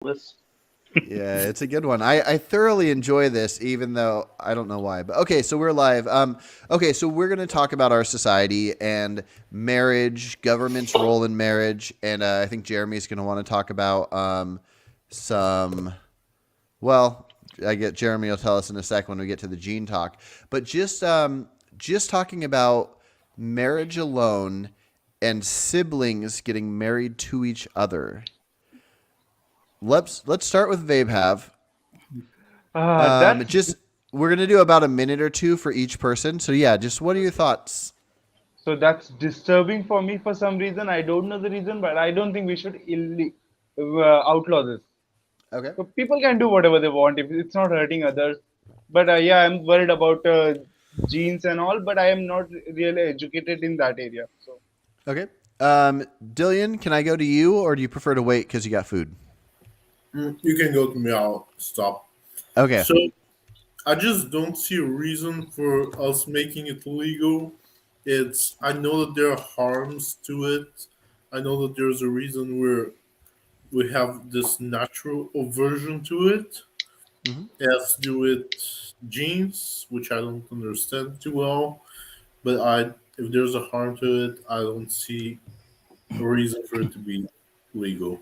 list. Yeah, it's a good one. I thoroughly enjoy this, even though I don't know why. But okay, so we're live. Okay, so we're gonna talk about our society and marriage, government's role in marriage, and I think Jeremy's gonna want to talk about some. Well, I get Jeremy will tell us in a sec when we get to the gene talk. But just talking about marriage alone and siblings getting married to each other. Let's start with Vabehav. That's Just we're gonna do about a minute or two for each person. So yeah, just what are your thoughts? that's disturbing for me for some reason. I don't know the reason, but I don't think we should outlaw this. Okay. So people can do whatever they want if it's not hurting others. But yeah, I'm worried about genes and all, but I am not really educated in that area. So Okay. Dillian, can I go to you, or do you prefer to wait because you got food? You can go to me. I'll stop. Okay. So I just don't see a reason for us making it legal. It's I know that there are harms to it. I know that there's a reason we have this natural aversion to it. Hmm. It has to do with genes, which I don't understand too well. But if there's a harm to it, I don't see a reason for it to be legal.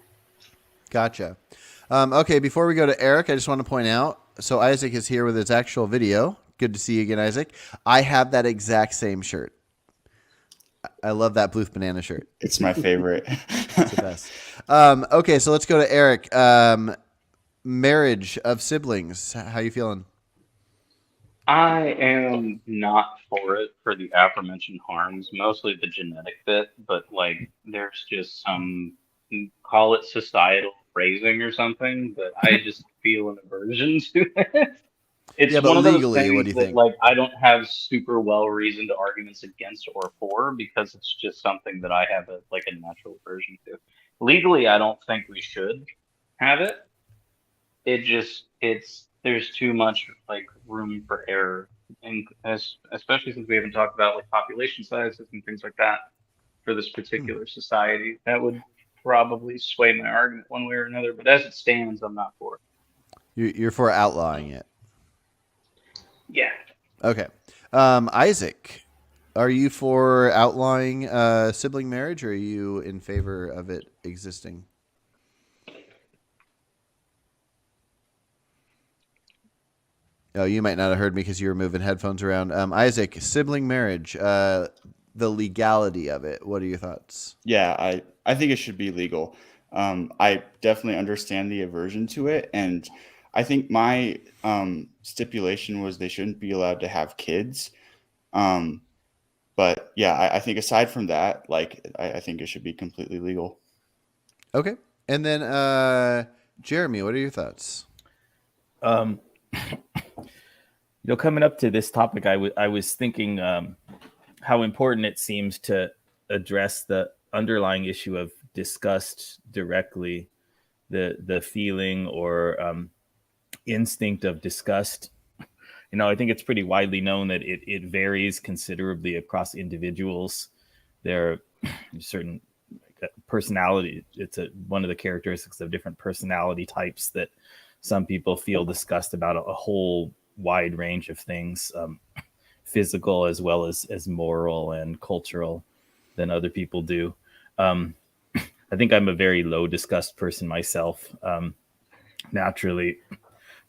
Gotcha. Okay, before we go to Eric, I just want to point out. So Isaac is here with his actual video. Good to see you again, Isaac. I have that exact same shirt. I love that blue banana shirt. It's my favorite. It's the best. Okay, so let's go to Eric. Marriage of siblings. How you feeling? I am not for it for the aforementioned harms, mostly the genetic bit, but like there's just some call it societal phrasing or something, but I just feel an aversion to it. Yeah, It's but one of those legally, what things do you that think? like I don't have super well reasoned arguments against or for because it's just something that I have a natural aversion to. Legally, I don't think we should have it. It's there's too much like room for error, and especially since we haven't talked about like population sizes and things like that for this Hmm. particular society. That would probably sway my argument one way or another. But as it stands, I'm not for it. You're for outlawing it. Yeah. Okay. Isaac, are you for outlawing sibling marriage, or are you in favor of it existing? Oh, you might not have heard me because you were moving headphones around. Isaac, sibling marriage, the legality of it. What are your thoughts? Yeah, I think it should be legal. I definitely understand the aversion to it, and I think my stipulation was they shouldn't be allowed to have kids. Um, but yeah, I think aside from that, like I think it should be completely legal. Okay. And then, Jeremy, what are your thoughts? Um, coming up to this topic, I was thinking how important it seems to address the underlying issue of disgust directly, the feeling or instinct of disgust. I think it's pretty widely known that it varies considerably across individuals. There are certain personality. It's one of the characteristics of different personality types that some people feel disgust about a whole wide range of things, physical as well as moral and cultural, than other people do. Um, I think I'm a very low disgust person myself, naturally.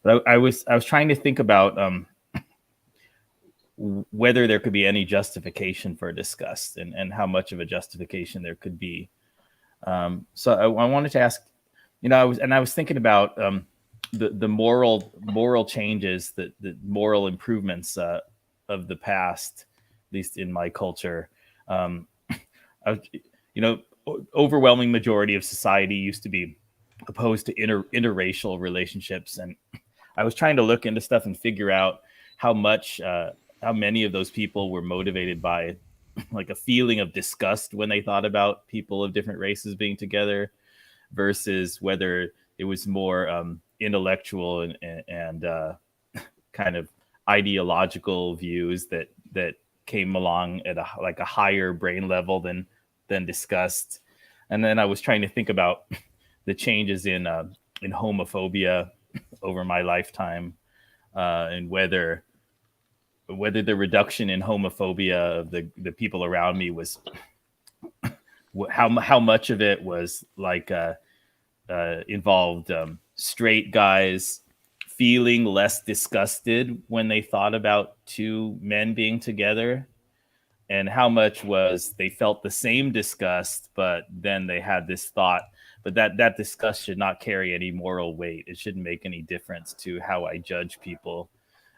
But I was trying to think about whether there could be any justification for disgust, and how much of a justification there could be. So I wanted to ask, I was thinking about the moral changes, the moral improvements of the past, at least in my culture. Um, I, Overwhelming majority of society used to be opposed to interracial relationships, and I was trying to look into stuff and figure out how much, how many of those people were motivated by like a feeling of disgust when they thought about people of different races being together, versus whether it was more intellectual and kind of ideological views that came along at a higher brain level than disgust. And then I was trying to think about the changes in in homophobia over my lifetime, and whether the reduction in homophobia of the people around me was how much of it was like involved straight guys feeling less disgusted when they thought about two men being together, and how much was they felt the same disgust, but then they had this thought, but that disgust should not carry any moral weight. It shouldn't make any difference to how I judge people.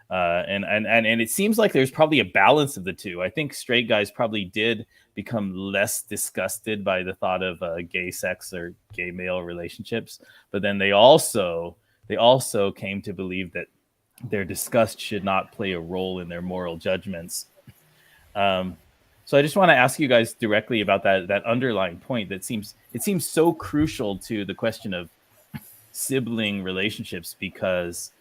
And it seems like there's probably a balance of the two. I think straight guys probably did become less disgusted by the thought of gay sex or gay male relationships, but then they also came to believe that their disgust should not play a role in their moral judgments. So I just want to ask you guys directly about that underlying point that seems so crucial to the question of sibling relationships, because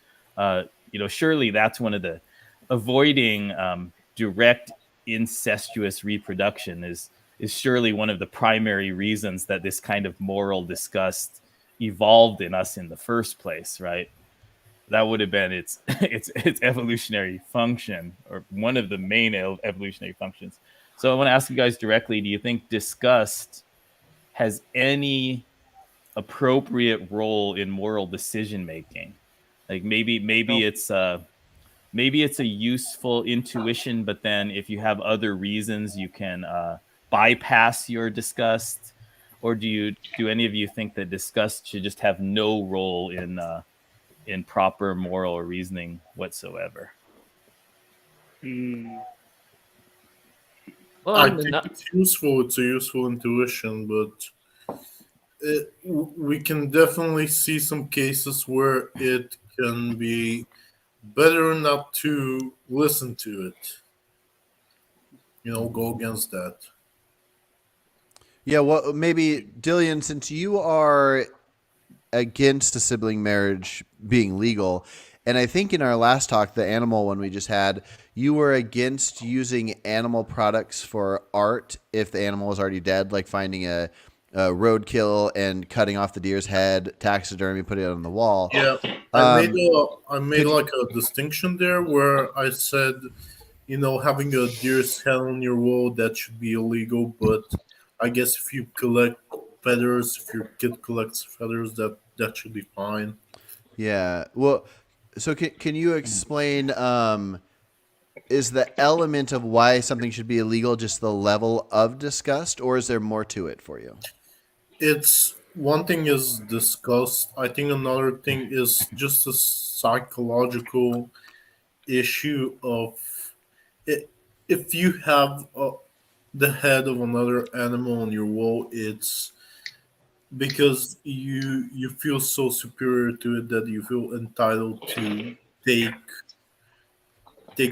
surely that's one of the avoiding direct incestuous reproduction is surely one of the primary reasons that this kind of moral disgust evolved in us in the first place, right? That would have been its evolutionary function, or one of the main evolutionary functions. So I want to ask you guys directly: do you think disgust has any appropriate role in moral decision making? Like maybe it's a useful intuition, but then if you have other reasons, you can bypass your disgust. Or do any of you think that disgust should just have no role in proper moral reasoning whatsoever? Well, I think it's useful. It's a useful intuition, but we can definitely see some cases where it can be better not to listen to it. Go against that. Yeah, well, maybe Dillian, since you are against a sibling marriage being legal, and I think in our last talk, the animal one we just had, you were against using animal products for art if the animal was already dead, like finding a roadkill and cutting off the deer's head, taxidermy, putting it on the wall. Yeah, I made like a distinction there where I said, having a deer's head on your wall, that should be illegal. But I guess if you collect feathers, if your kid collects feathers, that should be fine. Yeah. Well, so can you explain? Is the element of why something should be illegal just the level of disgust, or is there more to it for you? It's one thing is disgust. I think another thing is just a psychological issue of it. If you have the head of another animal on your wall, it's because you feel so superior to it that you feel entitled to take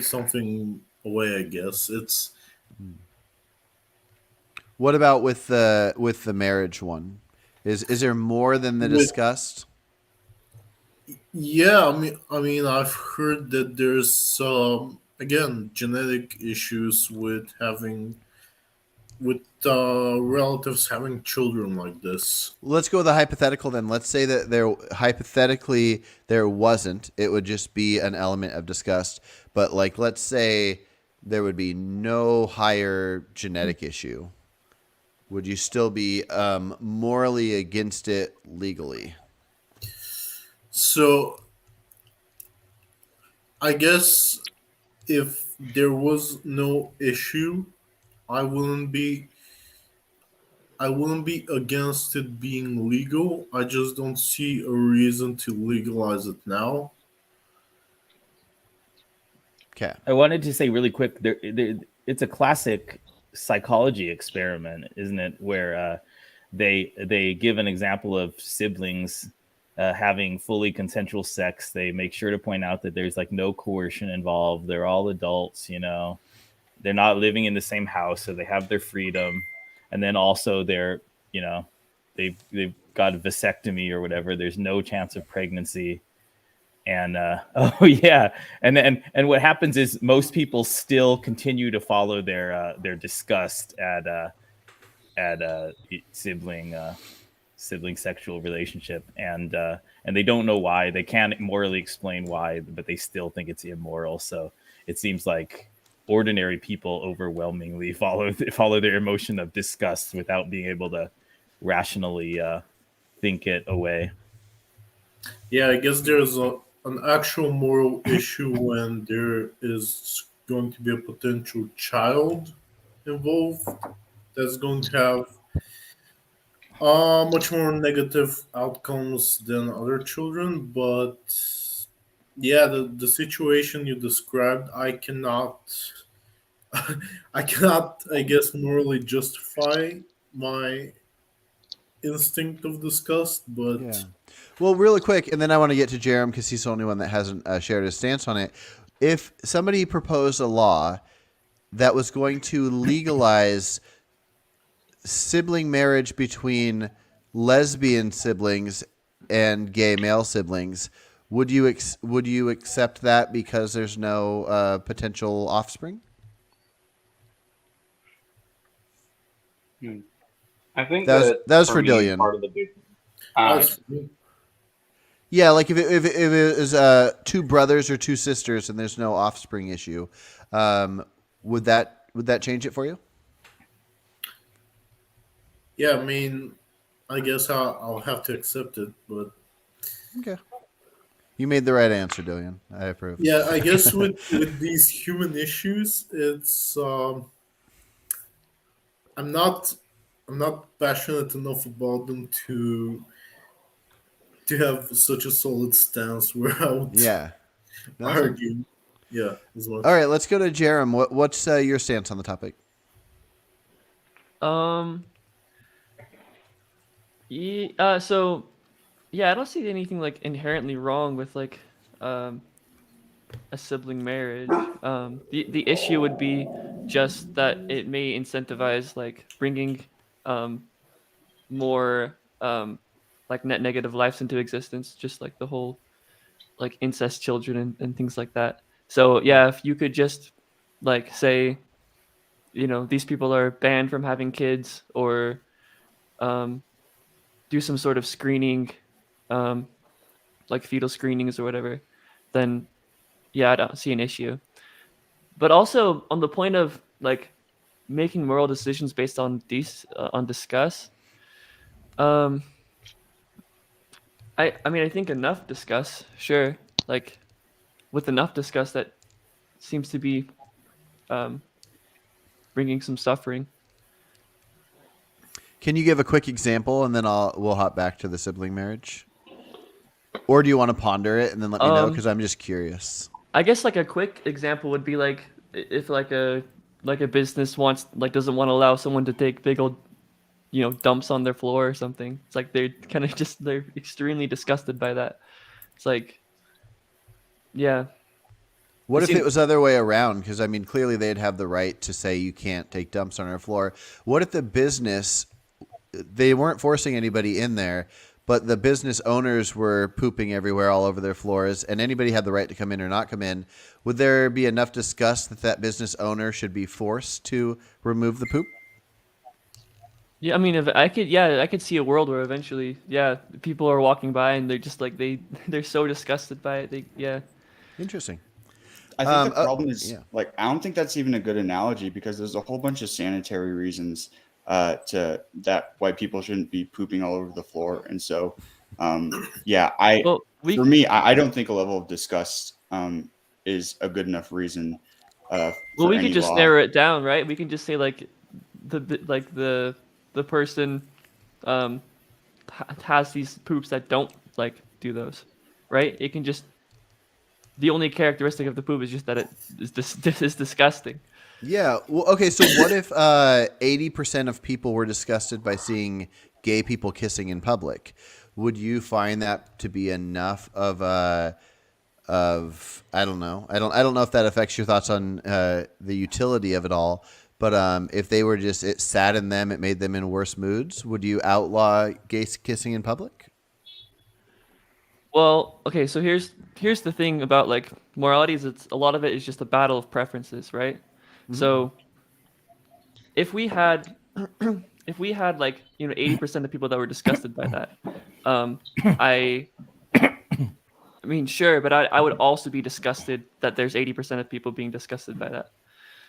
something away. I guess it's What about with the marriage one? Is there more than the with disgust? yeah. I mean, I've heard that there's again genetic issues with relatives having children like this. Let's go with the hypothetical then. Let's say that hypothetically there wasn't. It would just be an element of disgust. But like, let's say there would be no higher genetic issue. Would you still be morally against it legally? So I guess if there was no issue, I wouldn't be I wouldn't be against it being legal. I just don't see a reason to legalize it now. Okay. I wanted to say really quick, it's a classic psychology experiment, isn't it? Where they give an example of siblings having fully consensual sex. They make sure to point out that there's like no coercion involved. They're all adults, They're not living in the same house, so they have their freedom. And then also they're, they've got a vasectomy or whatever. There's no chance of pregnancy. And oh yeah, and what happens is most people still continue to follow their disgust at sibling sexual relationship, and and they don't know why. They can't morally explain why, but they still think it's immoral. So it seems like ordinary people overwhelmingly follow their emotion of disgust without being able to rationally think it away. Yeah, I guess there's an actual moral issue when there is going to be a potential child involved that's going to have much more negative outcomes than other children. But yeah, the situation you described, I cannot, I cannot, I guess, morally justify my instinct of disgust, but Yeah. Well, really quick, and then I want to get to Jerem because he's the only one that hasn't shared his stance on it. If somebody proposed a law that was going to legalize sibling marriage between lesbian siblings and gay male siblings, would you accept that because there's no potential offspring? I think That was for me, Dillian. part of the big. that's- Yeah, like if it is two brothers or two sisters and there's no offspring issue, would that change it for you? yeah, I mean, I guess I'll have to accept it, but Okay. You made the right answer, Dillian. I approve. yeah, I guess with these human issues, it's I'm not passionate enough about them to have such a solid stance where I would Yeah. No, that's fine. argue. Yeah, as much. All right, let's go to Jerem. What's your stance on the topic? So yeah, I don't see anything like inherently wrong with like a sibling marriage. The issue would be just that it may incentivize like bringing more like net negative lives into existence, just like the whole like incest children and things like that. So yeah, if you could just like say, these people are banned from having kids, or do some sort of screening, like fetal screenings or whatever, then yeah, I don't see an issue. But also on the point of like making moral decisions based on discuss, I mean, I think enough discuss, sure. Like with enough discuss, that seems to be bringing some suffering. Can you give a quick example, and then we'll hop back to the sibling marriage? Or do you want to ponder it and then let me know? Because I'm just curious. I guess like a quick example would be like if like a business doesn't want to allow someone to take big old dumps on their floor or something. It's like they're extremely disgusted by that. It's like, yeah. What if it was the other way around? Because I mean, clearly they'd have the right to say you can't take dumps on our floor. What if the business, they weren't forcing anybody in there, but the business owners were pooping everywhere all over their floors, and anybody had the right to come in or not come in? Would there be enough discuss that business owner should be forced to remove the poop? Yeah, I mean, if I could see a world where eventually, people are walking by and they're just like they're so disgusted by it. Interesting. I think the problem is like I don't think that's even a good analogy, because there's a whole bunch of sanitary reasons to that why people shouldn't be pooping all over the floor, and so I don't think a level of disgust is a good enough reason. We could just narrow it down, right? We can just say like the person has these poops that don't like do those, right? It can just, the only characteristic of the poop is just that it is disgusting. Yeah. Well, okay. So what if 80% of people were disgusted by seeing gay people kissing in public? Would you find that to be enough of I don't know. I don't know if that affects your thoughts on the utility of it all. But if they were just, it saddened them, it made them in worse moods, would you outlaw gay kissing in public? Well, okay, so here's the thing about like morality is a lot of it is just a battle of preferences, right? Mm-hmm. So if we had like 80% of people that were disgusted by that, I mean, sure, but I would also be disgusted that there's 80% of people being disgusted by that.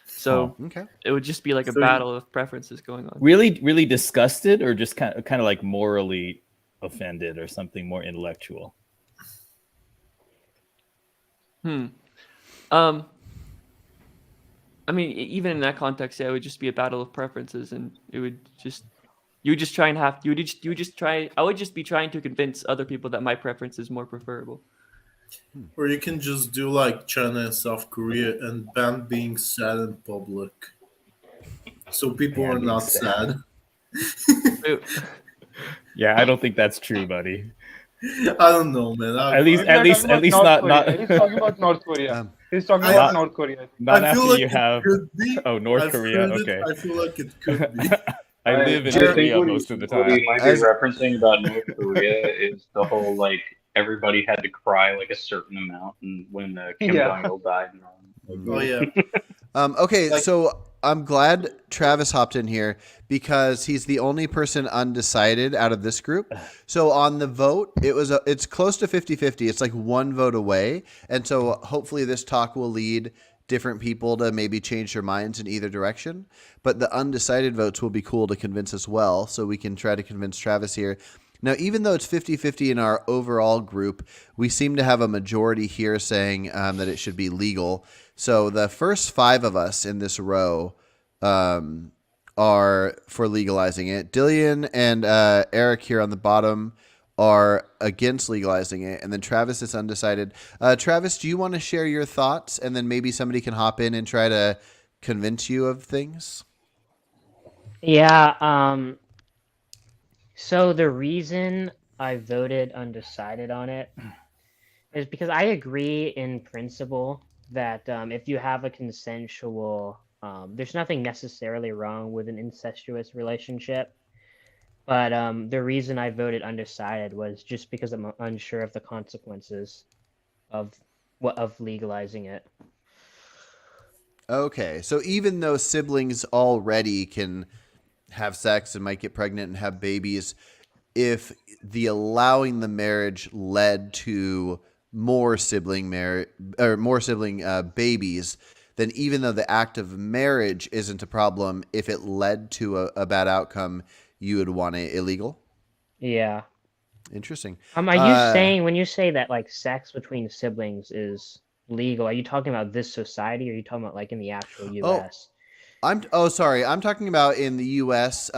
So Okay. it would just be like a So you- battle of preferences going on. Really, really disgusted, or just kind of like morally offended, or something more intellectual. I mean, even in that context, yeah, it would just be a battle of preferences, and it would just you would just try and have you would just try. I would just be trying to convince other people that my preference is more preferable. Or you can just do like China and South Korea and ban being sad in public, so people Ban are being not sad. sad. Ew. Yeah, I don't think that's true, buddy. I don't know, man. At least, He's not talking about North not Korea. He's talking about North Korea. Um, He's talking I- about North Korea. not I feel after like you it have. could be. Oh, North I've Korea. heard it. Okay. I feel like it could be. I live in I think Korea what most of the what he time. might be referencing about North Korea is the whole like everybody had to cry like a certain amount, and when Kim Yeah. Jong Il died. And all. Oh yeah. Okay, Like- so I'm glad Travis hopped in here because he's the only person undecided out of this group. So on the vote, it's close to 50-50. It's like one vote away. And so hopefully this talk will lead different people to maybe change their minds in either direction. But the undecided votes will be cool to convince as well. So we can try to convince Travis here. Now, even though it's 50-50 in our overall group, we seem to have a majority here saying that it should be legal. So the first 5 of us in this row are for legalizing it. Dillian and Eric here on the bottom are against legalizing it. And then Travis is undecided. Travis, do you want to share your thoughts? And then maybe somebody can hop in and try to convince you of things? Yeah, so the reason I voted undecided on it is because I agree in principle that if you have a consensual, there's nothing necessarily wrong with an incestuous relationship. But the reason I voted undecided was just because I'm unsure of the consequences of legalizing it. Okay, so even though siblings already can have sex and might get pregnant and have babies, if the allowing the marriage led to more sibling babies, then even though the act of marriage isn't a problem, if it led to a bad outcome, you would want it illegal. Yeah. Interesting. Are you saying, when you say that like sex between siblings is legal, are you talking about this society, or are you talking about like in the actual U.S.? I'm talking about in the U.S.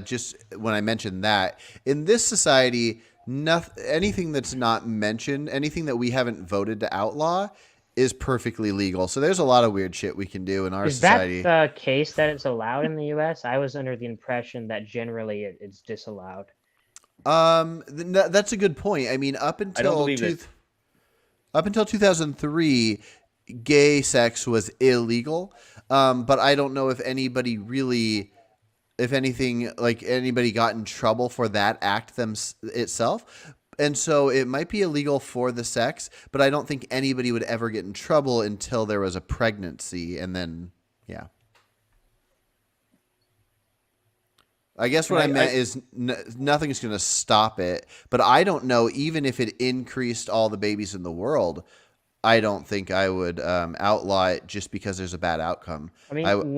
Just when I mentioned that in this society, anything that's not mentioned, anything that we haven't voted to outlaw, is perfectly legal. So there's a lot of weird shit we can do in our Is society. that the case that it's allowed in the U.S.? I was under the impression that generally it's disallowed. That's a good point. I mean, up I don't until believe it. up until 2003, gay sex was illegal. But I don't know if anybody really, if anything, like anybody got in trouble for that act itself. And so it might be illegal for the sex, but I don't think anybody would ever get in trouble until there was a pregnancy. And then, yeah. I guess what I meant is nothing's going to stop it. But I don't know, even if it increased all the babies in the world, I don't think I would outlaw it just because there's a bad outcome. I mean,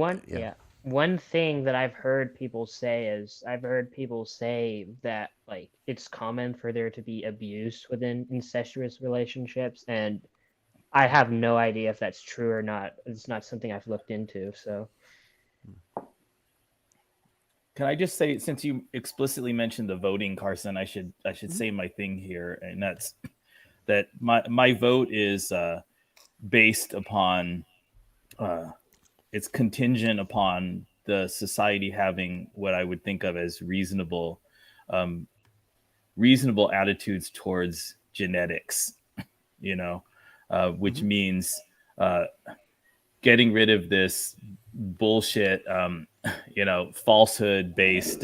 one thing that I've heard people say is that like it's common for there to be abuse within incestuous relationships, and I have no idea if that's true or not. It's not something I've looked into. So, Can I just say, since you explicitly mentioned the voting, Carson, I should say my thing here, and that's that my vote is based upon it's contingent upon the society having what I would think of as reasonable attitudes towards genetics, which means getting rid of this bullshit, falsehood based,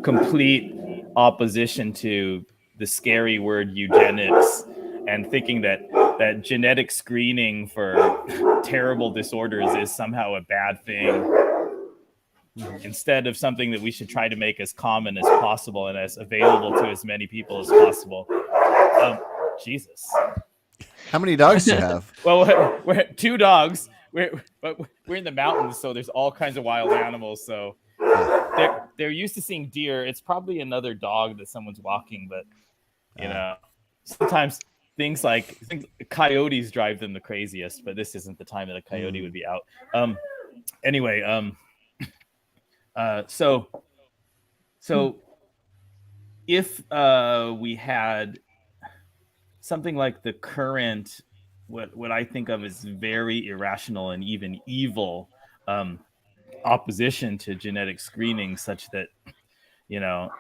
complete opposition to the scary word eugenics, and thinking that genetic screening for terrible disorders is somehow a bad thing, instead of something that we should try to make as common as possible and as available to as many people as possible. Jesus. How many dogs do you have? Well, we're two dogs. We're in the mountains, so there's all kinds of wild animals. So they're used to seeing deer. It's probably another dog that someone's walking, but you know, sometimes coyotes drive them the craziest. But this isn't the time that a coyote would be out. Anyway, so if we had something like the current, what I think of as very irrational and even evil opposition to genetic screening, such that, you know,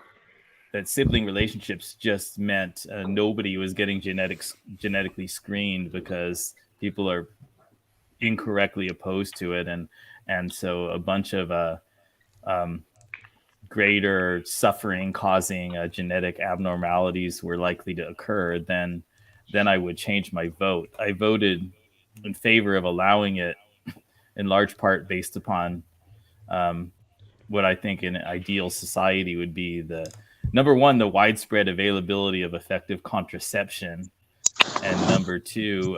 that sibling relationships just meant nobody was getting genetically screened because people are incorrectly opposed to it, and so a bunch of greater suffering causing genetic abnormalities were likely to occur, then I would change my vote. I voted in favor of allowing it in large part based upon what I think an ideal society would be: the number one, the widespread availability of effective contraception, and number two,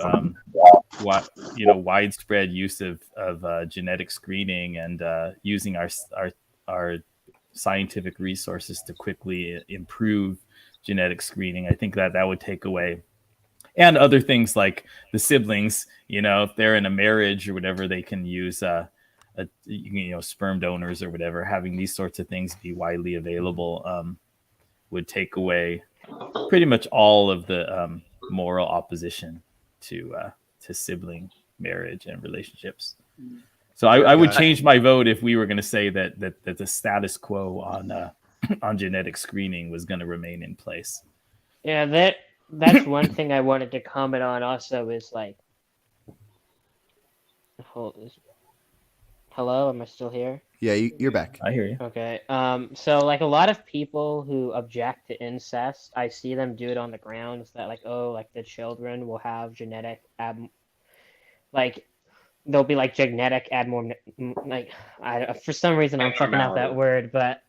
widespread use of genetic screening and using our scientific resources to quickly improve genetic screening. I think that would take away, and other things like the siblings, if they're in a marriage or whatever, they can use sperm donors or whatever. Having these sorts of things be widely available would take away pretty much all of the moral opposition to sibling marriage and relationships. So I would change my vote if we were going to say that the status quo on genetic screening was going to remain in place. Yeah, that's one thing I wanted to comment on also is like, hello, am I still here? Yeah, you're back. I hear you. Okay. So like a lot of people who object to incest, I see them do it on the grounds that like, oh, like the children will have genetic they'll be like genetic for some reason I'm fucking out that word, but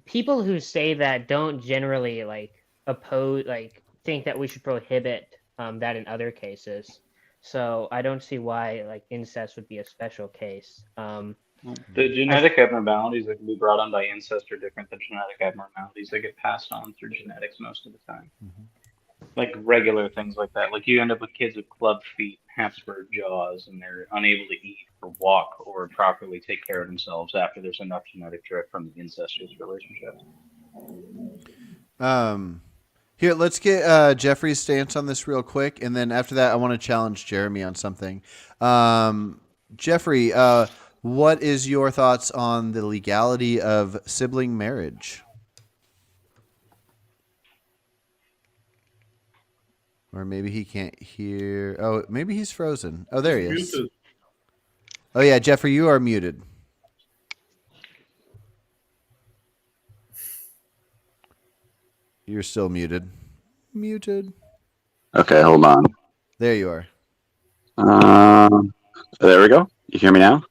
people who say that don't generally think that we should prohibit that in other cases. So I don't see why incest would be a special case. The genetic abnormalities that can be brought on by incest are different than genetic abnormalities that get passed on through genetics most of the time. Mm-hmm. Like regular things like that. Like you end up with kids with club feet, Habsburg jaws, and they're unable to eat or walk or properly take care of themselves after there's enough genetic drift from the incestuous relationship. Here, let's get Jeffrey's stance on this real quick, and then after that, I want to challenge Jeremy on something. Jeffrey, what is your thoughts on the legality of sibling marriage? Or maybe he can't hear. Oh, maybe he's frozen. Oh, there he is. Muted. Oh, yeah, Jeffrey, you are muted. You're still muted. Muted. Okay, hold on. There you are. There we go. You hear me now?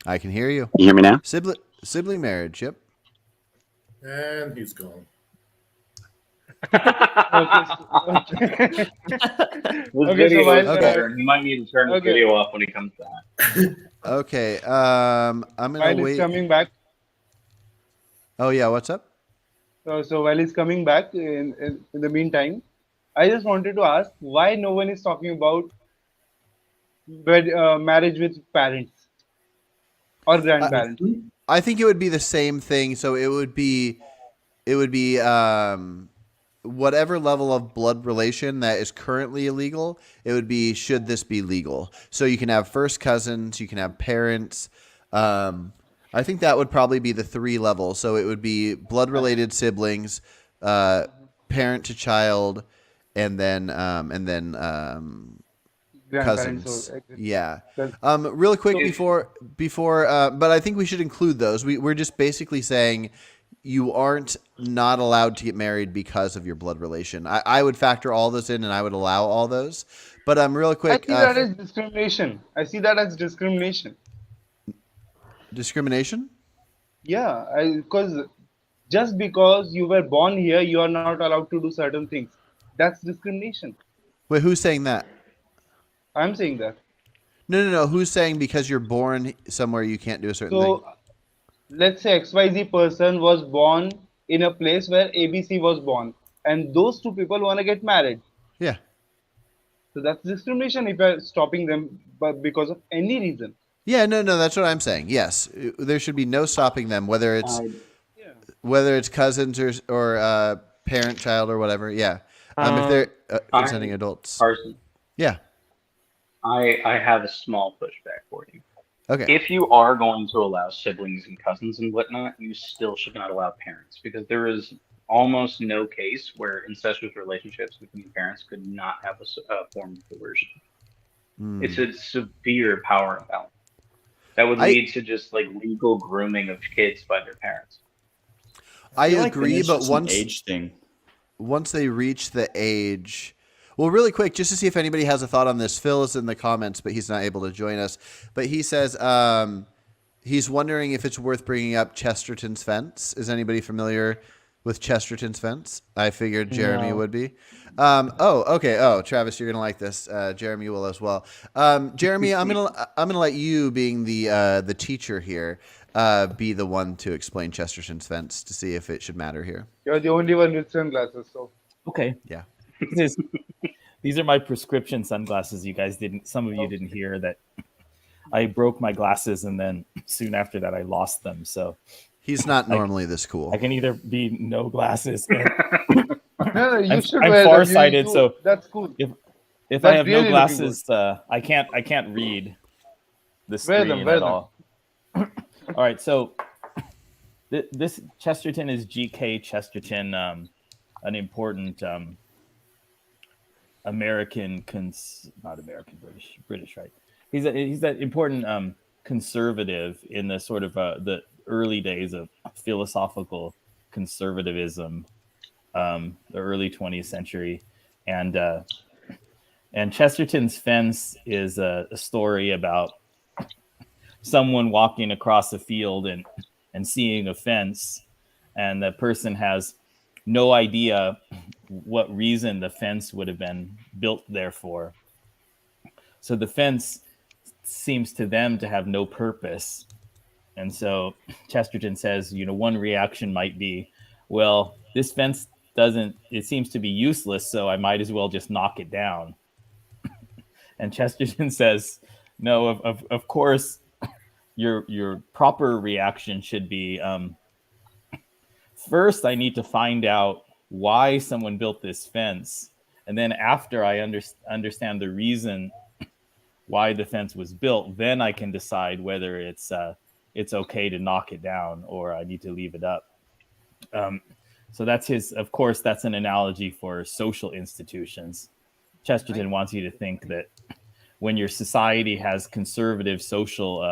I can hear you. You hear me now? Sibling marriage, yep. And he's gone. Okay, He might need to turn the video off when he comes back. Okay, I'm gonna wait. He's coming back. Oh yeah, what's up? So while he's coming back, in the meantime, I just wanted to ask why no one is talking about marriage with parents or grandparents. I think it would be the same thing. So it would be whatever level of blood relation that is currently illegal. It would be, should this be legal? So you can have first cousins, you can have parents. I think that would probably be the 3 levels. So it would be blood related siblings, parent to child, and then cousins. Yeah. Really quick before, but I think we should include those. We're just basically saying you aren't not allowed to get married because of your blood relation. I would factor all those in, and I would allow all those. But real quick, I see that as discrimination. I see that as discrimination. Discrimination? Yeah, because just because you were born here, you are not allowed to do certain things. That's discrimination. Wait, who's saying that? I'm saying that. No. Who's saying because you're born somewhere you can't do a certain thing? So let's say XYZ person was born in a place where ABC was born, and those two people want to get married. Yeah. So that's discrimination if you're stopping them but because of any reason. Yeah, no, that's what I'm saying. Yes, there should be no stopping them, whether it's cousins or parent, child, or whatever. Yeah, if they're consenting adults. Carson, Yeah. I have a small pushback for you. Okay. If you are going to allow siblings and cousins and whatnot, you still should not allow parents, because there is almost no case where incestuous relationships between parents could not have a form of coercion. It's a severe power imbalance that would lead to just like legal grooming of kids by their parents. I feel like agree, it's but just an once age thing. once they reach the age. Well, really quick, just to see if anybody has a thought on this. Phil is in the comments, but he's not able to join us. But he says he's wondering if it's worth bringing up Chesterton's fence. Is anybody familiar with Chesterton's fence? I figured Jeremy No. would be. Okay. Oh, Travis, you're gonna like this. Jeremy will as well. Jeremy, I'm gonna let you, being the teacher here, be the one to explain Chesterton's fence to see if it should matter here. You're the only one with sunglasses, so Okay. Yeah. These are my prescription sunglasses. Some of you didn't hear that I broke my glasses, and then soon after that I lost them. So He's not normally this cool. I can either be no glasses. Or no, you I'm should wear them. farsighted, so that's cool. if That's I have really no looking glasses, I can't read the Wear screen them, wear at them. all. All right, so this Chesterton is G.K. Chesterton, an important British, right? He's that important conservative in the sort of the early days of philosophical conservatism, the early 20th century, and Chesterton's fence is a story about someone walking across a field and seeing a fence, and the person has no idea what reason the fence would have been built there for. So the fence seems to them to have no purpose. And so Chesterton says, one reaction might be, well, this fence it seems to be useless, so I might as well just knock it down. And Chesterton says, no, of course, your proper reaction should be, first, I need to find out why someone built this fence. And then after I understand the reason why the fence was built, then I can decide whether it's okay to knock it down or I need to leave it up. So that's that's an analogy for social institutions. Chesterton wants you to think that when your society has conservative social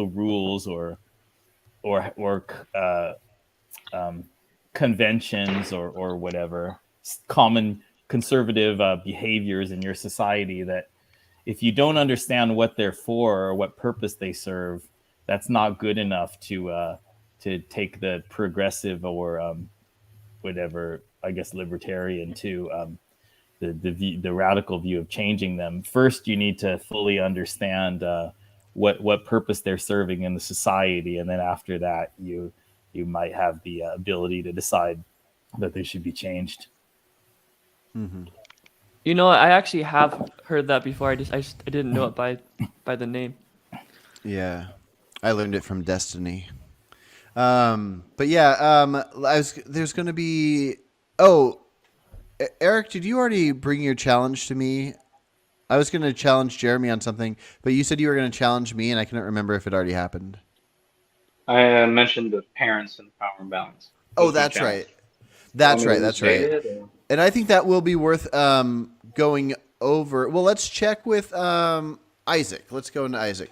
rules or conventions or whatever common conservative behaviors in your society, that if you don't understand what they're for or what purpose they serve, that's not good enough to take the progressive or whatever, I guess, libertarian to the radical view of changing them. First, you need to fully understand what purpose they're serving in the society, and then after that, you might have the ability to decide that they should be changed. Mm-hmm. I actually have heard that before. I didn't know it by the name. Yeah, I learned it from Destiny. But yeah, there's going to be. Oh, Eric, did you already bring your challenge to me? I was going to challenge Jeremy on something, but you said you were going to challenge me, and I couldn't remember if it already happened. I mentioned the parents and power imbalance. Oh, that's right. That's right. And I think that will be worth going over. Well, let's check with Isaac. Let's go into Isaac.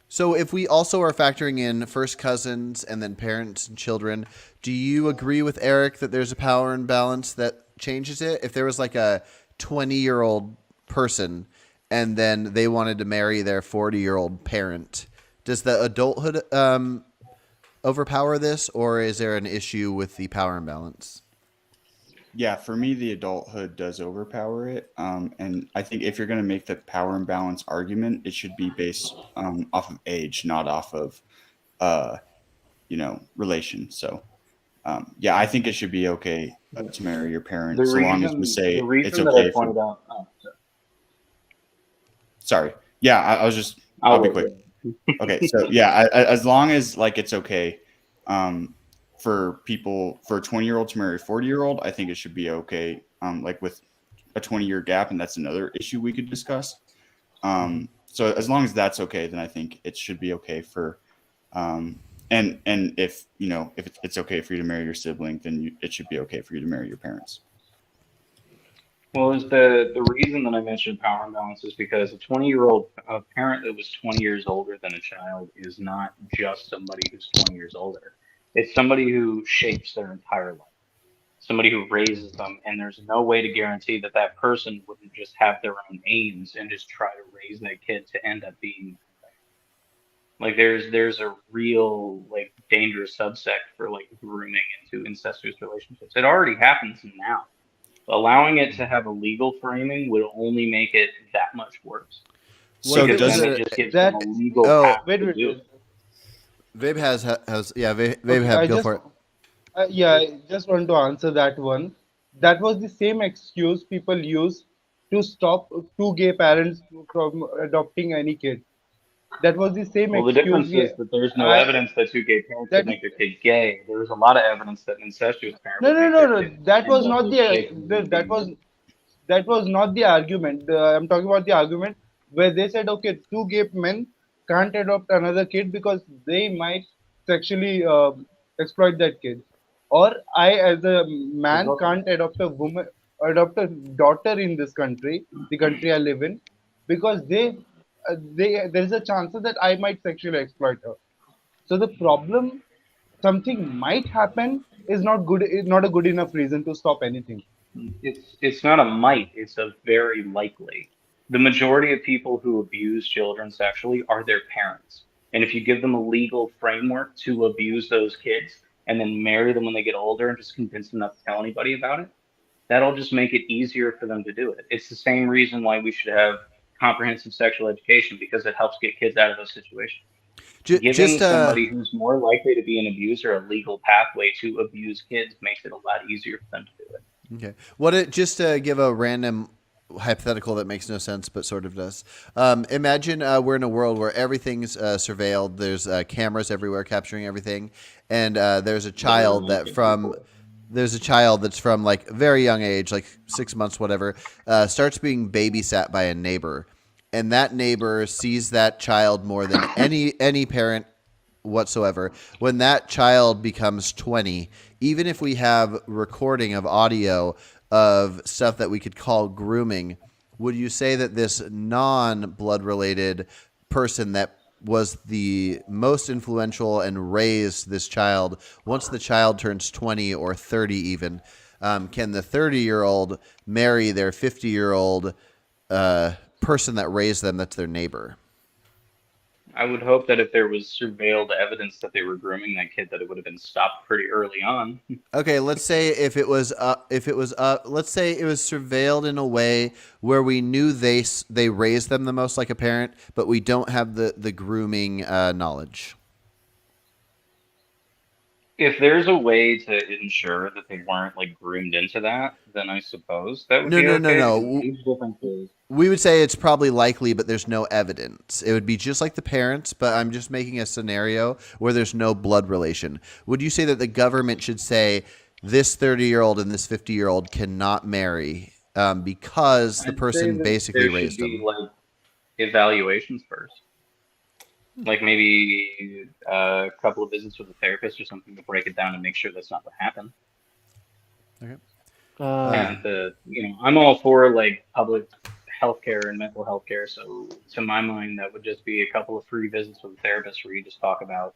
So if we also are factoring in first cousins and then parents and children, do you agree with Eric that there's a power imbalance that changes it? If there was like a 20-year-old person and then they wanted to marry their 40-year-old parent, does the adulthood overpower this, or is there an issue with the power imbalance? Yeah, for me, the adulthood does overpower it. And I think if you're going to make the power imbalance argument, it should be based off of age, not off of, uh, relation. So, yeah, I think it should be okay to marry your parents, so long as we The say it's reason that okay I pointed out. Oh, sorry. Yeah, I'll be quick. Okay, so yeah, as long as like it's okay for people, for a 20-year-old to marry a 40-year-old, I think it should be okay. Like with a 20-year gap, and that's another issue we could discuss. So as long as that's okay, then I think it should be okay for and if if it's okay for you to marry your sibling, then it should be okay for you to marry your parents. Well, is the reason that I mentioned power imbalance is because a 20-year-old a parent that was 20 years older than a child is not just somebody who's 20 years older. It's somebody who shapes their entire life, somebody who raises them, and there's no way to guarantee that that person wouldn't just have their own aims and just try to raise that kid to end up being like there's a real like dangerous subsect for like grooming into incestuous relationships. It already happens now. Allowing it to have a legal framing would only make it that much worse. So Because does then it? it just gives That them a legal Oh, path wait, to wait, do wait. it. Vabe has yeah. Vabe Okay, have I go just for it. yeah, I just want to answer that one. That was the same excuse people use to stop two gay parents from adopting any kid. That was the same Well, the excuse. difference is that there's no I evidence that two gay parents would that make their kid gay. There's a lot of evidence that an incestuous parent no would no make no their no. kid That end was up not with shaping them that being was gay. that was not the argument. I'm talking about the argument where they said, okay, two gay men can't adopt another kid because they might sexually exploit that kid, or I, as a There's man, also can't adopt a daughter in this country, the country I live in, because there is a chance that I might sexually exploit her. So the problem, something might happen, is not good. Is not a good enough reason to stop anything. it's not a might, it's a very likely. The majority of people who abuse children sexually are their parents. And if you give them a legal framework to abuse those kids and then marry them when they get older and just convince them not to tell anybody about it, that'll just make it easier for them to do it. It's the same reason why we should have comprehensive sexual education because it helps get kids out of those situations. Giving Just somebody who's more likely to be an abuser a legal pathway to abuse kids makes it a lot easier for them to do it. okay. Just to give a random hypothetical that makes no sense but sort of does. Imagine we're in a world where everything's surveilled. There's cameras everywhere capturing everything, and there's a child that's from like a very young age, like 6 months, whatever, starts being babysat by a neighbor, and that neighbor sees that child more than any parent whatsoever. When that child becomes 20, even if we have recording of audio of stuff that we could call grooming, would you say that this non-blood related person that was the most influential and raised this child, once the child turns 20 or 30 even, can the 30-year-old marry their 50-year-old person that raised them, that's their neighbor? I would hope that if there was surveilled evidence that they were grooming that kid, that it would have been stopped pretty early on. Okay, let's say let's say it was surveilled in a way where we knew they raised them the most like a parent, but we don't have the grooming knowledge. If there's a way to ensure that they weren't like groomed into that, then I suppose that would No, be no, okay. no, The no. age difference is We would say it's probably likely, but there's no evidence. It would be just like the parents, but I'm just making a scenario where there's no blood relation. Would you say that the government should say this 30-year-old and this 50-year-old cannot marry because the I'd say person that basically there raised should be them? like evaluations first. Like maybe a couple of visits with a therapist or something to break it down and make sure that's not what happened. And I'm all for like public healthcare and mental health care. So to my mind, that would just be a couple of free visits with a therapist where you just talk about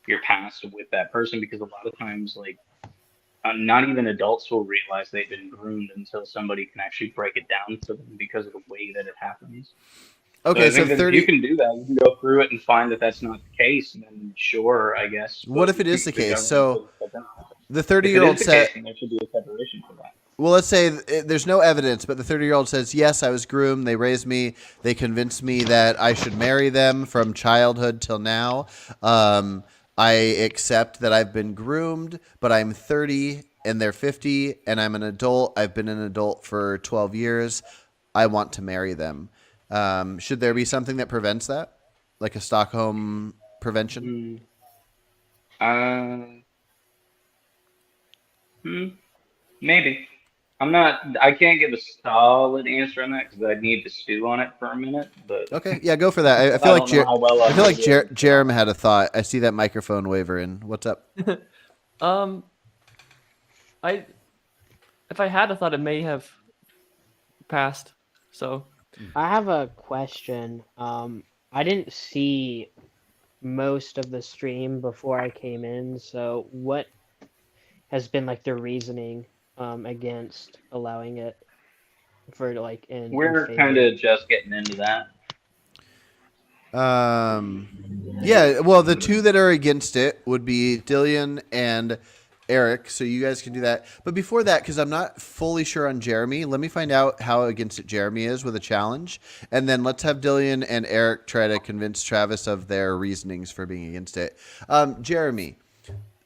your past with that person, because a lot of times, like, not even adults will realize they've been groomed until somebody can actually break it down to them because of the way that it happens. Okay, So I think so that if you 30. can do that, you can go through it and find that that's not the case, and then sure, I guess. What if it is the case? government So should step in on it. the If it 30-year-old is the said, case, then there should be a separation for that. well, let's say there's no evidence, but the 30-year-old says, yes, I was groomed. They raised me. They convinced me that I should marry them from childhood till now. I accept that I've been groomed, but I'm 30 and they're 50 and I'm an adult. I've been an adult for 12 years. I want to marry them. Should there be something that prevents that? Like a Stockholm prevention? Maybe. I can't give a solid answer on that because I need to stew on it for a minute. But Okay, yeah, go for that. I feel like don't know how well I feel like do. Jerem had a thought. I see that microphone wavering. What's up? I if I had a thought, it may have passed. So I have a question. I didn't see most of the stream before I came in, so what has been like the reasoning against allowing it for like in We're favor? kind of just getting into that. Yeah, well, the two that are against it would be Dillian and Eric, so you guys can do that. But before that, because I'm not fully sure on Jeremy, let me find out how against it Jeremy is with a challenge, and then let's have Dillian and Eric try to convince Travis of their reasonings for being against it. Jeremy,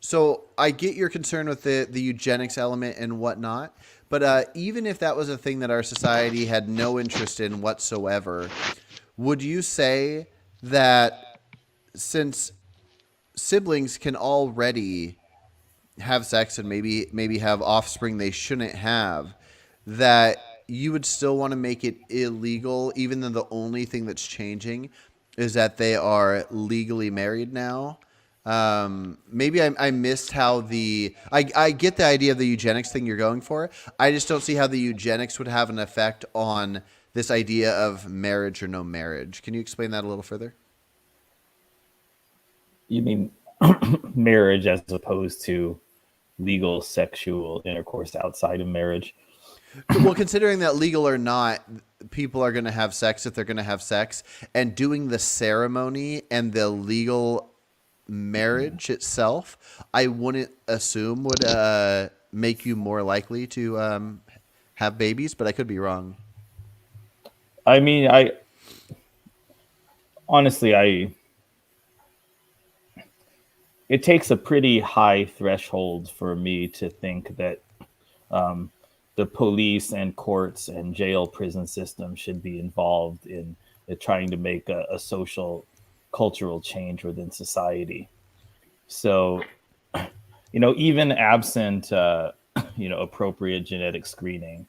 so I get your concern with the eugenics element and whatnot, but even if that was a thing that our society had no interest in whatsoever, would you say that since siblings can already have sex and maybe have offspring they shouldn't have, that you would still want to make it illegal, even though the only thing that's changing is that they are legally married now? Maybe I missed how I get the idea of the eugenics thing you're going for. I just don't see how the eugenics would have an effect on this idea of marriage or no marriage. Can you explain that a little further? You mean marriage as opposed to legal sexual intercourse outside of marriage? Well, considering that legal or not, people are going to have sex if they're going to have sex, and doing the ceremony and the legal marriage itself, I wouldn't assume would make you more likely to have babies, but I could be wrong. I mean, honestly, it takes a pretty high threshold for me to think that the police and courts and jail prison system should be involved in trying to make a social cultural change within society. So, even absent, appropriate genetic screening,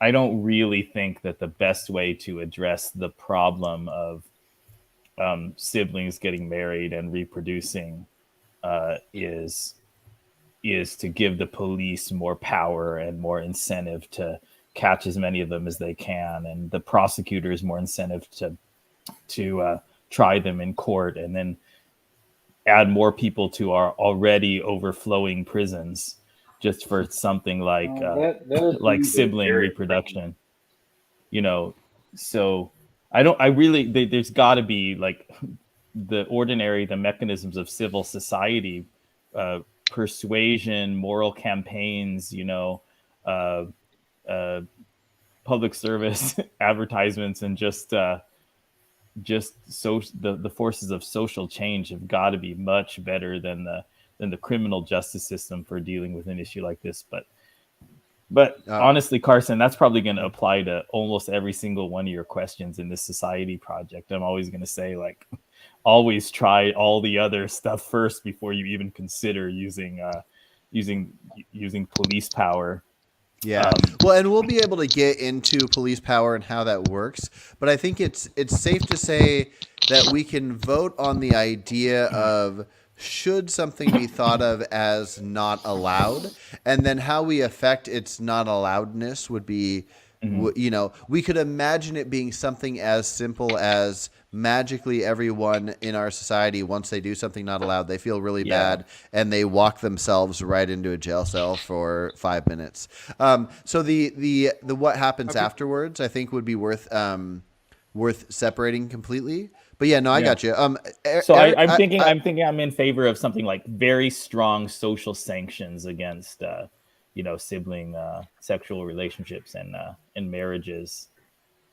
I don't really think that the best way to address the problem of siblings getting married and reproducing is to give the police more power and more incentive to catch as many of them as they can, and the prosecutors more incentive to try them in court, and then add more people to our already overflowing prisons just for something like sibling reproduction. So there's got to be like the mechanisms of civil society, persuasion, moral campaigns, public service advertisements, and just the forces of social change have got to be much better than the criminal justice system for dealing with an issue like this. But honestly, Carson, that's probably going to apply to almost every single one of your questions in this society project. I'm always going to say, like, always try all the other stuff first before you even consider using police power. Yeah. Well, and we'll be able to get into police power and how that works, but I think it's safe to say that we can vote on the idea of should something be thought of as not allowed, and then how we affect its not allowedness would be, we could imagine it being something as simple as magically everyone in our society, once they do something not allowed, they feel really bad and they walk themselves right into a jail cell for 5 minutes. So the what happens afterwards, I think, would be worth separating completely. But I got you. So I'm thinking I'm in favor of something like very strong social sanctions against sibling sexual relationships and marriages,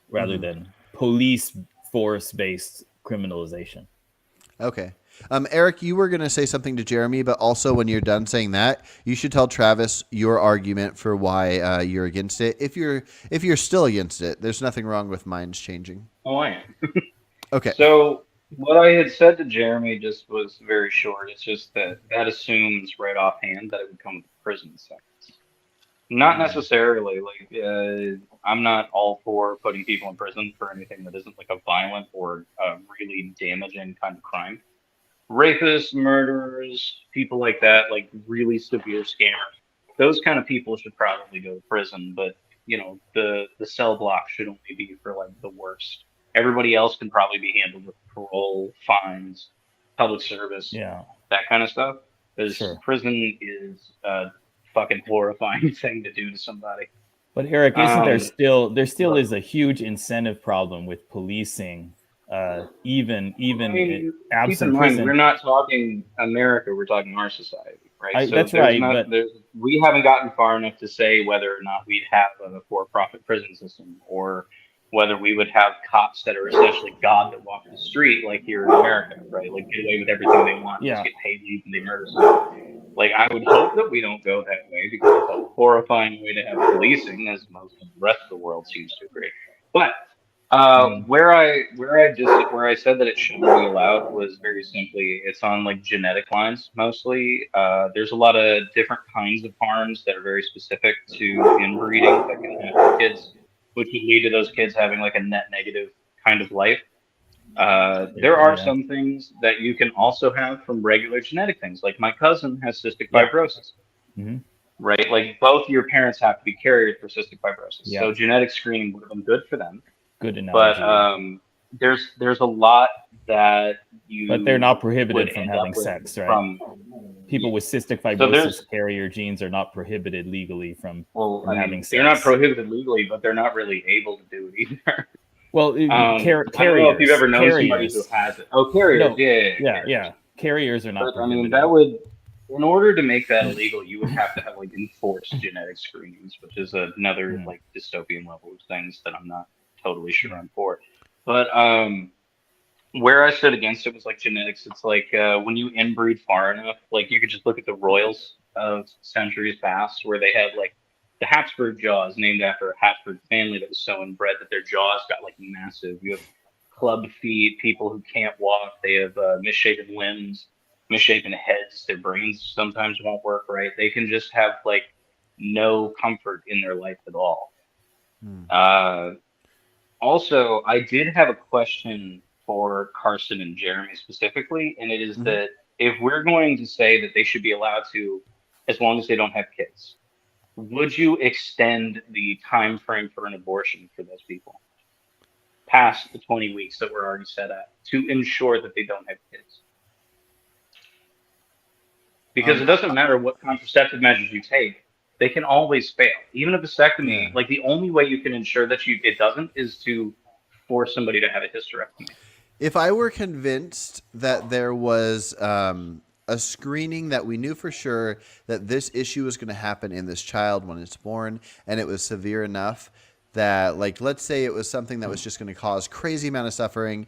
rather than police force based criminalization. Okay. Eric, you were going to say something to Jeremy, but also when you're done saying that, you should tell Travis your argument for why you're against it. If you're still against it, there's nothing wrong with minds changing. Oh, I am. Okay. So what I had said to Jeremy just was very short. It's just that assumes right offhand that it would come with a prison sentence. Not necessarily. Like, I'm not all for putting people in prison for anything that isn't like a violent or really damaging kind of crime. Rapists, murderers, people like that, like really severe scammers. Those kind of people should probably go to prison, but the cell block should only be for like the worst. Everybody else can probably be handled with parole, fines, public service, Yeah. that kind of stuff. Because Sure. prison is a fucking horrifying thing to do to somebody. But Eric, isn't there still but- is a huge incentive problem with policing, even I mean, keep absent in mind, prison? we're not talking America, we're talking our society, right? That's there's right, but- we haven't gotten far enough to say whether or not we'd have a for-profit prison system, or whether we would have cops that are essentially God that walk the street like here in America, right? Like get away with everything they want, Yeah. just get paid and they murder someone. Like I would hope that we don't go that way, because it's a horrifying way to have policing, as most of the rest of the world seems to agree. But where I said that it shouldn't be allowed was very simply, it's on like genetic lines mostly. There's a lot of different kinds of harms that are very specific to inbreeding that can happen to kids, which would lead to those kids having like a net negative kind of life. There are Yeah. some things that you can also have from regular genetic things. Like my cousin has cystic Yeah. fibrosis, Mhm. right? Like both your parents have to be carriers for cystic fibrosis. Yeah. So genetic screening would have been good for them. Good analogy. But there's a lot that you. But they're not prohibited would from end having up with sex, right? From, People with cystic there's- fibrosis carrier genes are not prohibited legally from well, I having mean, sex. they're not prohibited legally, but they're not really able to do it either. Well, I carriers. don't know if you've ever known somebody carriers. who has it. Oh, carriers, No. yeah. Yeah. Carriers are not But I prohibited. mean, that would, in order to make that illegal, you would have to have like enforced genetic screenings, which is another Hmm. like dystopian level of things that I'm not totally sure I'm for. But where I stood against it was like genetics. It's like when you inbreed far enough, like you could just look at the royals of centuries past, where they had like the Habsburg jaw is named after a Habsburg family that was so inbred that their jaws got like massive. You have club feet, people who can't walk. They have misshapen limbs, misshapen heads. Their brains sometimes won't work right. They can just have like no comfort in their life at all. Also, I did have a question for Carson and Jeremy specifically, and it is that if we're going to say that they should be allowed to, as long as they don't have kids, would you extend the time frame for an abortion for those people past the 20 weeks that we're already set at to ensure that they don't have kids? Because it doesn't matter what contraceptive measures you take, they can always fail. Even a vasectomy, like the only way you can ensure that it doesn't is to force somebody to have a hysterectomy. If I were convinced that there was a screening that we knew for sure that this issue was going to happen in this child when it's born, and it was severe enough that, like, let's say it was something that was just going to cause crazy amount of suffering,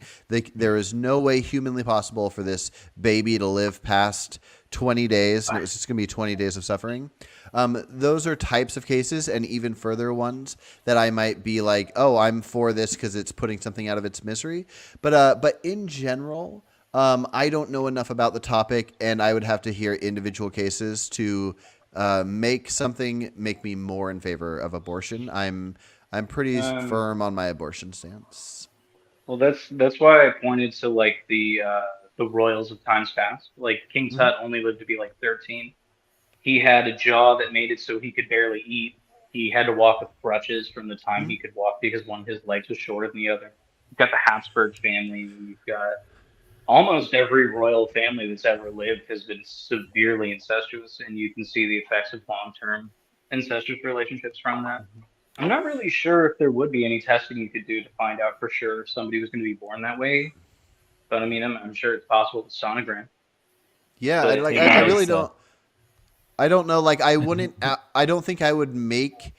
there is no way humanly possible for this baby to live past 20 days, and it was just going to be 20 days of suffering. Those are types of cases, and even further ones that I might be like, oh, I'm for this because it's putting something out of its misery. But in general, I don't know enough about the topic, and I would have to hear individual cases to make me more in favor of abortion. I'm pretty firm on my abortion stance. Well, that's why I pointed to like the royals of times past. Like King Tut only lived to be like 13. He had a jaw that made it so he could barely eat. He had to walk with crutches from the time he could walk because one of his legs was shorter than the other. You've got the Habsburg family. You've got almost every royal family that's ever lived has been severely incestuous, and you can see the effects of long-term incestuous relationships from that. I'm not really sure if there would be any testing you could do to find out for sure if somebody was going to be born that way. But I mean, I'm sure it's possible with sonogram. Yeah, But I really so. don't. I don't know. Like I wouldn't. I don't think I would make.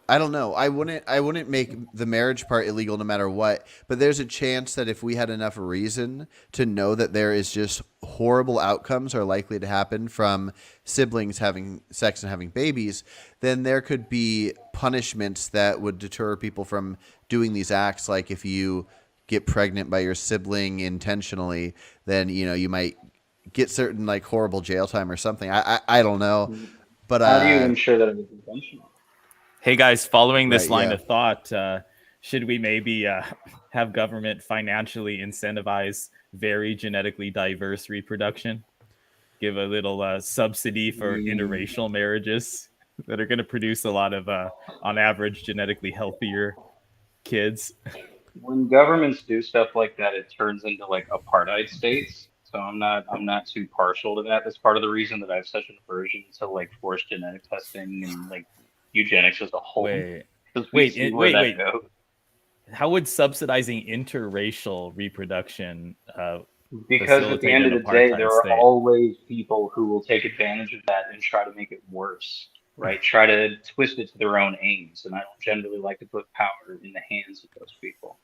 I don't know. I wouldn't make the marriage part illegal no matter what. But there's a chance that if we had enough reason to know that there is just horrible outcomes are likely to happen from siblings having sex and having babies, then there could be punishments that would deter people from doing these acts. Like if you get pregnant by your sibling intentionally, then you might get certain like horrible jail time or something. I don't know. But How do you ensure that it was intentional? Hey guys, following this Right, line yeah. of thought, should we maybe have government financially incentivize very genetically diverse reproduction? Give a little subsidy for interracial marriages that are going to produce a lot of, on average, genetically healthier kids. When governments do stuff like that, it turns into like apartheid states. So I'm not too partial to that. That's part of the reason that I have such an aversion to like forced genetic testing and like eugenics as a whole. Wait, 'Cause we see where that goes. How would subsidizing interracial reproduction Because at the facilitate end an of the day, apartheid there are state? always people who will take advantage of that and try to make it worse, right? Try to twist it to their own aims. And I don't generally like to put power in the hands of those people.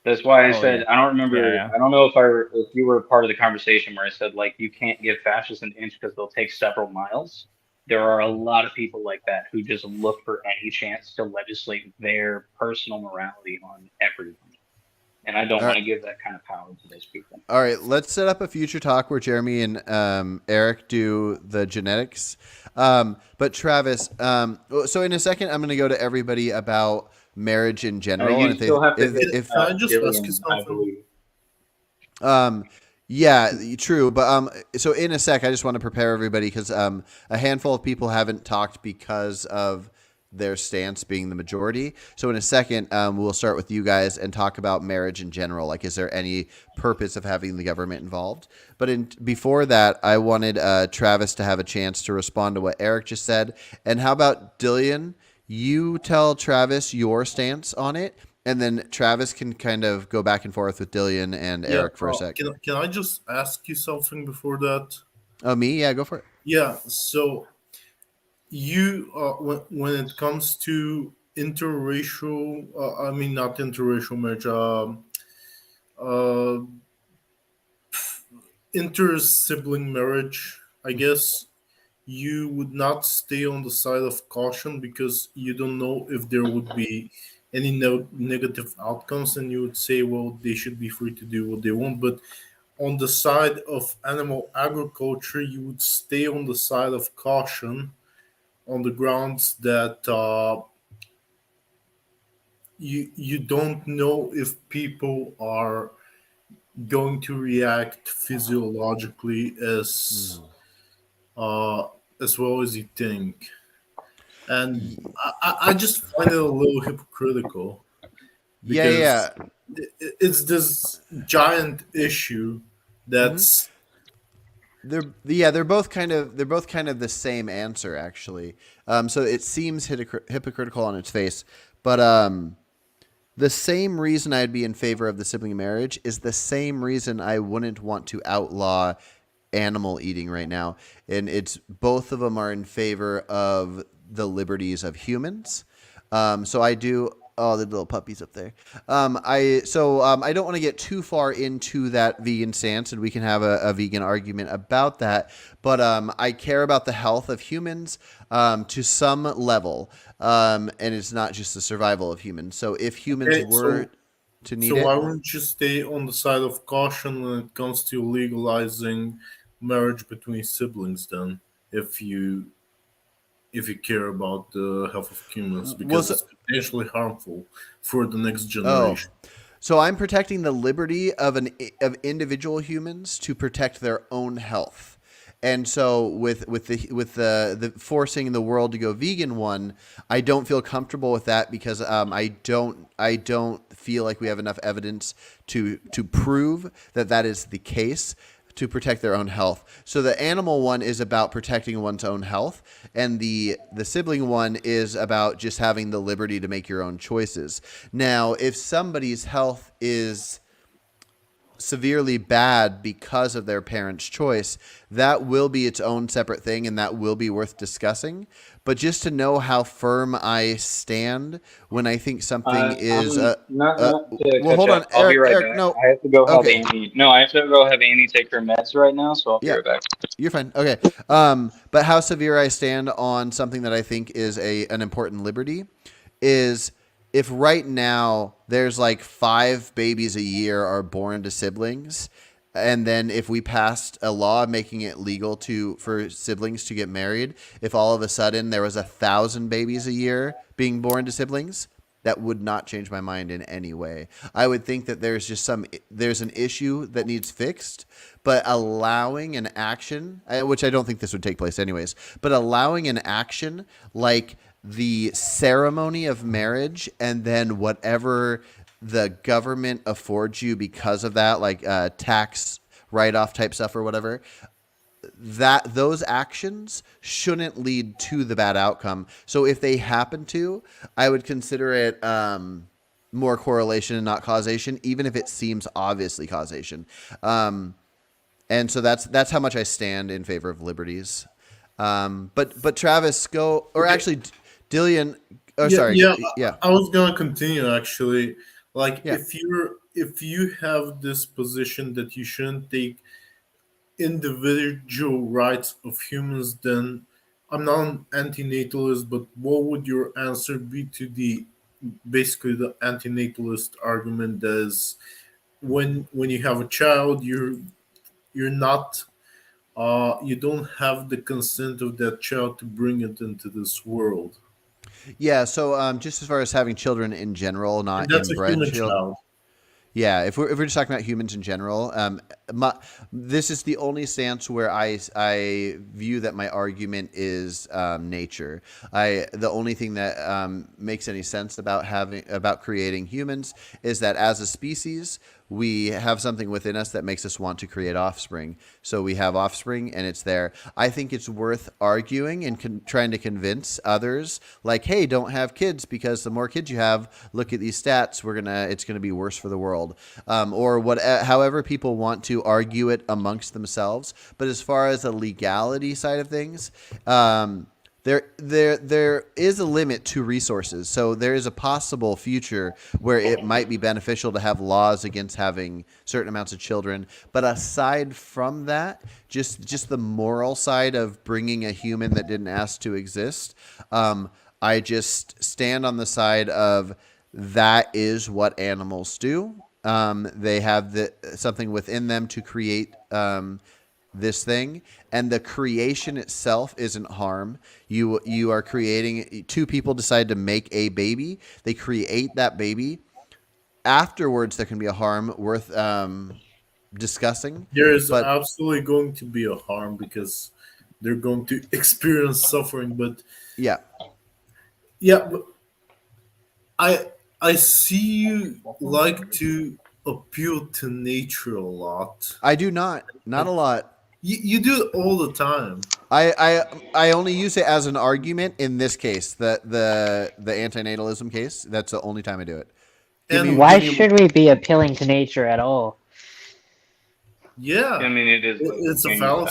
That's why I said, yeah. I don't remember, Yeah. I don't know if you were a part of the conversation where I said, like, you can't give fascists an inch because they'll take several miles. There are a lot of people like that who just look for any chance to legislate their personal morality on everyone. And I don't want to give that kind of power to those people. All right, let's set up a future talk where Jeremy and Eric do the genetics. But Travis, so in a second, I'm going to go to everybody about marriage in general. You and still have to if Can I just ask you I something? believe. yeah, true. But so in a sec, I just want to prepare everybody because a handful of people haven't talked because of their stance being the majority. So in a second, we'll start with you guys and talk about marriage in general. Like, is there any purpose of having the government involved? But before that, I wanted Travis to have a chance to respond to what Eric just said. And how about Dillian? You tell Travis your stance on it, and then Travis can kind of go back and forth with Dillian and Eric for a sec. Can I just ask you something before that? Oh, me? Yeah, go for it. Yeah. So you, when it comes to interracial, I mean not interracial marriage, inter-sibling marriage, I guess you would not stay on the side of caution because you don't know if there would be any negative outcomes, and you would say, well, they should be free to do what they want. But on the side of animal agriculture, you would stay on the side of caution on the grounds that you don't know if people are going to react physiologically as well as you think. And I just find it a little hypocritical. Yeah. It's this giant issue that's They're both kind of the same answer actually. So it seems hypocritical on its face, but the same reason I'd be in favor of the sibling marriage is the same reason I wouldn't want to outlaw animal eating right now. And it's both of them are in favor of the liberties of humans. So I do. Oh, the little puppies up there. I don't want to get too far into that vegan stance, and we can have a vegan argument about that. But I care about the health of humans to some level, and it's not just the survival of humans. So if humans were to need it, why wouldn't you stay on the side of caution when it comes to legalizing marriage between siblings? Then, if you care about the health of humans, because it's potentially harmful for the next generation. So I'm protecting the liberty of individual humans to protect their own health. And so with the forcing the world to go vegan one, I don't feel comfortable with that because I don't feel like we have enough evidence to prove that is the case to protect their own health. So the animal one is about protecting one's own health, and the sibling one is about just having the liberty to make your own choices. Now, if somebody's health is severely bad because of their parents' choice, that will be its own separate thing, and that will be worth discussing. But just to know how firm I stand when I think something is not to well, catch hold on, up. I'll be right Eric. back. No, I have to go have okay. Amy. No, I have to go have Amy take her meds right now, so I'll be Yeah. right back. You're fine. Okay. But how severe I stand on something that I think is an important liberty is if right now there's like 5 babies a year are born to siblings, and then if we passed a law making it legal for siblings to get married, if all of a sudden there was 1,000 babies a year being born to siblings, that would not change my mind in any way. I would think that there's an issue that needs fixed, but allowing an action, which I don't think this would take place anyways, but allowing an action like the ceremony of marriage and then whatever the government affords you because of that, like tax write-off type stuff or whatever, that those actions shouldn't lead to the bad outcome. So if they happen to, I would consider it more correlation and not causation, even if it seems obviously causation. And so that's how much I stand in favor of liberties. But Travis, go, or actually Dillian. Oh, sorry. Yeah. I was gonna continue actually. Like Yeah. if you have this position that you shouldn't take individual rights of humans, then I'm not an anti-natalist, but what would your answer be to basically the anti-natalist argument that is when you have a child, you're not you don't have the consent of that child to bring it into this world. Yeah. So just as far as having children in general, And not that's a inbred human children. child. Yeah, if we're just talking about humans in general, this is the only stance where I view that my argument is nature. The only thing that makes any sense about creating humans is that as a species, we have something within us that makes us want to create offspring. So we have offspring, and it's there. I think it's worth arguing and trying to convince others, like, hey, don't have kids because the more kids you have, look at these stats. It's gonna be worse for the world, or what. However, people want to argue it amongst themselves. But as far as the legality side of things, there is a limit to resources. So there is a possible future where it might be beneficial to have laws against having certain amounts of children. But aside from that, just the moral side of bringing a human that didn't ask to exist, I just stand on the side of that is what animals do. They have something within them to create this thing, and the creation itself isn't harm. You are creating. 2 people decide to make a baby. They create that baby. Afterwards, there can be a harm worth discussing. There is But absolutely going to be a harm because they're going to experience suffering. But yeah, but I see you like to appeal to nature a lot. I do not a lot. You do it all the time. I only use it as an argument in this case, the antinatalism case. That's the only time I do it. And Why should we be appealing to nature at all? yeah, I mean, it is. it's a genuine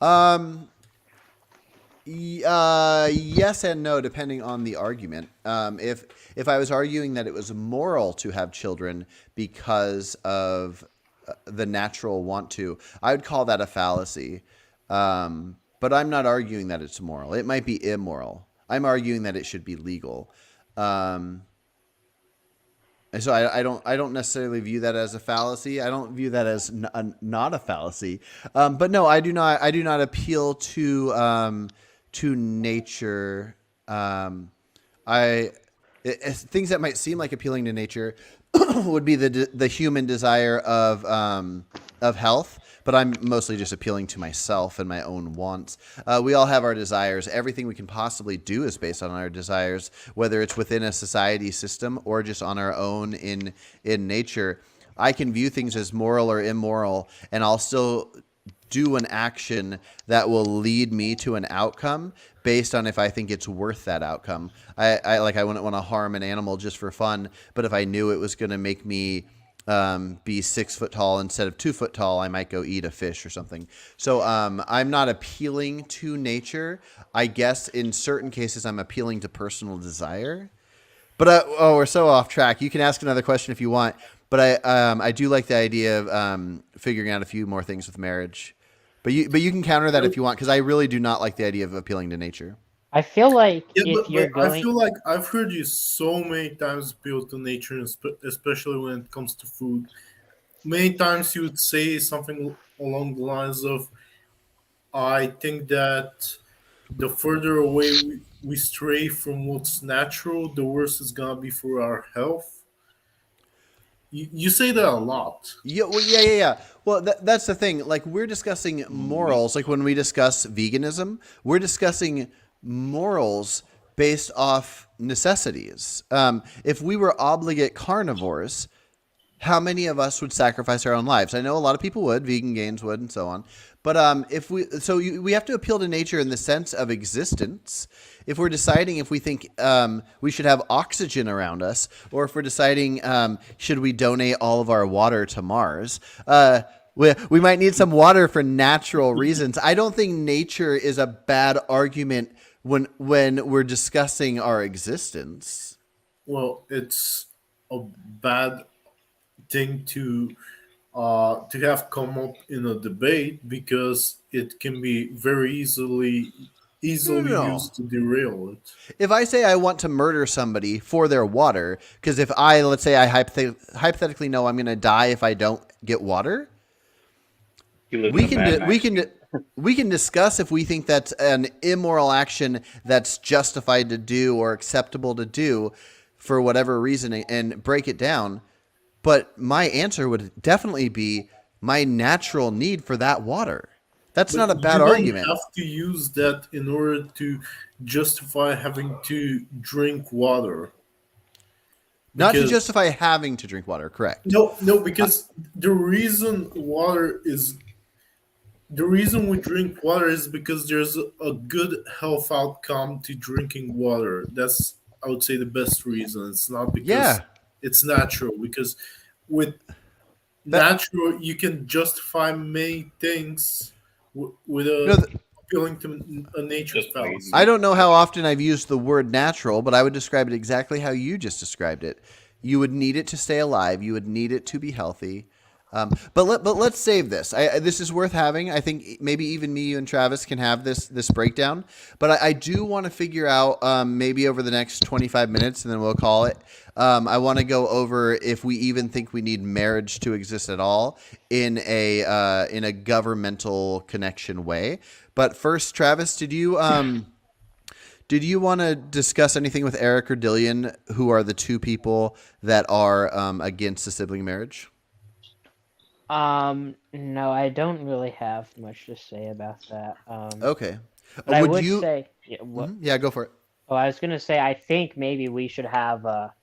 fallacy. Yes and no, depending on the argument. If I was arguing that it was moral to have children because of the natural want to, I would call that a fallacy. But I'm not arguing that it's moral. It might be immoral. I'm arguing that it should be legal. And so I don't necessarily view that as a fallacy. I don't view that as not a fallacy. But no, I do not appeal to nature. Things that might seem like appealing to nature would be the human desire of health, but I'm mostly just appealing to myself and my own wants. We all have our desires. Everything we can possibly do is based on our desires, whether it's within a society system or just on our own in nature. I can view things as moral or immoral, and I'll still do an action that will lead me to an outcome based on if I think it's worth that outcome. I wouldn't want to harm an animal just for fun, but if I knew it was going to make me be 6 foot tall instead of 2 foot tall, I might go eat a fish or something. So I'm not appealing to nature. I guess in certain cases I'm appealing to personal desire. But we're so off track. You can ask another question if you want. But I do like the idea of figuring out a few more things with marriage. But you can counter that if you want, because I really do not like the idea of appealing to nature. I feel like Yeah, if you're but I going, feel like I've heard you so many times appeal to nature, especially when it comes to food. Many times you would say something along the lines of, I think that the further away we stray from what's natural, the worse it's gonna be for our health. You say that a lot. Yeah. Well, that's the thing. Like, we're discussing morals. Like, when we discuss veganism, we're discussing morals based off necessities. If we were obligate carnivores, how many of us would sacrifice our own lives? I know a lot of people would, vegan gains would, and so on. But we have to appeal to nature in the sense of existence. If we're deciding if we think we should have oxygen around us, or if we're deciding should we donate all of our water to Mars, we might need some water for natural reasons. I don't think nature is a bad argument when we're discussing our existence. Well, it's a bad thing to have come up in a debate because it can be very easily No. used to derail it. If I say I want to murder somebody for their water, because if let's say I hypothetically know I'm going to die if I don't get water, You live we in a Mad Max we can discuss if we think that's an immoral action that's justified to do or acceptable to do for whatever reason and break it down. But my answer would definitely be my natural need for that water. That's not a bad you argument. don't have to use that in order to justify having to drink water. Not to Because- justify having to drink water, correct? No, because the reason we drink water is because there's a good health outcome to drinking water. That's, I would say, the best reason. It's not because Yeah. it's natural. Because with natural, you can justify many things with appealing to a nature Just fallacy. lazy. I don't know how often I've used the word natural, but I would describe it exactly how you just described it. You would need it to stay alive. You would need it to be healthy. But let's save this. This is worth having. I think maybe even me, you, and Travis can have this breakdown. But I do want to figure out maybe over the next 25 minutes, and then we'll call it. I want to go over if we even think we need marriage to exist at all in a governmental connection way. But first, Travis, did you want to discuss anything with Eric or Dillian, who are the two people that are against the sibling marriage? No, I don't really have much to say about that. Okay. But I Would would you? say, yeah, what? Yeah, go for it. Oh, I was gonna say, I think maybe we should have a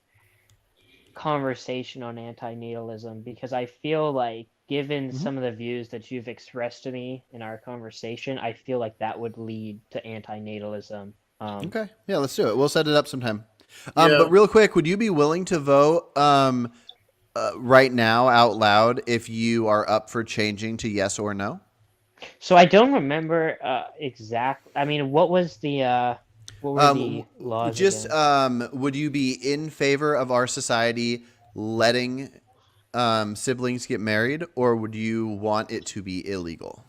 conversation on antinatalism because I feel like, given some of the views that you've expressed to me in our conversation, I feel like that would lead to antinatalism. Okay. Yeah, let's do it. We'll set it up sometime. Yeah. But real quick, would you be willing to vote right now out loud if you are up for changing to yes or no? So I don't remember exact. I mean, what was the what were the laws? Just again? would you be in favor of our society letting siblings get married, or would you want it to be illegal?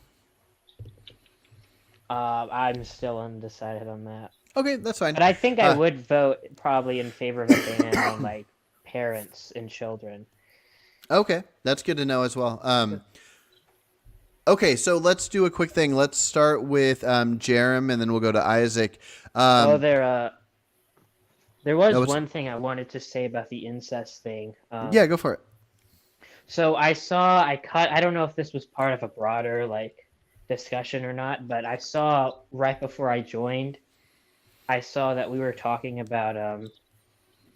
I'm still undecided on that. Okay, that's fine. But I think I would vote probably in favor of a ban on like parents and children. Okay, that's good to know as well. Okay, so let's do a quick thing. Let's start with Jerem, and then we'll go to Isaac. There was what's- one thing I wanted to say about the incest thing. Yeah, go for it. So I don't know if this was part of a broader like discussion or not, but I saw right before I joined, I saw that we were talking about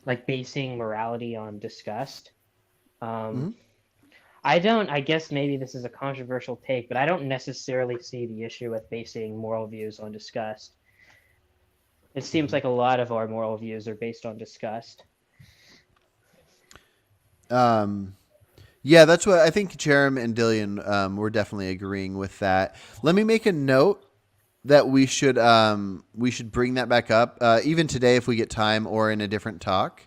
like basing morality on disgust. I guess maybe this is a controversial take, but I don't necessarily see the issue with basing moral views on disgust. It seems like a lot of our moral views are based on disgust. Yeah, that's what I think. Jerem and Dillian were definitely agreeing with that. Let me make a note that we should bring that back up even today if we get time or in a different talk,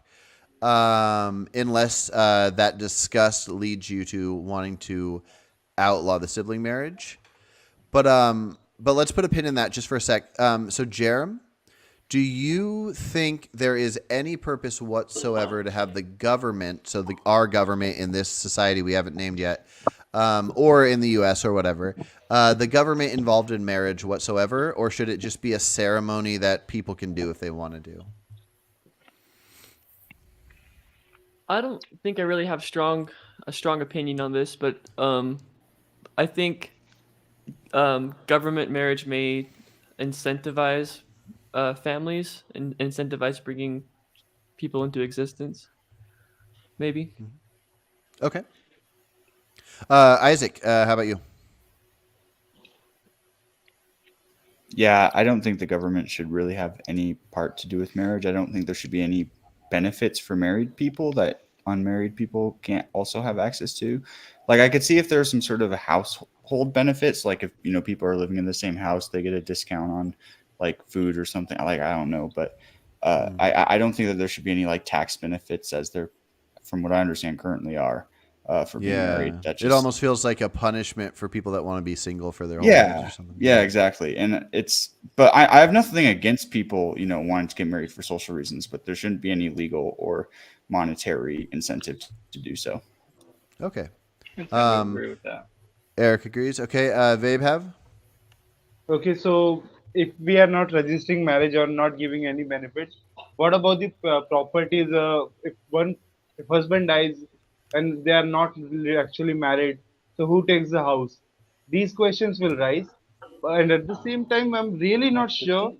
unless that disgust leads you to wanting to outlaw the sibling marriage. But let's put a pin in that just for a sec. So Jerem, do you think there is any purpose whatsoever to have the government, so our government in this society we haven't named yet, or in the U.S. or whatever, the government involved in marriage whatsoever, or should it just be a ceremony that people can do if they want to do? I don't think I really have a strong opinion on this, but I think government marriage may incentivize families and incentivize bringing people into existence. Maybe. Okay. Isaac, how about you? Yeah, I don't think the government should really have any part to do with marriage. I don't think there should be any benefits for married people that unmarried people can't also have access to. Like I could see if there's some sort of a household benefits, like if people are living in the same house, they get a discount on like food or something. Like I don't know, but I don't think that there should be any like tax benefits as there, from what I understand, currently are for being married. That It almost feels like a punishment for people that want to be single for their whole yeah, lives or something. yeah, exactly. And but I have nothing against people, wanting to get married for social reasons, but there shouldn't be any legal or monetary incentive to do so. Okay. I agree with that. Eric agrees. Okay. Vaibhav? Okay, so if we are not registering marriage or not giving any benefits, what about the properties? If husband dies and they are not really actually married, so who takes the house? These questions will rise, and at the same time, I'm really not sure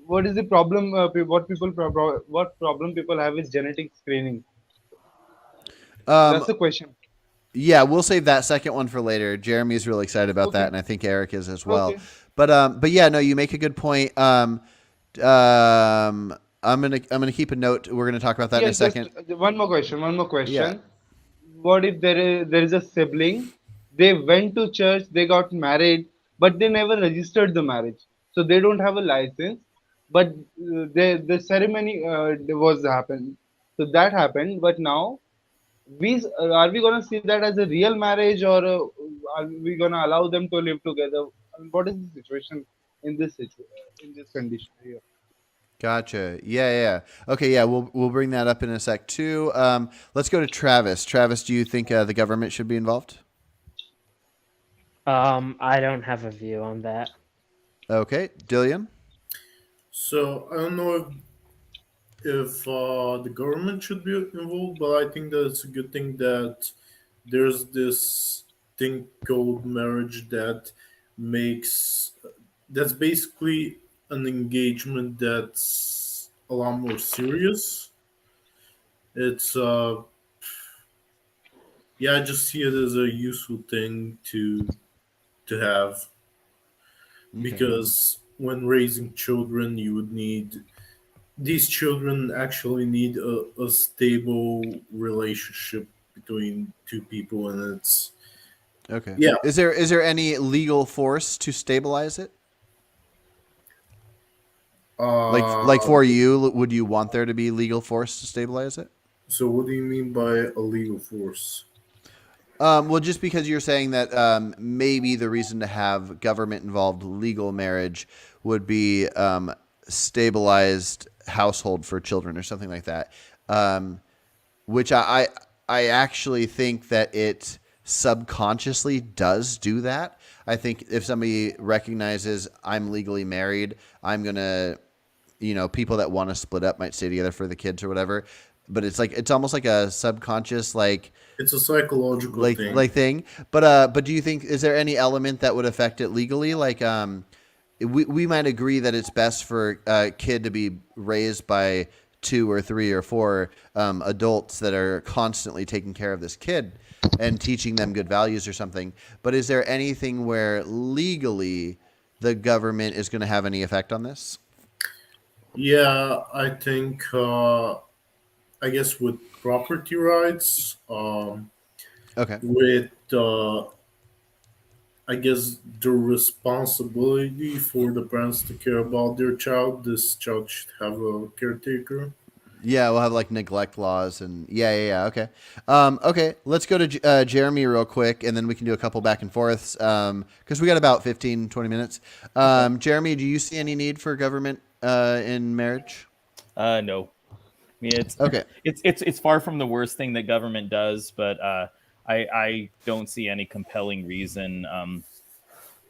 what is the problem. What problem people have with genetic screening? That's the question. Yeah, we'll save that second one for later. Jeremy's really excited about that, Okay. and I think Eric is as well. Okay. But yeah, no, you make a good point. I'm gonna keep a note. We're gonna talk about that in a Yes, second. just one more question. One more question. Yeah. What if there is a sibling? They went to church, they got married, but they never registered the marriage, so they don't have a license. But the ceremony was happened, so that happened. But now, are we gonna see that as a real marriage, or are we gonna allow them to live together? And what is the situation in in this condition here? Gotcha. Yeah. Okay. Yeah, we'll bring that up in a sec too. Let's go to Travis. Travis, do you think the government should be involved? I don't have a view on that. Okay, Dillian. So I don't know if the government should be involved, but I think that it's a good thing that there's this thing called marriage that makes that's basically an engagement that's a lot more serious. It's yeah, I just see it as a useful thing to have because when raising children, you would need these children actually need a stable relationship between two people, and it's Okay. yeah. Is there any legal force to stabilize it? Like for you, would you want there to be legal force to stabilize it? So what do you mean by a legal force? Well, just because you're saying that maybe the reason to have government-involved legal marriage would be stabilized household for children or something like that, which I actually think that it subconsciously does do that. I think if somebody recognizes I'm legally married, I'm gonna, people that want to split up might stay together for the kids or whatever. But it's almost like a subconscious It's a psychological thing. thing. But do you think is there any element that would affect it legally? We might agree that it's best for a kid to be raised by 2 or 3 or 4 adults that are constantly taking care of this kid and teaching them good values or something. But is there anything where legally the government is going to have any effect on this? Yeah, I think I guess with property rights, Okay. with I guess the responsibility for the parents to care about their child. This child should have a caretaker. Yeah, we'll have like neglect laws and yeah. Okay. Okay, let's go to Jeremy real quick, and then we can do a couple back and forths because we got about 15, 20 minutes. Jeremy, do you see any need for government in marriage? No. I mean, Okay. it's far from the worst thing that government does, but I don't see any compelling reason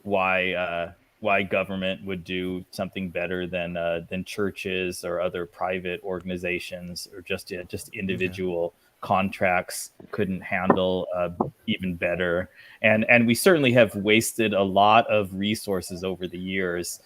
why government would do something better than churches or other private organizations, or just individual contracts couldn't handle even better. And we certainly have wasted a lot of resources over the years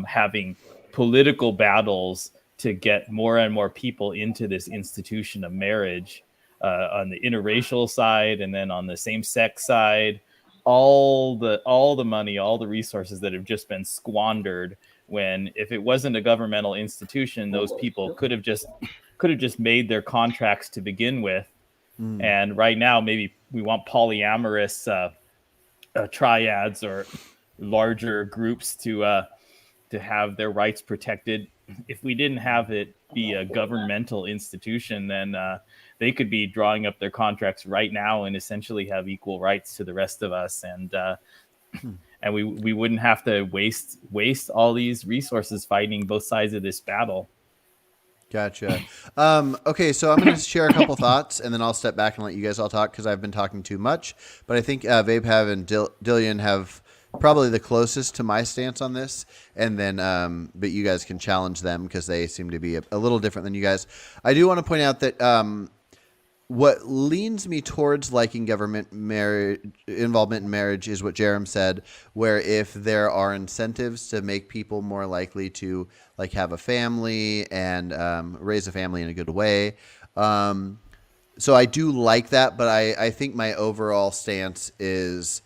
having political battles to get more and more people into this institution of marriage on the interracial side, and then on the same-sex side. All the money, all the resources that have just been squandered, when if it wasn't a governmental institution, those people could have just made their contracts to begin with. And right now, maybe we want polyamorous triads or larger groups to have their rights protected. If we didn't have it be a governmental institution, then they could be drawing up their contracts right now and essentially have equal rights to the rest of us, and we wouldn't have to waste all these resources fighting both sides of this battle. Gotcha. Okay, so I'm going to share a couple thoughts, and then I'll step back and let you guys all talk because I've been talking too much. But I think Vaibhav and Dillian have probably the closest to my stance on this, and then but you guys can challenge them because they seem to be a little different than you guys. I do want to point out that what leans me towards liking government involvement in marriage is what Jerem said, where if there are incentives to make people more likely to like have a family and raise a family in a good way. So I do like that, but I think my overall stance is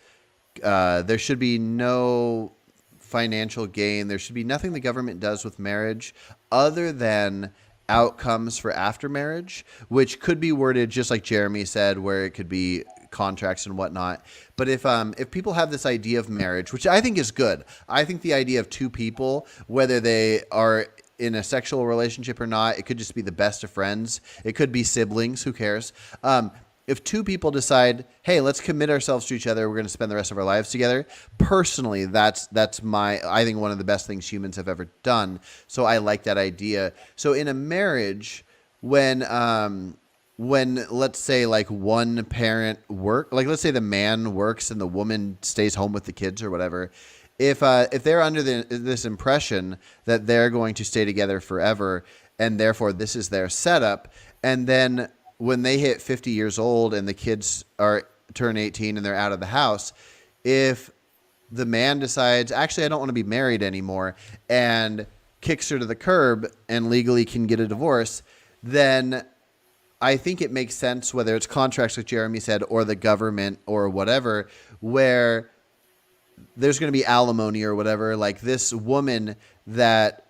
there should be no financial gain. There should be nothing the government does with marriage other than outcomes for after marriage, which could be worded just like Jeremy said, where it could be contracts and whatnot. But if people have this idea of marriage, which I think is good, I think the idea of two people, whether they are in a sexual relationship or not, it could just be the best of friends. It could be siblings. Who cares? If two people decide, hey, let's commit ourselves to each other, we're going to spend the rest of our lives together. Personally, that's I think one of the best things humans have ever done. So I like that idea. So in a marriage, when let's say like one parent let's say the man works and the woman stays home with the kids or whatever, if they're under this impression that they're going to stay together forever and therefore this is their setup, and then when they hit 50 years old and the kids turn 18 and they're out of the house, if the man decides, actually, I don't want to be married anymore, and kicks her to the curb and legally can get a divorce, then I think it makes sense, whether it's contracts, like Jeremy said, or the government or whatever, where there's going to be alimony or whatever. Like this woman that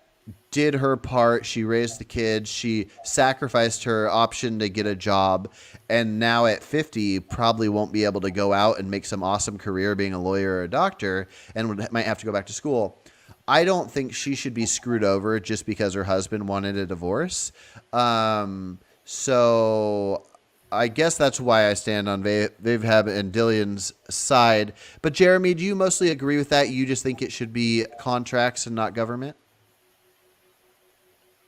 did her part, she raised the kids, she sacrificed her option to get a job, and now at 50 probably won't be able to go out and make some awesome career being a lawyer or a doctor and might have to go back to school. I don't think she should be screwed over just because her husband wanted a divorce. So I guess that's why I stand on Vaibhav and Dillian's side. But Jeremy, do you mostly agree with that? You just think it should be contracts and not government?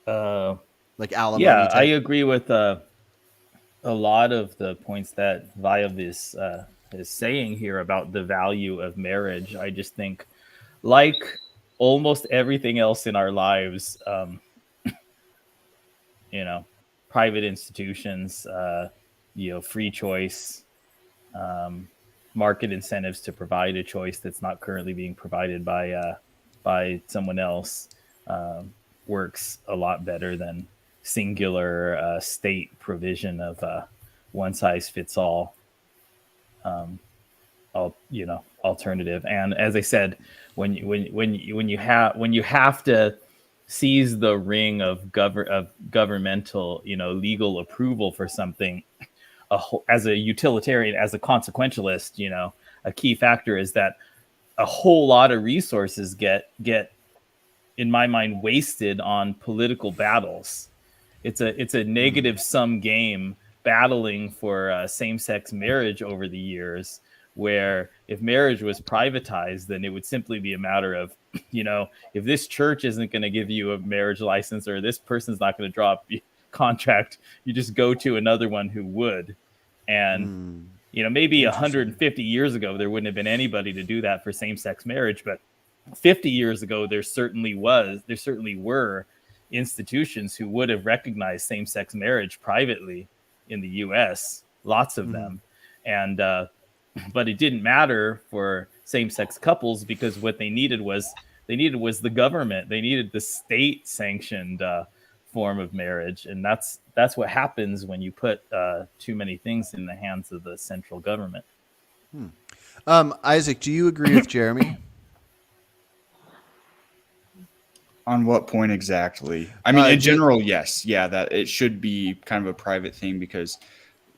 Like alimony. Yeah, type? I agree with a lot of the points that Vaibhav is saying here about the value of marriage. I just think, like almost everything else in our lives, private institutions, free choice, market incentives to provide a choice that's not currently being provided by someone else, works a lot better than singular state provision of one size fits all alternative. And as I said, when you have to seize the ring of governmental legal approval for something, as a utilitarian, as a consequentialist, a key factor is that a whole lot of resources get in my mind wasted on political battles. It's a negative sum game battling for same-sex marriage over the years, where if marriage was privatized, then it would simply be a matter of, if this church isn't going to give you a marriage license, or this person's not going to draw up a contract, you just go to another one who would. And maybe 150 years ago there wouldn't have been anybody to do that for same-sex marriage, but 50 years ago there certainly were institutions who would have recognized same-sex marriage privately in the US, lots of them. And but it didn't matter for same-sex couples, because what they needed was the government. They needed the state sanctioned form of marriage, and that's what happens when you put too many things in the hands of the central government. Isaac, do you agree with Jeremy? On what point exactly? I mean, in general, yes. Yeah, that it should be kind of a private thing, because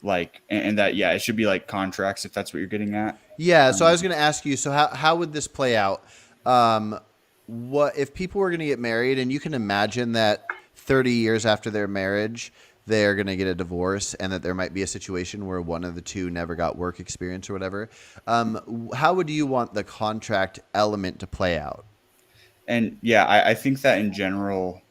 and that, yeah, it should be like contracts, if that's what you're getting at. Yeah, so I was going to ask you, so how would this play out? What if people were going to get married, and you can imagine that 30 years after their marriage, they're going to get a divorce, and that there might be a situation where one of the two never got work experience or whatever. How would you want the contract element to play out? And yeah, I think that in general,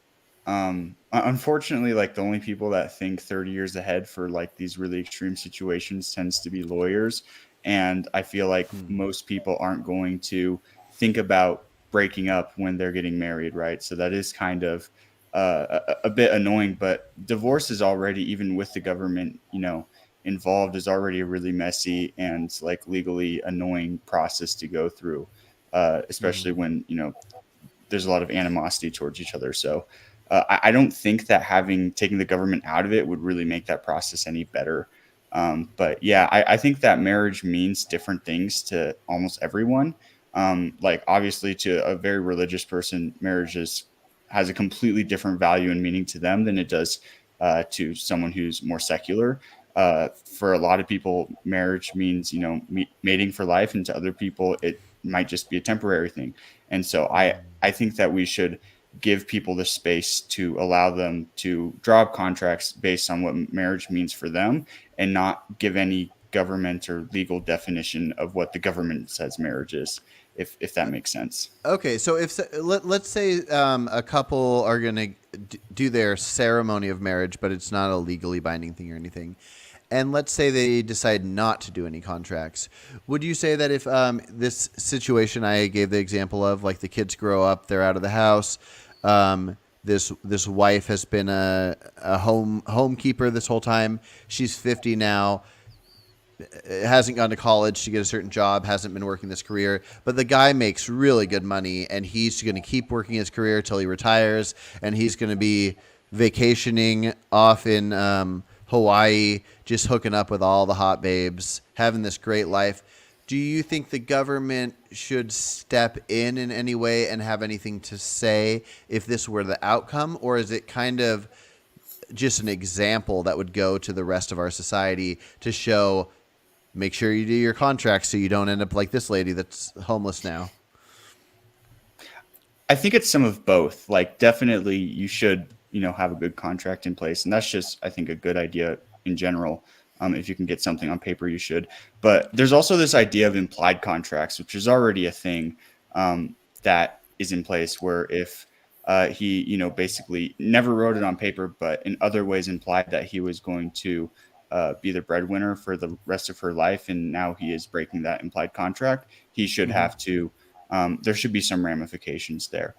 unfortunately, like the only people that think 30 years ahead for like these really extreme situations tends to be lawyers. And I feel like most people aren't going to think about breaking up when they're getting married, right? So that is kind of a bit annoying, but divorce is already, even with the government, involved, is already a really messy and like legally annoying process to go through, especially when, there's a lot of animosity towards each other. So I don't think that taking the government out of it would really make that process any better. But yeah, I think that marriage means different things to almost everyone. Like obviously to a very religious person, marriage has a completely different value and meaning to them than it does to someone who's more secular. For a lot of people, marriage means, mating for life, and to other people, it might just be a temporary thing. And so I think that we should give people the space to allow them to draw up contracts based on what marriage means for them, and not give any government or legal definition of what the government says marriage is, if that makes sense. Okay, so let's say a couple are going to do their ceremony of marriage, but it's not a legally binding thing or anything. And let's say they decide not to do any contracts. Would you say that if this situation I gave the example of, like the kids grow up, they're out of the house, this wife has been a homekeeper this whole time, she's 50 now, hasn't gone to college to get a certain job, hasn't been working this career, but the guy makes really good money, and he's going to keep working his career till he retires, and he's going to be vacationing off in Hawaii, just hooking up with all the hot babes, having this great life. Do you think the government should step in any way and have anything to say if this were the outcome? Or is it kind of just an example that would go to the rest of our society to show, make sure you do your contracts so you don't end up like this lady that's homeless now? I think it's some of both. Like, definitely you should, have a good contract in place. And that's just, I think, a good idea in general. If you can get something on paper, you should. But there's also this idea of implied contracts, which is already a thing that is in place, where if he, basically never wrote it on paper, but in other ways implied that he was going to be the breadwinner for the rest of her life, and now he is breaking that implied contract, he should have to, there should be some ramifications there.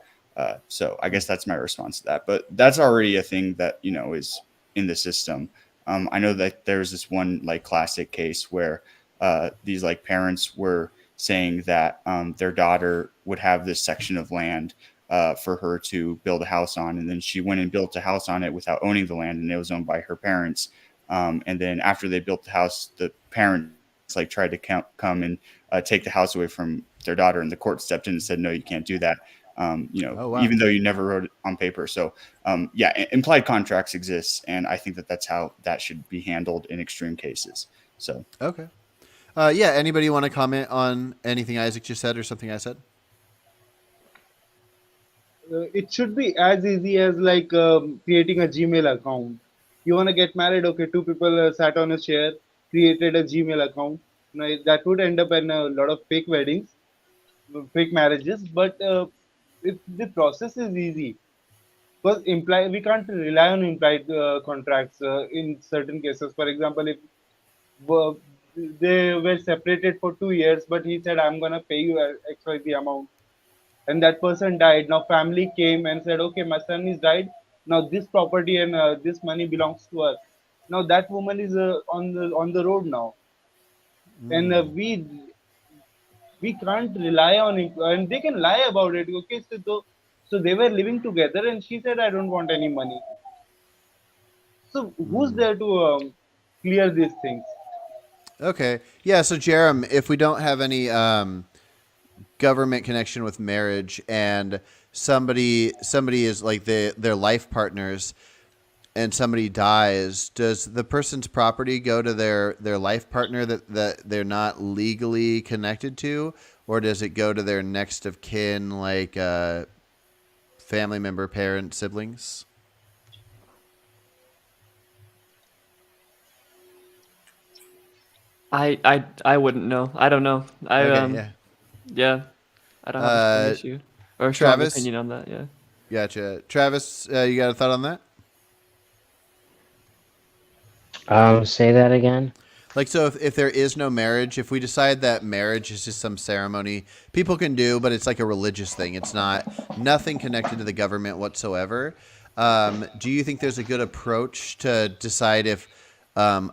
So I guess that's my response to that. But that's already a thing that, is in the system. I know that there's this one like classic case where these like parents were saying that their daughter would have this section of land for her to build a house on. And then she went and built a house on it without owning the land, and it was owned by her parents. And then after they built the house, the parents like tried to come and take the house away from their daughter, and the court stepped in and said, no, you can't do that. Oh, wow. even though you never wrote it on paper. So implied contracts exist, and I think that that's how that should be handled in extreme cases. So Okay. Yeah. Anybody want to comment on anything Isaac just said or something I said? It should be as easy as like creating a Gmail account. You want to get married? Okay, two people sat on a chair, created a Gmail account. Now, that would end up in a lot of fake weddings, fake marriages. But the process is easy because we can't rely on implied contracts in certain cases. For example, if uh, they were separated for 2 years, but he said, "I'm gonna pay you XYZ amount," and that person died. Now family came and said, okay, my son is died. Now this property and this money belongs to us. Now that woman is on the road now, and we can't rely on it. And they can lie about it. Okay, so they were living together, and she said, I don't want any money. So who's there to clear these things? Okay. Yeah. So, Jerem, if we don't have any government connection with marriage, and somebody is like their life partners, and somebody dies, does the person's property go to their life partner that they're not legally connected to, or does it go to their next of kin, like family member, parent, siblings? I wouldn't know. I don't know. Okay, yeah. Yeah, I don't have a strong issue or a strong Travis? opinion on that. Yeah. Gotcha. Travis, you got a thought on that? Say that again. Like, so if there is no marriage, if we decide that marriage is just some ceremony people can do, but it's like a religious thing, it's nothing connected to the government whatsoever. Do you think there's a good approach to decide if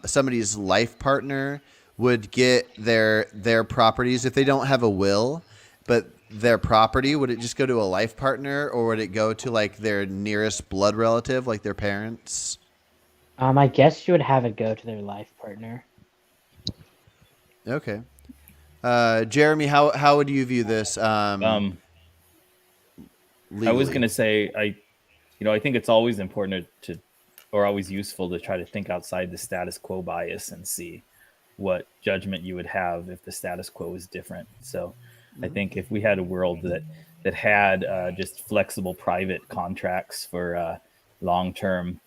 somebody's life partner would get their properties if they don't have a will, but their property, would it just go to a life partner, or would it go to like their nearest blood relative, like their parents? I guess you would have it go to their life partner. Okay. Jeremy, how would you view this? I was going to say, I think it's always important to, or always useful to try to think outside the status quo bias and see what judgment you would have if the status quo is different. So I think if we had a world that had just flexible private contracts for long-term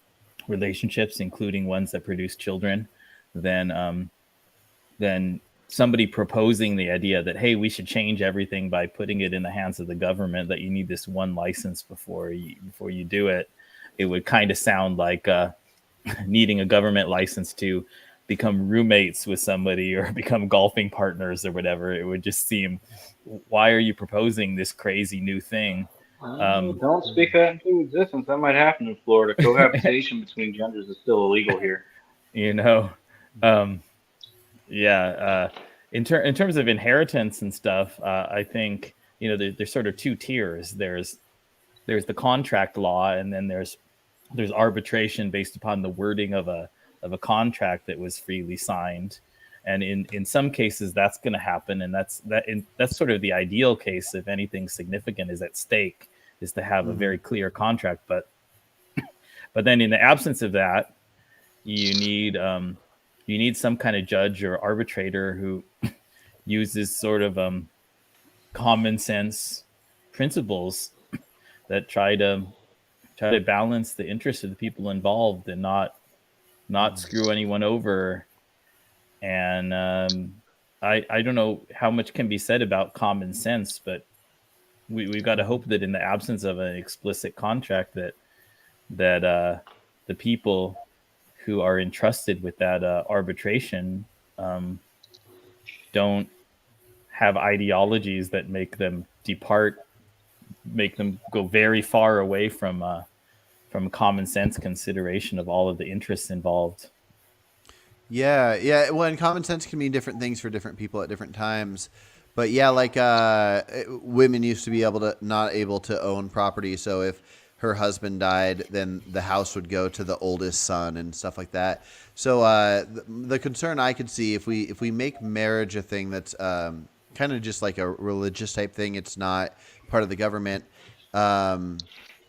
relationships, including ones that produce children, then somebody proposing the idea that, hey, we should change everything by putting it in the hands of the government, that you need this one license before you do it, it would kind of sound like needing a government license to become roommates with somebody or become golfing partners or whatever. It would just seem, why are you proposing this crazy new thing? Don't speak that into existence. That might happen in Florida. Cohabitation between genders is still illegal here. In terms of inheritance and stuff, I think there's sort of two tiers. There's the contract law, and then there's arbitration based upon the wording of a contract that was freely signed. And in some cases that's going to happen, and that's sort of the ideal case if anything significant is at stake, is to have a very clear contract. But then in the absence of that, you need some kind of judge or arbitrator who uses sort of common sense principles that try to balance the interests of the people involved and not screw anyone over. And I don't know how much can be said about common sense, but we've got to hope that in the absence of an explicit contract that the people who are entrusted with that arbitration don't have ideologies that make them go very far away from common sense consideration of all of the interests involved. Yeah. Well, and common sense can mean different things for different people at different times. But yeah, like women used to be not able to own property. So if her husband died, then the house would go to the oldest son and stuff like that. So the concern I could see, if we make marriage a thing that's kind of just like a religious type thing, it's not part of the government,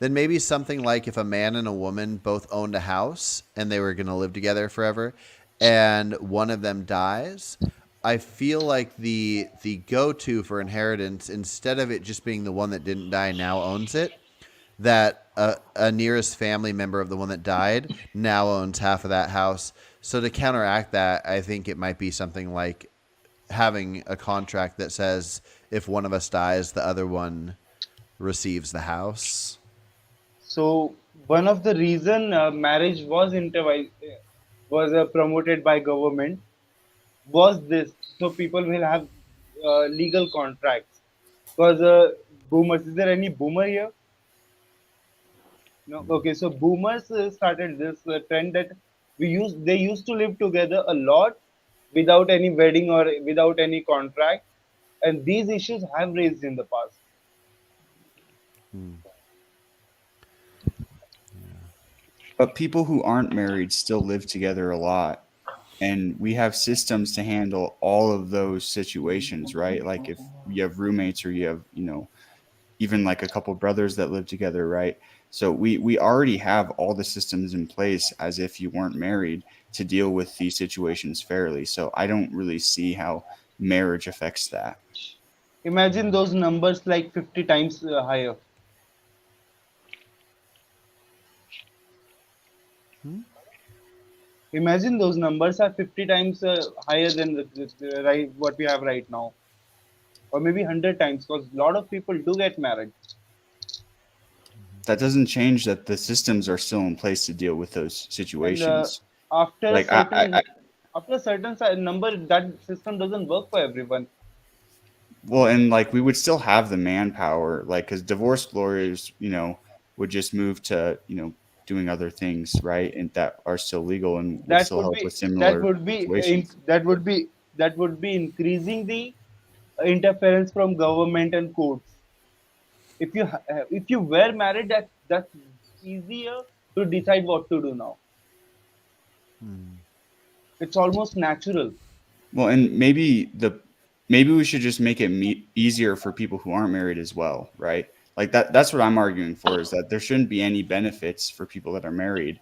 then maybe something like if a man and a woman both owned a house and they were going to live together forever, and one of them dies, I feel like the go-to for inheritance, instead of it just being the one that didn't die now owns it, that a nearest family member of the one that died now owns half of that house. So to counteract that, I think it might be something like having a contract that says if one of us dies, the other one receives the house. So one of the reason marriage was promoted by government was this, so people will have legal contracts. Because boomers, is there any boomer here? No. Okay, so boomers started this trend that they used to live together a lot without any wedding or without any contract, and these issues have raised in the past. But people who aren't married still live together a lot. And we have systems to handle all of those situations, right? Like if you have roommates or you have, even like a couple brothers that live together, right? So we already have all the systems in place as if you weren't married to deal with these situations fairly. So I don't really see how marriage affects that. Imagine those numbers like 50 times higher. Imagine those numbers are 50 times higher than right what we have right now, or maybe 100 times, because a lot of people do get married. That doesn't change that the systems are still in place to deal with those situations. After Like, after a certain number, that system doesn't work for everyone. Well, and like we would still have the manpower, like because divorce lawyers, would just move to, doing other things, right, and that are still legal and would still help with similar situations. That would be increasing the interference from government and courts. If you were married, that's easier to decide what to do now. It's almost natural. Well, and maybe we should just make it easier for people who aren't married as well, right? Like that's what I'm arguing for, is that there shouldn't be any benefits for people that are married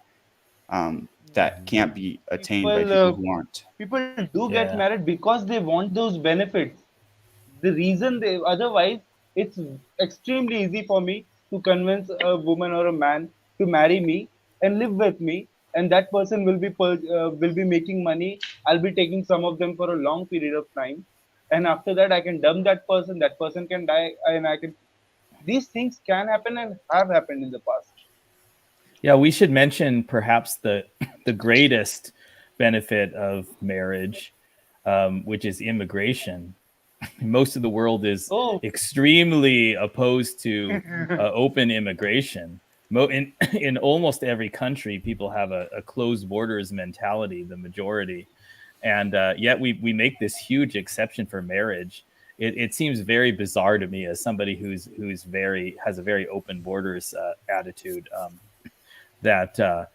that can't be attained by people who aren't. People do get married because they want those benefits. The reason otherwise, it's extremely easy for me to convince a woman or a man to marry me and live with me, and that person will be making money. I'll be taking some of them for a long period of time, and after that, I can dump that person. That person can die, and I can. These things can happen and have happened in the past. Yeah, we should mention perhaps the greatest benefit of marriage, which is immigration. Most of the world is extremely opposed to open immigration. In almost every country, people have a closed borders mentality, the majority. And yet we make this huge exception for marriage. It seems very bizarre to me as somebody who's has a very open borders attitude, that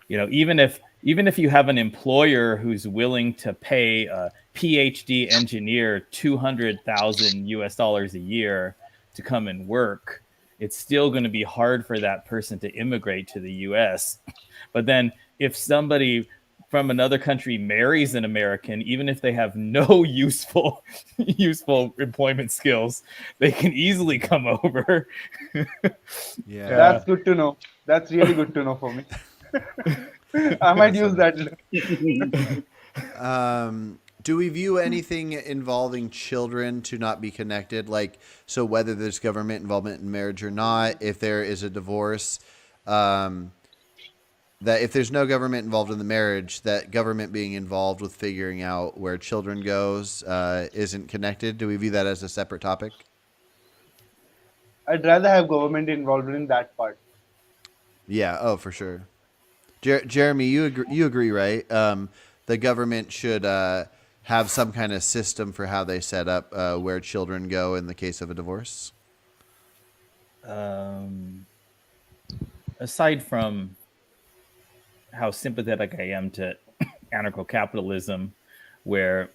even if you have an employer who's willing to pay a PhD engineer $200,000 a year to come and work, it's still going to be hard for that person to immigrate to the US. But then if somebody from another country marries an American, even if they have no useful employment skills, they can easily come over. Yeah, that's good to know. That's really good to know for me. I might use that. Do we view anything involving children to not be connected? Like, so whether there's government involvement in marriage or not, if there is a divorce, that if there's no government involved in the marriage, that government being involved with figuring out where children goes isn't connected? Do we view that as a separate topic? I'd rather have government involved in that part. Yeah. Oh, for sure. Jeremy, you agree, right? The government should have some kind of system for how they set up where children go in the case of a divorce. Aside from how sympathetic I am to anarcho-capitalism, where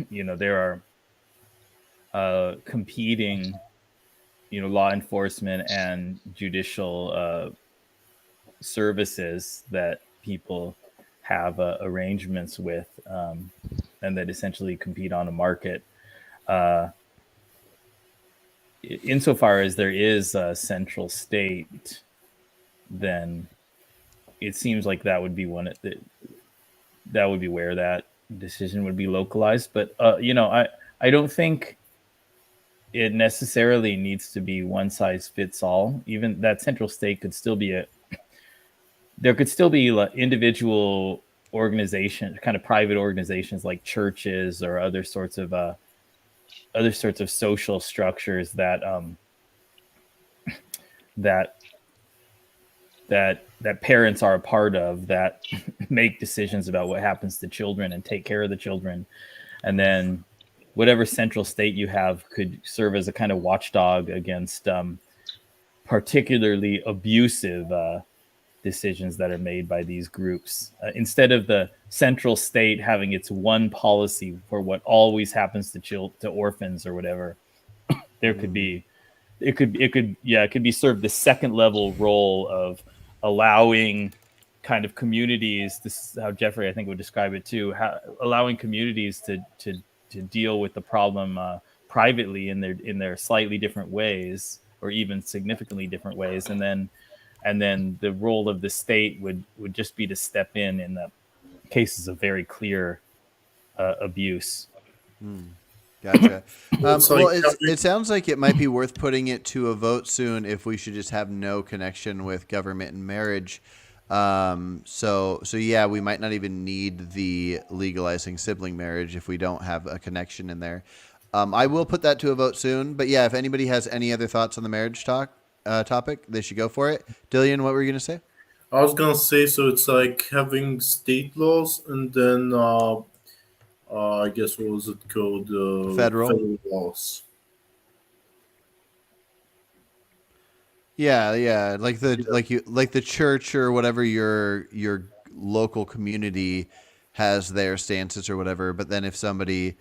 there are competing law enforcement and judicial services that people have arrangements with, and that essentially compete on a market. Insofar as there is a central state, then it seems like that would be that would be where that decision would be localized. But I don't think it necessarily needs to be one size fits all. Even that central state could still be there could still be individual organizations, kind of private organizations like churches or other sorts of social structures that that parents are a part of, that make decisions about what happens to children and take care of the children. And then whatever central state you have could serve as a kind of watchdog against particularly abusive decisions that are made by these groups. Instead of the central state having its one policy for what always happens to orphans or whatever, there could be, it could be served the second level role of allowing kind of communities. This is how Jeffrey, I think, would describe it too. Allowing communities to deal with the problem privately in their slightly different ways, or even significantly different ways, and then the role of the state would just be to step in the cases of very clear abuse. Gotcha. It sounds like it might be worth putting it to a vote soon if we should just have no connection with government and marriage. So yeah, we might not even need the legalizing sibling marriage if we don't have a connection in there. I will put that to a vote soon. But yeah, if anybody has any other thoughts on the marriage topic, they should go for it. Dillian, what were you going to say? I was gonna say, so it's like having state laws and then I guess what was it called? Federal laws. Yeah, like the church or whatever your local community has their stances or whatever. But then if somebody,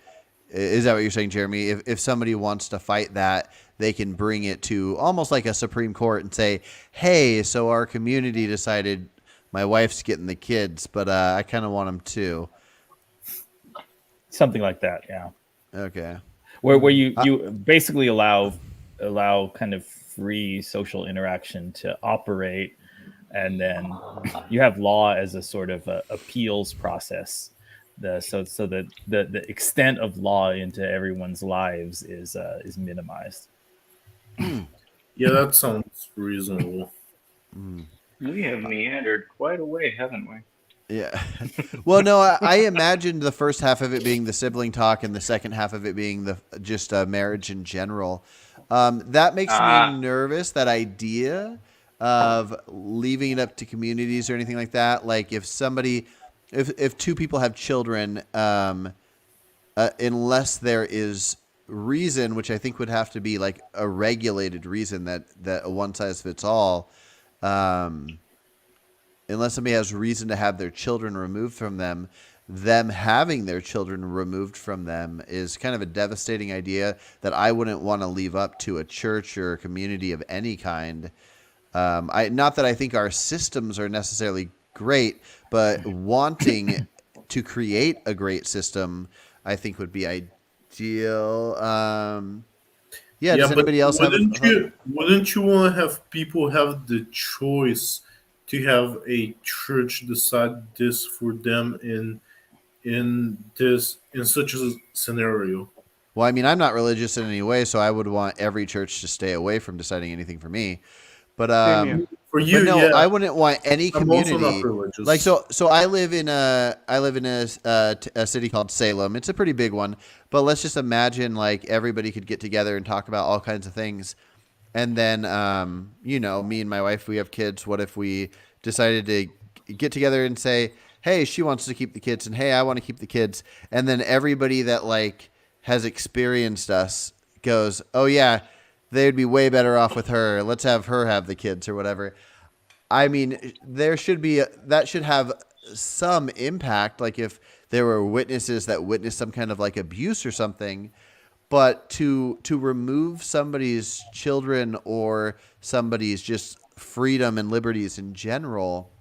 is that what you're saying, Jeremy? If somebody wants to fight that, they can bring it to almost like a Supreme Court and say, hey, so our community decided my wife's getting the kids, but I kind of want them too. Something like that, yeah. Okay. Where you basically allow kind of free social interaction to operate, and then you have law as a sort of appeals process. So that the extent of law into everyone's lives is minimized. Yeah, that sounds reasonable. We have meandered quite a way, haven't we? Yeah. Well, no, I imagined the first half of it being the sibling talk and the second half of it being just marriage in general. That makes me nervous, that idea of leaving it up to communities or anything like that. Like if two people have children, unless there is reason, which I think would have to be like a regulated reason that a one size fits all, unless somebody has reason to have their children removed from them having their children removed from them is kind of a devastating idea that I wouldn't want to leave up to a church or a community of any kind. Not that I think our systems are necessarily great, but wanting to create a great system, I think would be ideal. Does anybody else have wouldn't you want to have people have the choice to have a church decide this for them in such a scenario? Well, I mean, I'm not religious in any way, so I would want every church to stay away from deciding anything for me. But for you, but no, yeah. I wouldn't want any community. I'm also not religious. Like so I live in a city called Salem. It's a pretty big one, but let's just imagine like everybody could get together and talk about all kinds of things. And then me and my wife, we have kids. What if we decided to get together and say, hey, she wants to keep the kids, and hey, I want to keep the kids. And then everybody that like has experienced us goes, oh yeah, they'd be way better off with her. Let's have her have the kids or whatever. I mean, that should have some impact. Like if there were witnesses that witnessed some kind of like abuse or something, but to remove somebody's children or somebody's just freedom and liberties in general,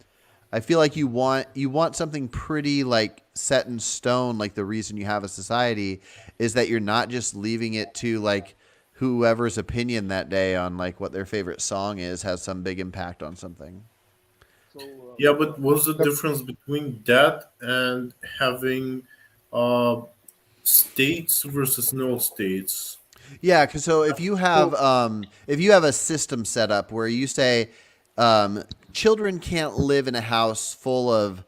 I feel like you want something pretty like set in stone. Like the reason you have a society is that you're not just leaving it to like whoever's opinion that day on like what their favorite song is has some big impact on something. Yeah, but what's the difference between that and having uh, states versus no states? Yeah, because so if you have a system set up where you say children can't live in a house full of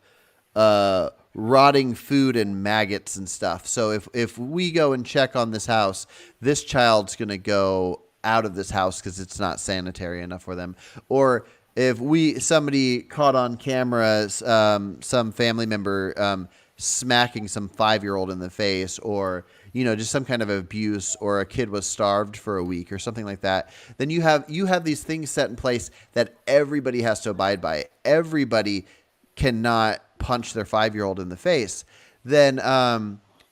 rotting food and maggots and stuff. So if we go and check on this house, this child's gonna go out of this house because it's not sanitary enough for them. Or if somebody caught on camera some family member smacking some 5-year-old in the face, or just some kind of abuse, or a kid was starved for a week or something like that, then you have these things set in place that everybody has to abide by. Everybody cannot punch their 5-year-old in the face. Then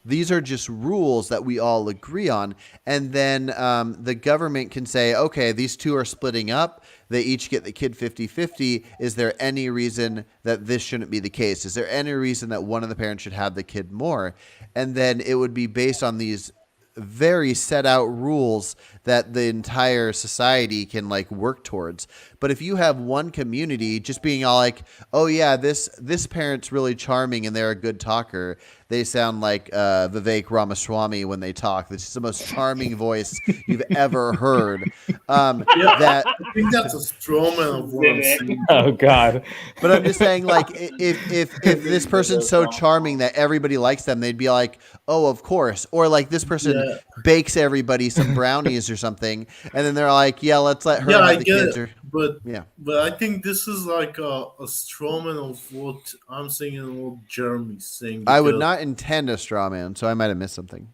these are just rules that we all agree on. And then the government can say, okay, these two are splitting up. They each get the kid 50-50. Is there any reason that this shouldn't be the case? Is there any reason that one of the parents should have the kid more? And then it would be based on these very set out rules that the entire society can like work towards. But if you have one community just being all like, oh yeah, this parent's really charming and they're a good talker. They sound like Vivek Ramaswamy when they talk. This is the most charming voice you've ever heard. That I think that's a straw man of what I'm saying. Oh God. But I'm just saying, like, if this person's so charming that everybody likes them, they'd be like, oh, of course. Or like this person bakes everybody some brownies or something, and then they're like, yeah, let's let her have the kids. But I think this is like a straw man of what I'm saying and what Jeremy's saying. I would not intend a straw man, so I might have missed something.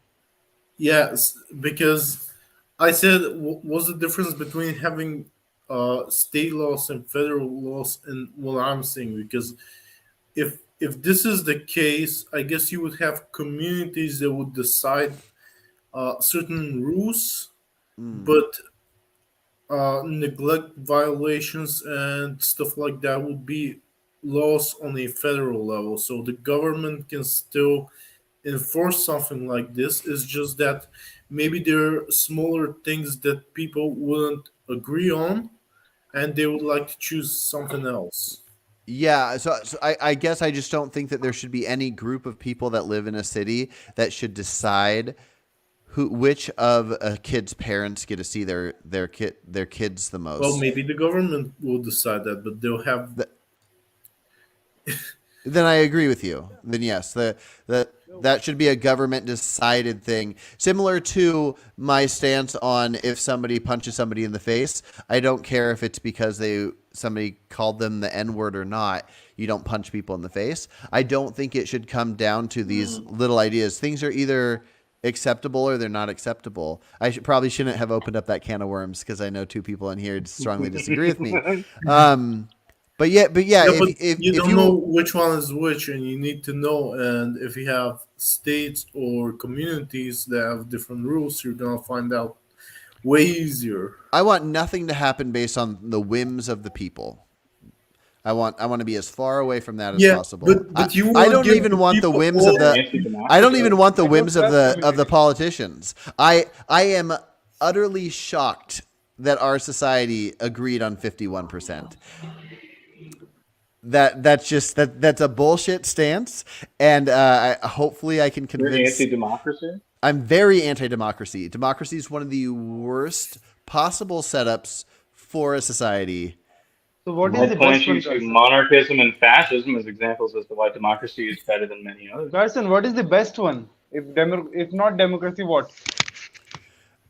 Yes, because I said, what's the difference between having state laws and federal laws, and what I'm saying? Because if this is the case, I guess you would have communities that would decide certain rules, but neglect violations and stuff like that would be laws on a federal level. So the government can still enforce something like this. It's just that maybe there are smaller things that people wouldn't agree on, and they would like to choose something else. Yeah, so I guess I just don't think that there should be any group of people that live in a city that should decide which of a kid's parents get to see their kids the most. Well, maybe the government will decide that, but they'll have. Then I agree with you. Then yes, that should be a government decided thing. Similar to my stance on if somebody punches somebody in the face, I don't care if it's because somebody called them the N-word or not. You don't punch people in the face. I don't think it should come down to these little ideas. Things are either acceptable or they're not acceptable. I probably shouldn't have opened up that can of worms because I know two people in here strongly disagree with me. But if you don't know which one is which, and you need to know. And if you have states or communities that have different rules, you're gonna find out way easier. I want nothing to happen based on the whims of the people. I want to be as far away from that as possible. But I don't even want the whims of the. I don't even want the whims of the politicians. I am utterly shocked that our society agreed on 51%. That's a bullshit stance, and hopefully I can convince. You're anti-democracy? I'm very anti-democracy. Democracy is one of the worst possible setups for a society. So what is I'll the point best you one, to Carson? monarchism and fascism as examples as to why democracy is better than many others. Carson, what is the best one? If not democracy, what?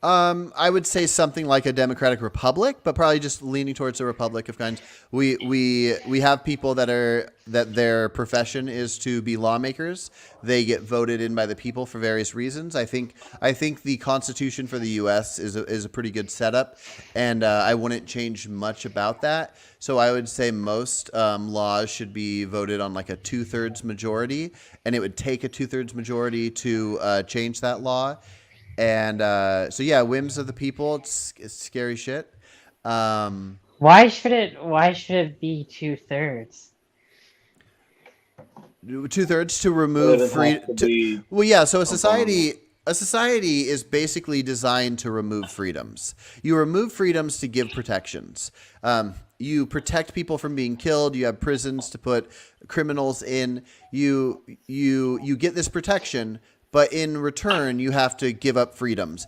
I would say something like a democratic republic, but probably just leaning towards a republic of kinds. We have people that their profession is to be lawmakers. They get voted in by the people for various reasons. I think the Constitution for the U.S. is a pretty good setup, and I wouldn't change much about that. So I would say most laws should be voted on like a 2/3 majority, and it would take a 2/3 majority to change that law. And so yeah, whims of the people. It's scary shit. Why should it be 2/3? 2/3 to But remove it free. has to be Well, yeah. So abominable. a society is basically designed to remove freedoms. You remove freedoms to give protections. You protect people from being killed. You have prisons to put criminals in. You get this protection, but in return, you have to give up freedoms.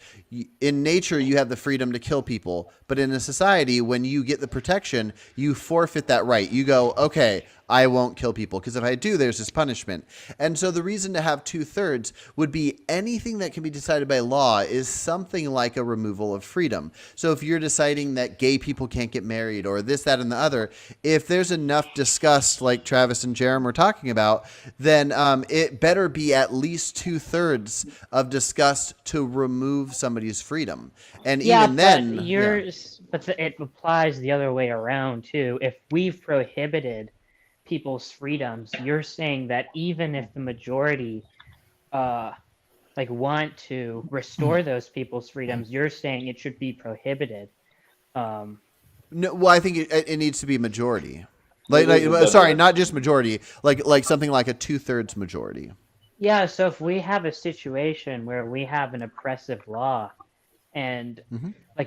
In nature, you have the freedom to kill people, but in a society, when you get the protection, you forfeit that right. You go, okay, I won't kill people because if I do, there's this punishment. And so the reason to have 2/3 would be anything that can be decided by law is something like a removal of freedom. So if you're deciding that gay people can't get married or this, that, and the other, if there's enough disgust like Travis and Jerem were talking about, then it better be at least 2/3 of disgust to remove somebody's freedom. And Yeah, even then, but yeah. it applies the other way around too. If we've prohibited people's freedoms, you're saying that even if the majority want to restore those people's freedoms, you're saying it should be prohibited. No, well, I think it needs to be majority. Maybe Sorry, not just majority. Like something like a 2/3 majority. Yeah, so if we have a situation where we have an oppressive law and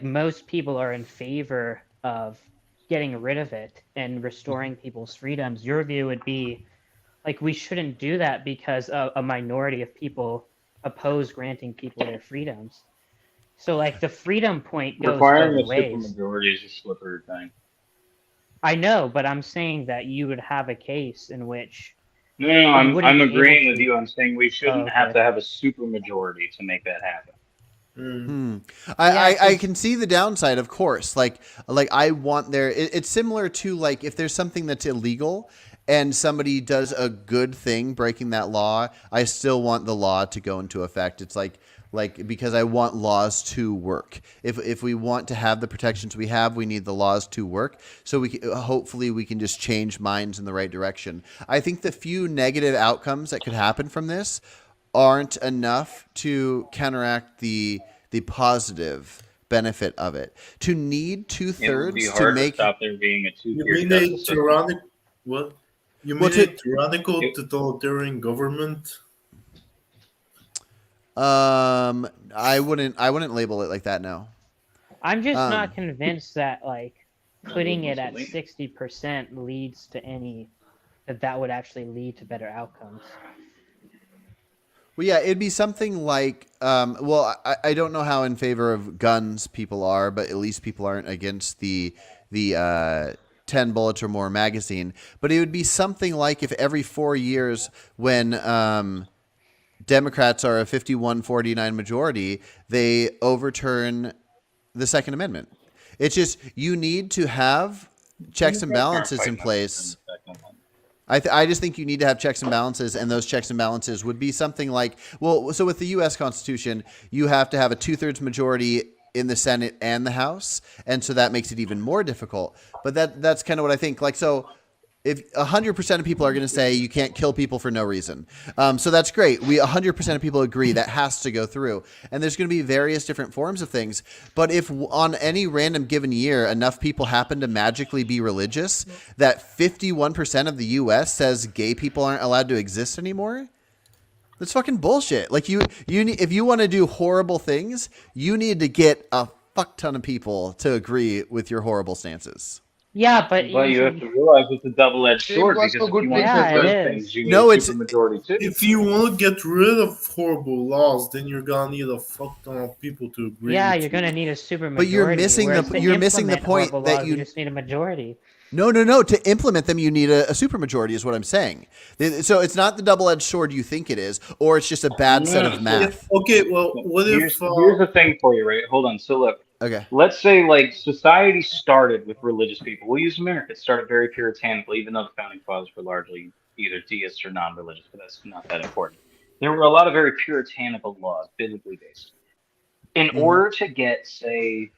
most people are in favor of getting rid of it and restoring people's freedoms, your view would be we shouldn't do that because a minority of people oppose granting people their freedoms. So the freedom point goes Requiring both a ways. supermajority is a slippery thing. I know, but I'm saying that you would have a case in which No, You wouldn't I'm be able agreeing with to- you. I'm saying we shouldn't okay. have to have a supermajority to make that happen. I can see the downside, of course. Like I want it's similar to if there's something that's illegal and somebody does a good thing breaking that law, I still want the law to go into effect. It's like because I want laws to work. If we want to have the protections we have, we need the laws to work. So hopefully we can just change minds in the right direction. I think the few negative outcomes that could happen from this aren't enough to counteract the positive benefit of it. To need 2/3 It would be to hard make to stop there being a You two-tier mean a justice system. tyrannic what? You Well, mean a tyrannical totalitarian government? I wouldn't label it like that. No. I'm just not convinced that putting it at Mussolini. 60% leads to that would actually lead to better outcomes. Well, yeah, it'd be something like, I don't know how in favor of guns people are, but at least people aren't against the 10 bullets or more magazine. But it would be something like if every 4 years when Democrats are a 51-49 majority, they overturn the Second Amendment. It's just you need to have checks and balances in place. I just think you need to have checks and balances, and those checks and balances would be something like, so with the U.S. Constitution, you have to have a 2/3 majority in the Senate and the House, and so that makes it even more difficult. But that's kind of what I think. So if 100% of people are going to say you can't kill people for no reason, so that's great. 100% of people agree that has to go through, and there's going to be various different forms of things. But if on any random given year enough people happen to magically be religious that 51% of the U.S. says gay people aren't allowed to exist anymore, that's fucking bullshit. If you want to do horrible things, you need to get a fuck ton of people to agree with your horrible stances. Yeah, but you have to realize it's a double-edged sword was because so if you good want to things. do Yeah, those it things, is. you need No, a it's- supermajority too. If you want to get rid of horrible laws, then you're gonna need a fuck ton of people to agree. yeah, with you're you. gonna need a super majority. But you're missing whereas the- to you're missing the implement point horrible that laws, you- just need a majority. No. To implement them, you need a supermajority is what I'm saying. So it's not the double-edged sword you think it is, or it's just a bad set of math. Okay, well, what Here's if the thing for you, right? Hold on. So look, Okay. let's say society started with religious people. We'll use America. It started very puritanical, even though the founding fathers were largely either deists or non-religious, but that's not that important. There were a lot of very puritanical laws, biblically based. In order to get, say,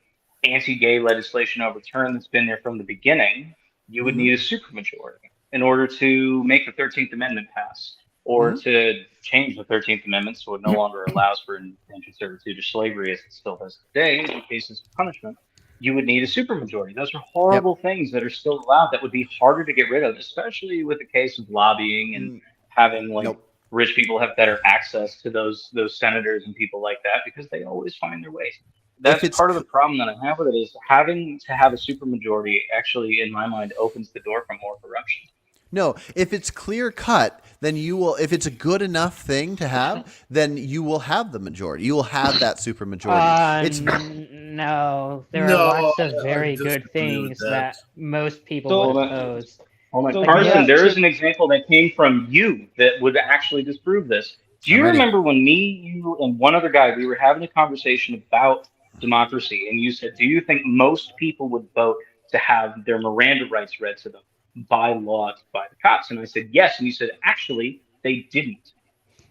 anti-gay legislation overturned that's been there from the beginning, you would need a supermajority in order to make the 13th Amendment pass. or Mhm. to change the 13th Amendment so it no longer allows for indentured servitude or slavery as it still does today in cases of punishment, you would need a supermajority. Those are Yep. horrible things that are still allowed that would be harder to get rid of, especially with the case of lobbying and Mm, having like Nope. rich people have better access to those senators and people like that because they always find their ways. If That's it's part of the problem that I have with it is having to have a supermajority actually, in my mind, opens the door for more corruption. No, if it's clear cut, then you will. If it's a good enough thing to have, then you will have the majority. You will have that super majority. It's No, there are No, lots of I very good disagree with things that. that most people So- would Hold on. oppose. Hold on, So Carson, yeah, there is so- an example that came from you that would actually disprove this. Do you I'm ready. remember when me, you, and one other guy, we were having a conversation about democracy, and you said, do you think most people would vote to have their Miranda rights read to them by law by the cops? And I said, yes. And you said, actually, they didn't.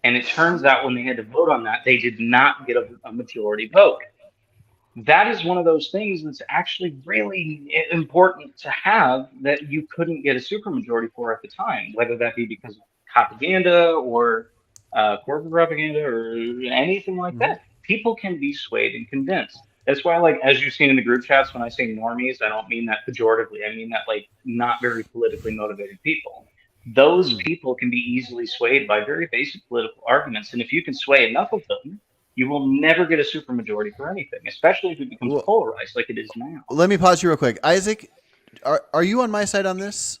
And it turns out when they had to vote on that, they did not get a majority vote. That is one of those things that's actually really important to have that you couldn't get a supermajority for at the time, whether that be because of propaganda or corporate propaganda or anything like that. People can be swayed and convinced. That's why, like, as you've seen in the group chats, when I say normies, I don't mean that pejoratively. I mean that, like, not very politically motivated people. Those people can be easily swayed by very basic political arguments. And if you can sway enough of them, you will never get a supermajority for anything, especially if it becomes Well- polarized like it is now. Let me pause you real quick. Isaac, are you on my side on this?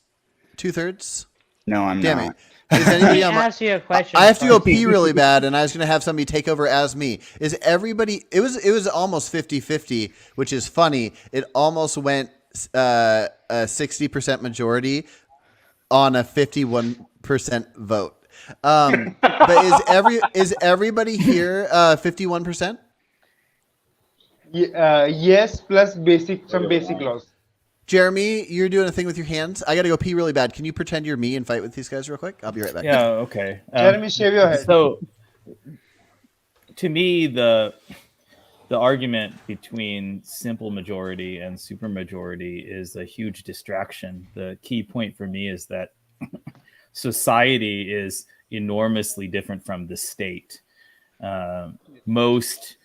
2/3? No, I'm Damn not. it. Is Let anybody me on my ask you a question. I have to go Carson. pee really bad, and I was going to have somebody take over as me. Is everybody? It was almost 50-50, which is funny. It almost went a 60% majority on a 51% vote. But is everybody here 51%? Yes, plus some basic laws. Jeremy, you're doing a thing with your hands. I got to go pee really bad. Can you pretend you're me and fight with these guys real quick? I'll be right back. Yeah. Okay. Jeremy, shave your head. So, to me, the argument between simple majority and supermajority is a huge distraction. The key point for me is that society is enormously different from the state. Most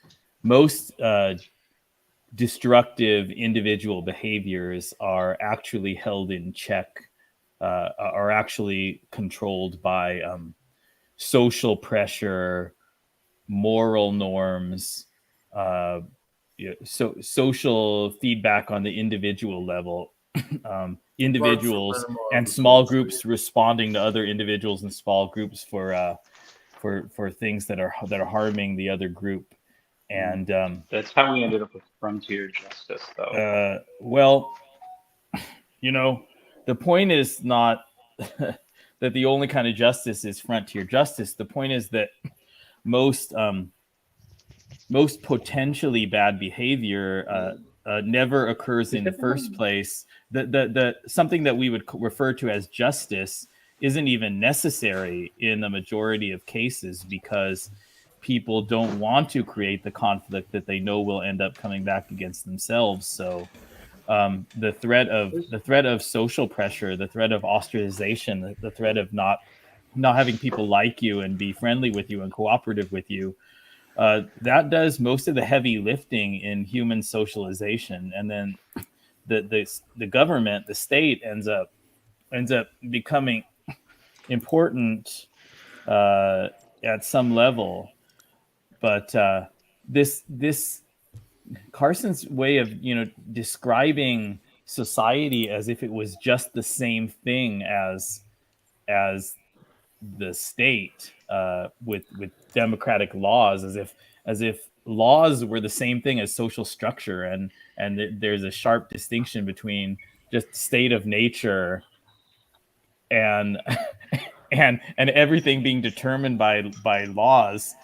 destructive individual behaviors are actually held in check, are actually controlled by social pressure, moral norms, so social feedback on the individual level, individuals and small groups responding to other individuals and small groups for things that are harming the other group. And That's how we ended up with frontier justice, though. well, the point is not that the only kind of justice is frontier justice. The point is that most potentially bad behavior never occurs in the first place. The something that we would refer to as justice isn't even necessary in the majority of cases because people don't want to create the conflict that they know will end up coming back against themselves. So the threat of social pressure, the threat of ostracization, the threat of not having people like you and be friendly with you and cooperative with you, that does most of the heavy lifting in human socialization. And then the government, the state ends up becoming important at some level. But this Carson's way of describing society as if it was just the same thing as the state with democratic laws, as if laws were the same thing as social structure, and there's a sharp distinction between just state of nature and everything being determined by laws.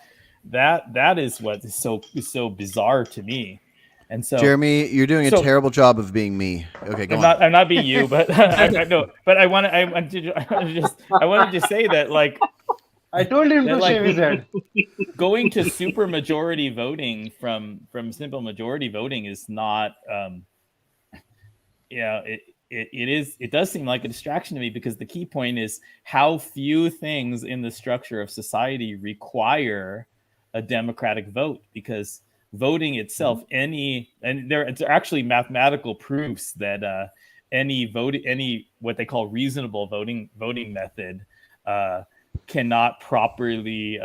That is what is so bizarre to me. And so, Jeremy, you're doing a terrible job of being me. Okay, go on. I'm not being you, but I wanted to say that, like, I told him to like, shave his head. going to super majority voting from simple majority voting is not it does seem like a distraction to me, because the key point is how few things in the structure of society require a democratic vote, because voting itself, and there are actually mathematical proofs that any what they call reasonable voting method cannot properly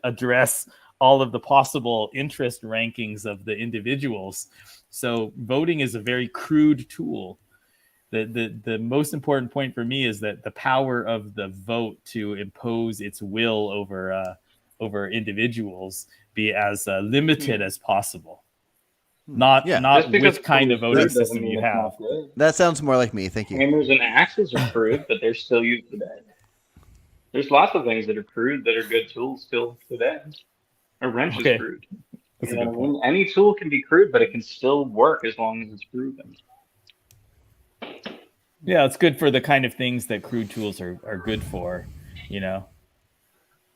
address all of the possible interest rankings of the individuals. So voting is a very crude tool. The most important point for me is that the power of the vote to impose its will over individuals be as limited as possible. Not Just because which kind of voting it's crude doesn't system mean you it's have. not good. That sounds more like me. Thank you. Hammers and axes are crude, but they're still used today. There's lots of things that are crude that are good tools still today. A wrench Okay. is crude. That's You a know good what I point. mean? Any tool can be crude, but it can still work as long as it's proven. Yeah, it's good for the kind of things that crude tools are good for, you know.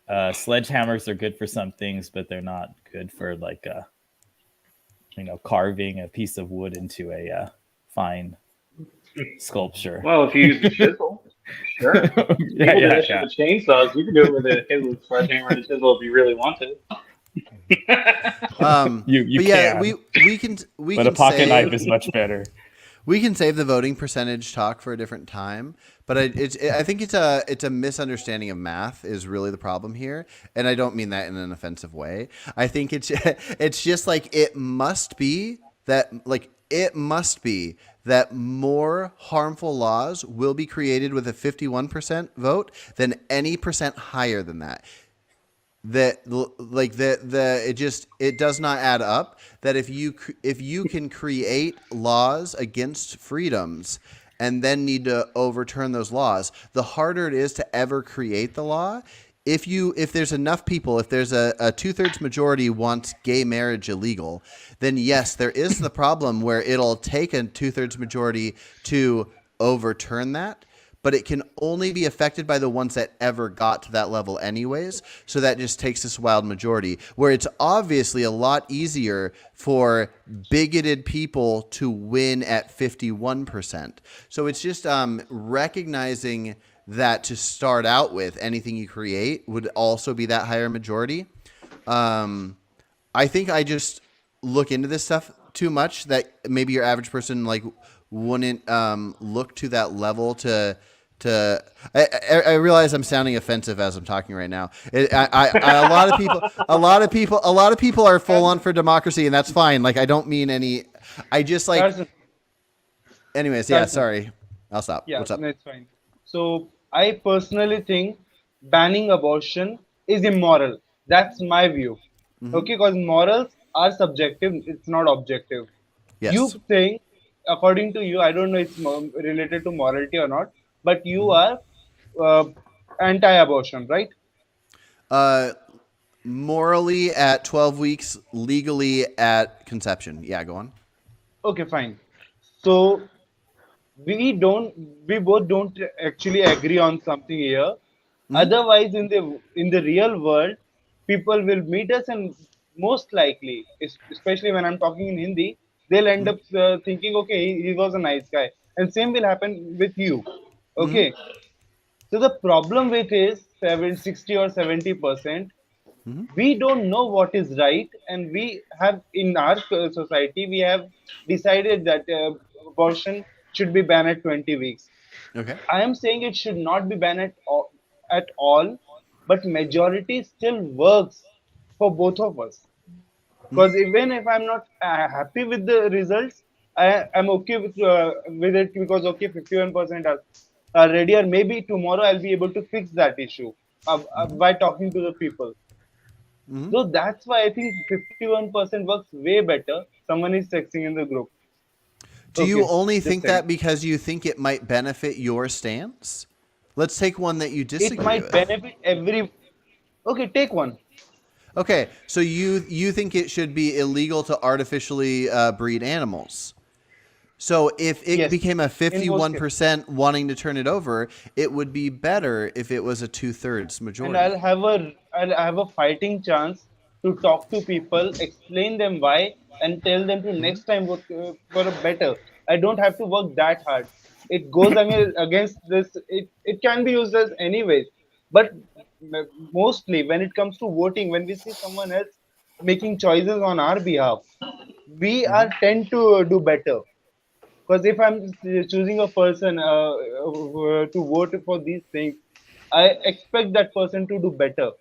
Sledgehammers are good for some things, but they're not good for like carving a piece of wood into a fine sculpture. Well, if you use a chisel, sure. yeah, People do yeah, that shit yeah. with chainsaws. You can do it with a sledgehammer and a chisel if you really want to. You but yeah, can, we can but a pocket knife is much better. We can save the voting percentage talk for a different time, but I think it's a misunderstanding of math is really the problem here, and I don't mean that in an offensive way. I think it's just like it must be that more harmful laws will be created with a 51% vote than any percent higher than that. It does not add up that if you can create laws against freedoms and then need to overturn those laws, the harder it is to ever create the law. If there's enough people, if there's a 2/3 majority wants gay marriage illegal, then yes, there is the problem where it'll take a 2/3 majority to overturn that. But it can only be affected by the ones that ever got to that level anyways. So that just takes this wild majority, where it's obviously a lot easier for bigoted people to win at 51%. So it's just recognizing that to start out with, anything you create would also be that higher majority. I think I just look into this stuff too much that maybe your average person like wouldn't look to that level to I realize I'm sounding offensive as I'm talking right now. A lot of people are full on for democracy, and that's fine. Like I don't mean any. I just like. Anyways, yeah. Sorry, I'll stop. Yeah, What's up? that's fine. So I personally think banning abortion is immoral. That's my view. Okay, because morals are subjective. It's not objective. Yes. You think, according to you, I don't know if it's related to morality or not, but you are anti-abortion, right? Morally at 12 weeks, legally at conception. Yeah, go on. Okay, fine. So we both don't actually agree on something here. Otherwise, in the real world, people will meet us, and most likely, especially when I'm talking in Hindi, they'll end up thinking, okay, he was a nice guy, and same will happen with you. Okay. So the problem with is 60 or 70%. We don't know what is right, and we have in our society we have decided that abortion should be banned at 20 weeks. Okay. I am saying it should not be banned at all, but majority still works for both of us. Because even if I'm not happy with the results, I'm okay with it because okay, 51% are ready, or maybe tomorrow I'll be able to fix that issue by talking to the people. So that's why I think 51% works way better. Someone is texting in the group. Do you Okay, only just think saying. that because you think it might benefit your stance? Let's take one that you disagree It might with. benefit every. Okay, take one. Okay, so you think it should be illegal to artificially breed animals. So if it Yes, became a in most cases. 51% wanting to turn it over, it would be better if it was a 2/3 majority. And I'll have a fighting chance to talk to people, explain them why, and tell them to next time work for a better. I don't have to work that hard. It goes against this. It can be used as anyways, but mostly when it comes to voting, when we see someone else making choices on our behalf, we are tend to do better. Because if I'm choosing a person to vote for these things, I expect that person to do better.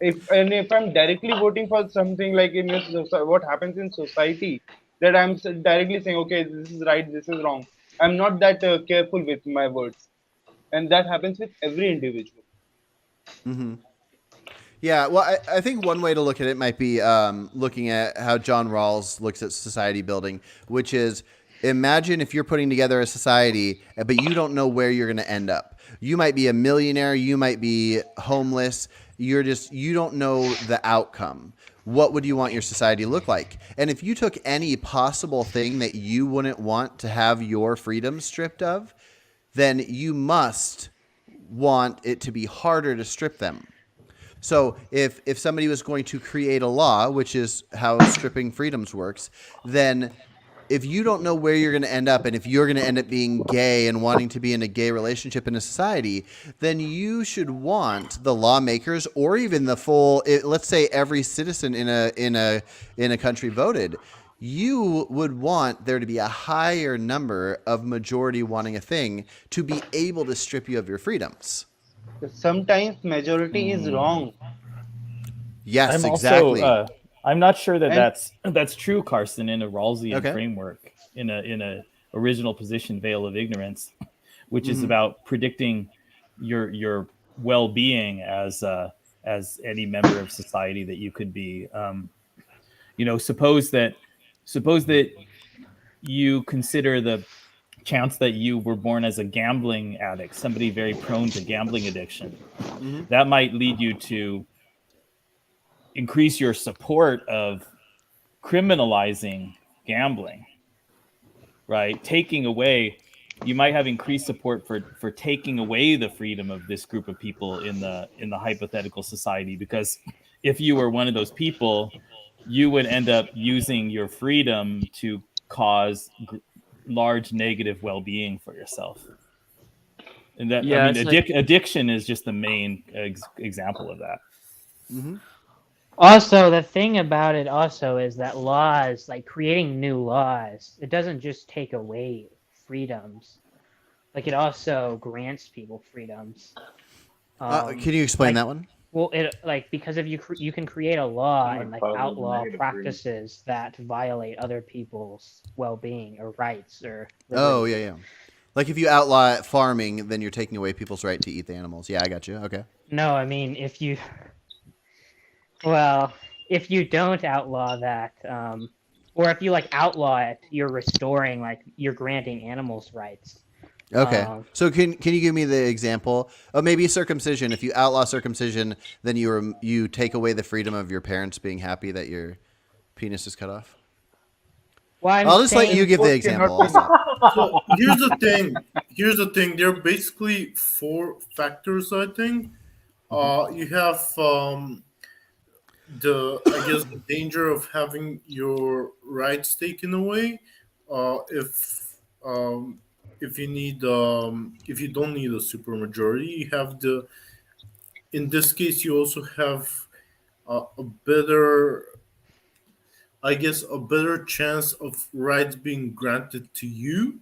If I'm directly voting for something like in this, what happens in society, that I'm directly saying, okay, this is right, this is wrong. I'm not that careful with my words, and that happens with every individual. Yeah, well, I think one way to look at it might be looking at how John Rawls looks at society building, which is imagine if you're putting together a society, but you don't know where you're going to end up. You might be a millionaire, you might be homeless, you don't know the outcome. What would you want your society to look like? And if you took any possible thing that you wouldn't want to have your freedom stripped of, then you must want it to be harder to strip them. So if somebody was going to create a law, which is how stripping freedoms works, then if you don't know where you're going to end up, and if you're going to end up being gay and wanting to be in a gay relationship in a society, then you should want the lawmakers, or even the full, let's say every citizen in a country voted, you would want there to be a higher number of majority wanting a thing to be able to strip you of your freedoms. Sometimes majority is wrong. Yes, I'm exactly. also, I'm not sure that And- that's true, Carson, in a Rawlsian Okay. framework, in a original position, Veil of Ignorance, which is about predicting your well-being as any member of society that you could be. Suppose that you consider the chance that you were born as a gambling addict, somebody very prone to gambling addiction. That might lead you to increase your support of criminalizing gambling, right? You might have increased support for taking away the freedom of this group of people in the hypothetical society, because if you were one of those people, you would end up using your freedom to cause large negative well-being for yourself. And that, Yeah, I mean, it's addiction is just the main example of that. Also, the thing about it also is that laws, like creating new laws, it doesn't just take away freedoms. Like it also grants people freedoms. Can you explain like- that one? Well, because if you can create a law I'm and like gonna follow outlaw negative practices that violate other people's well-being or rights or Oh, liberty. yeah. Like if you outlaw farming, then you're taking away people's right to eat the animals. Yeah, I got you. Okay. No, I mean if you don't outlaw that, or if you like outlaw it, you're granting animals rights. Okay. So can you give me the example? Oh, maybe circumcision. If you outlaw circumcision, then you take away the freedom of your parents being happy that your penis is cut off. Well, I'll just let saying- you give the Okay, example. not also. So here's the thing. There are basically four factors. I think you have the danger of having your rights taken away. If you don't need a supermajority, you have in this case you also have a better, I guess, a better chance of rights being granted to you.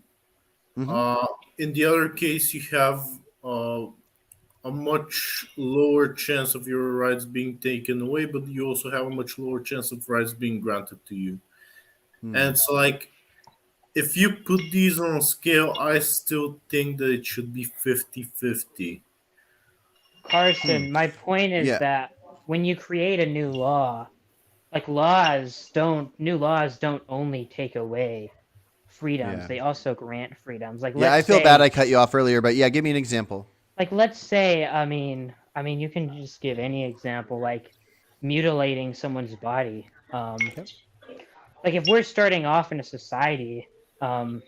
In the other case, you have a much lower chance of your rights being taken away, but you also have a much lower chance of rights being granted to you. And it's like, if you put these on a scale, I still think that it should be 50-50. Carson, my point is Yeah. that when you create a new law, like new laws don't only take away freedoms; Yeah. they also grant freedoms. Like, Yeah, I let's feel say, bad I cut you off earlier, but yeah, give me an example. Like, let's say, I mean, you can just give any example, like mutilating someone's body. Like, if we're starting off in a society, and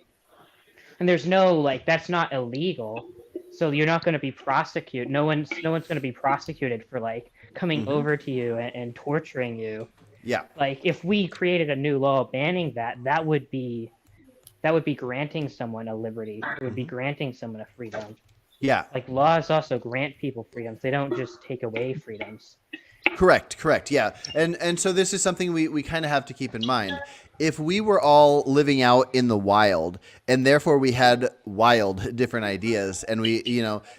there's no like, that's not illegal. So you're not going to be prosecuted. No one's going to be prosecuted for like coming over to you and torturing you. Yeah. Like if we created a new law banning that, that would be that would be granting someone a liberty. It would be granting someone a freedom. Yeah. Like laws also grant people freedoms. They don't just take away freedoms. Correct. Yeah. And so this is something we kind of have to keep in mind. If we were all living out in the wild and therefore we had wild different ideas and we,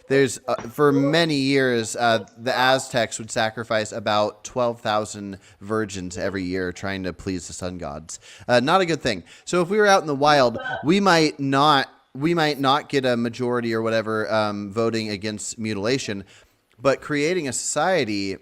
there's for many years, the Aztecs would sacrifice about 12,000 virgins every year trying to please the sun gods. Not a good thing. So if we were out in the wild, we might not get a majority or whatever voting against mutilation, but creating a society,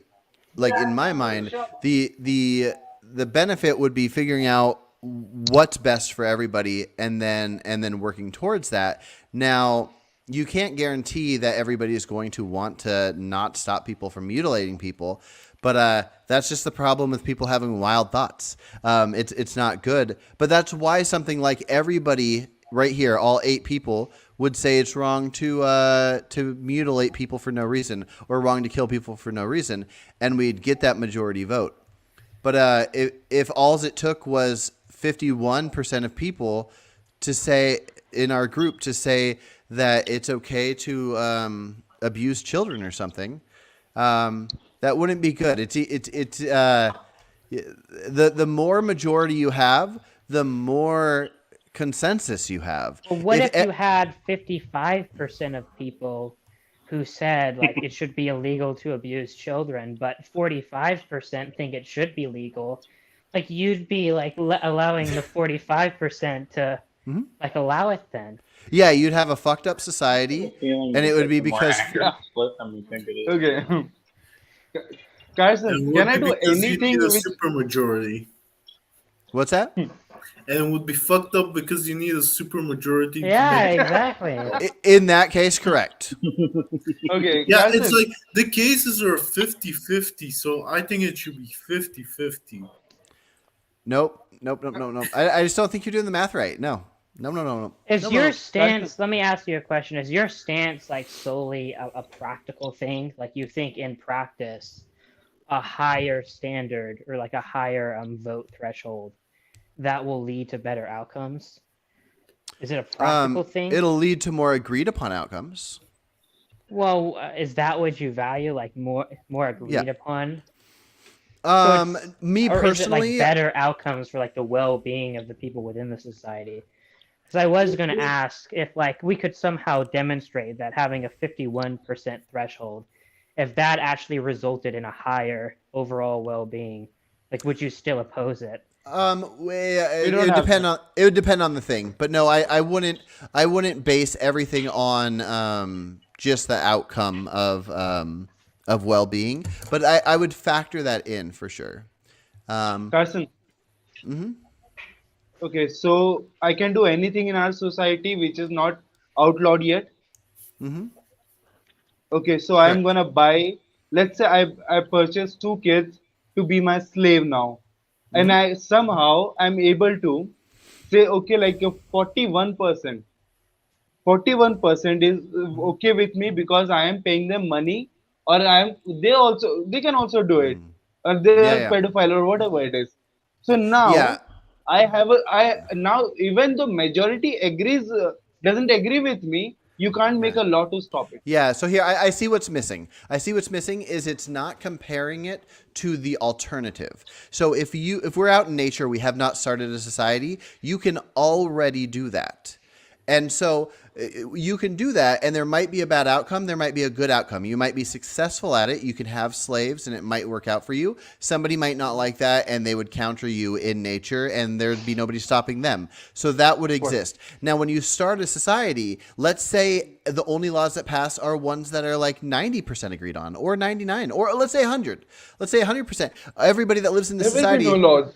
like in my mind, the benefit would be figuring out what's best for everybody and then working towards that. Now, you can't guarantee that everybody is going to want to not stop people from mutilating people, but that's just the problem with people having wild thoughts. It's not good, but that's why something like everybody right here, all 8 people, would say it's wrong to mutilate people for no reason or wrong to kill people for no reason, and we'd get that majority vote. But if all it took was 51% of people to say in our group to say that it's okay to abuse children or something, that wouldn't be good. The more majority you have, the more consensus you have. Well, what if you had 55% of people who said like it should be illegal to abuse children, but 45% think it should be legal? Like you'd be like allowing the 45% to like allow it then. Yeah, you'd have a fucked up society, and it would be because split than we think it is. Okay. Carson, can I do anything with a which super majority? What's that? And it would be fucked up because you need a super majority. Yeah, exactly. In that case, correct. Okay. Yeah, Carson, it's like the cases are 50-50, so I think it should be 50-50. Nope. I just don't think you're doing the math right. No. Is your stance, let me ask you a question, is your stance like solely a practical thing? Like you think in practice a higher standard or like a higher vote threshold that will lead to better outcomes? Is it a practical thing? It'll lead to more agreed upon outcomes. Well, is that what you value, like more agreed upon? Me or personally, is it like better outcomes for like the well-being of the people within the society? Because I was going to ask if like we could somehow demonstrate that having a 51% threshold, if that actually resulted in a higher overall well-being, like would you still oppose it? It would depend on the thing, but no, I wouldn't base everything on just the outcome of well-being, but I would factor that in for sure. Carson. Okay, so I can do anything in our society which is not outlawed yet. Okay, so I'm gonna buy. Let's say I purchased 2 kids to be my slave now, and I somehow I'm able to say okay, like a 41%. 41% is okay with me because I am paying them money, or they can also do it, or they're pedophile or whatever it is. So now now even the majority doesn't agree with me, you can't make a law to stop it. Yeah, so here I see what's missing. I see what's missing is it's not comparing it to the alternative. So if we're out in nature, we have not started a society, you can already do that. And so you can do that, and there might be a bad outcome. There might be a good outcome. You might be successful at it. You can have slaves, and it might work out for you. Somebody might not like that, and they would counter you in nature, and there'd be nobody stopping them. So that would exist. Now, when you start a society, let's say the only laws that pass are ones that are like 90% agreed on, or 99, or let's say 100. Let's say 100%. Everybody that lives in the society. There will be no laws.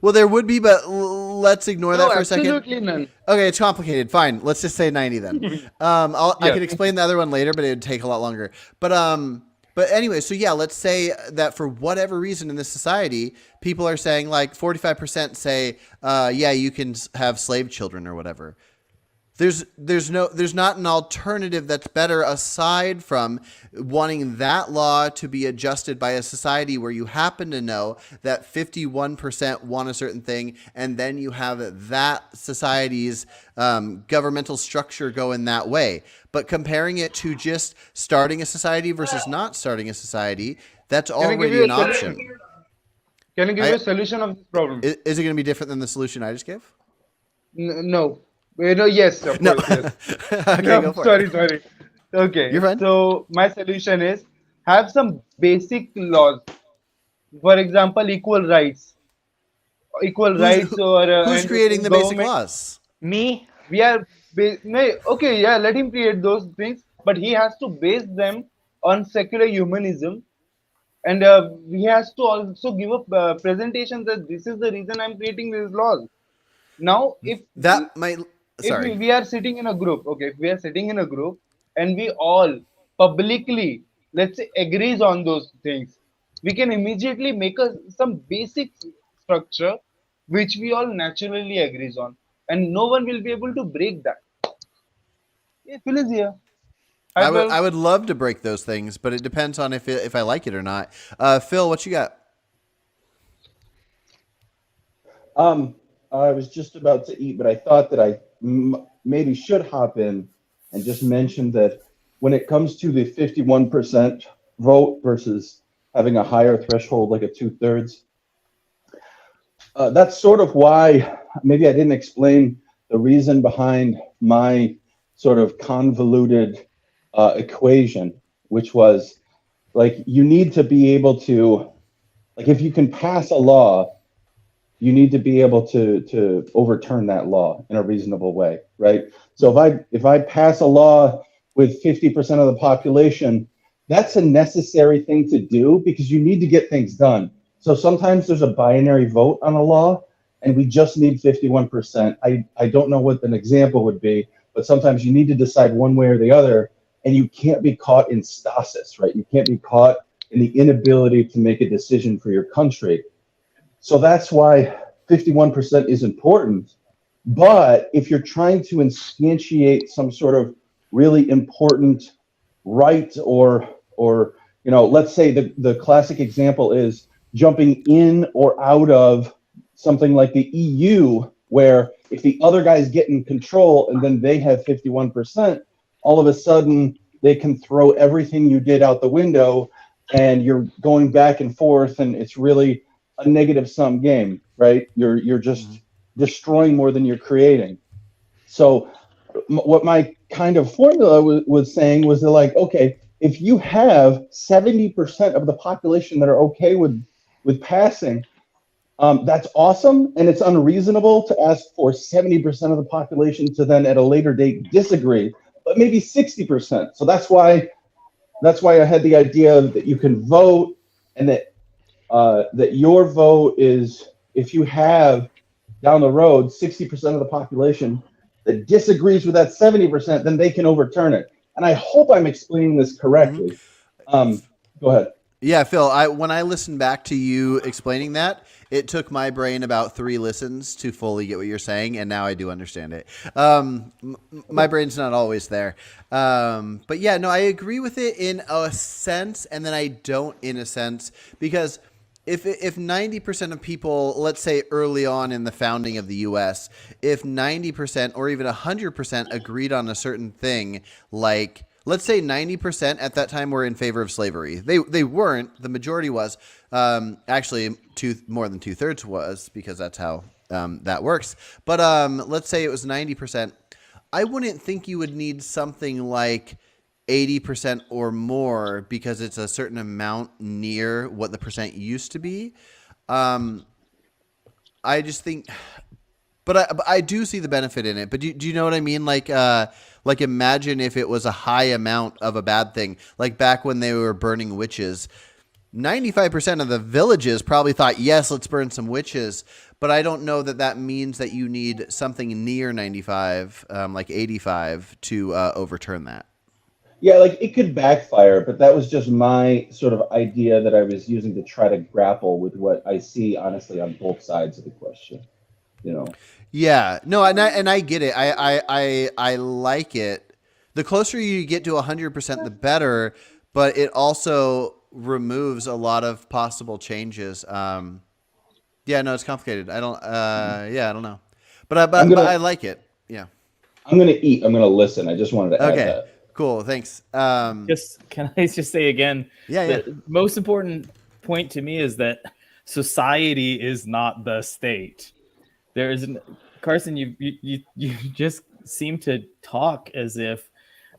Well, there would be, but let's ignore that for a second. Absolutely none. Okay, it's complicated. Fine, let's just say 90 then. I can explain the other one later, but it would take a lot longer. But anyway, so yeah, let's say that for whatever reason in this society, people are saying like 45% say, yeah, you can have slave children or whatever. there's not an alternative that's better aside from wanting that law to be adjusted by a society where you happen to know that 51% want a certain thing, and then you have that society's governmental structure go in that way. But comparing it to just starting a society versus not starting a society, that's Can I give already you an a option. Can I give you a solution of this problem? Is it going to be different than the solution I just gave? No. Yes, of No. course, yes. Okay, No, go for sorry, it. sorry. Okay. You're fine. So my solution is have some basic laws. For example, equal rights. Equal rights or Who's and creating the basic government- laws? Me? We are okay, yeah, let him create those things, but he has to base them on secular humanism, and he has to also give a presentation that this is the reason I'm creating these laws. Now, if That might. if Sorry. we are sitting in a group, okay, if we are sitting in a group and we all publicly, let's say, agrees on those things, we can immediately make some basic structure which we all naturally agrees on, and no one will be able to break that. Yeah, Phil is here. Hi, I would Phil. I would love to break those things, but it depends on if I like it or not. Phil, what you got? I was just about to eat, but I thought that I maybe should hop in and just mention that when it comes to the 51% vote versus having a higher threshold like a 2/3, that's sort of why maybe I didn't explain the reason behind my sort of convoluted equation, which was like you need to be able to, like if you can pass a law, you need to be able to overturn that law in a reasonable way, right? So if I pass a law with 50% of the population, that's a necessary thing to do because you need to get things done. So sometimes there's a binary vote on a law and we just need 51%. I don't know what an example would be, but sometimes you need to decide one way or the other, and you can't be caught in stasis, right? You can't be caught in the inability to make a decision for your country. So that's why 51% is important. But if you're trying to instantiate some sort of really important right or let's say the classic example is jumping in or out of something like the EU, where if the other guys get in control and then they have 51%, all of a sudden they can throw everything you did out the window and you're going back and forth and it's really a negative sum game, right? You're just destroying more than you're creating. So what my kind of formula was saying was that, like, okay, if you have 70% of the population that are okay with passing, that's awesome, and it's unreasonable to ask for 70% of the population to then at a later date disagree, but maybe 60%. So that's why I had the idea that you can vote, and that your vote is, if you have down the road 60% of the population that disagrees with that 70%, then they can overturn it. And I hope I'm explaining this correctly. Go ahead. Yeah, Phil, when I listened back to you explaining that, it took my brain about 3 listens to fully get what you're saying, and now I do understand it. My brain's not always there. But yeah, no, I agree with it in a sense, and then I don't in a sense, because if 90% of people, let's say early on in the founding of the U.S., if 90% or even 100% agreed on a certain thing, like, let's say 90% at that time were in favor of slavery. They weren't. The majority was. Actually, more than 2/3 was, because that's how that works. But let's say it was 90%. I wouldn't think you would need something like 80% or more because it's a certain amount near what the percent used to be. I just think... But I do see the benefit in it. But do you know what I mean? Like imagine if it was a high amount of a bad thing, like back when they were burning witches. 95% of the villages probably thought, yes, let's burn some witches. But I don't know that means that you need something near 95, like 85, to overturn that. Yeah, like it could backfire, but that was just my sort of idea that I was using to try to grapple with what I see, honestly, on both sides of the question. you know. Yeah, no, and I get it. I like it. The closer you get to 100%, the better. But it also removes a lot of possible changes. Yeah, no, it's complicated. I don't. Yeah, I don't know. But I like it. Yeah. I'm gonna eat. I'm gonna listen. I just wanted to add Okay. that. Cool. Thanks. Can I just say again? Yeah. The most important point to me is that society is not the state. There is Carson. You just seem to talk as if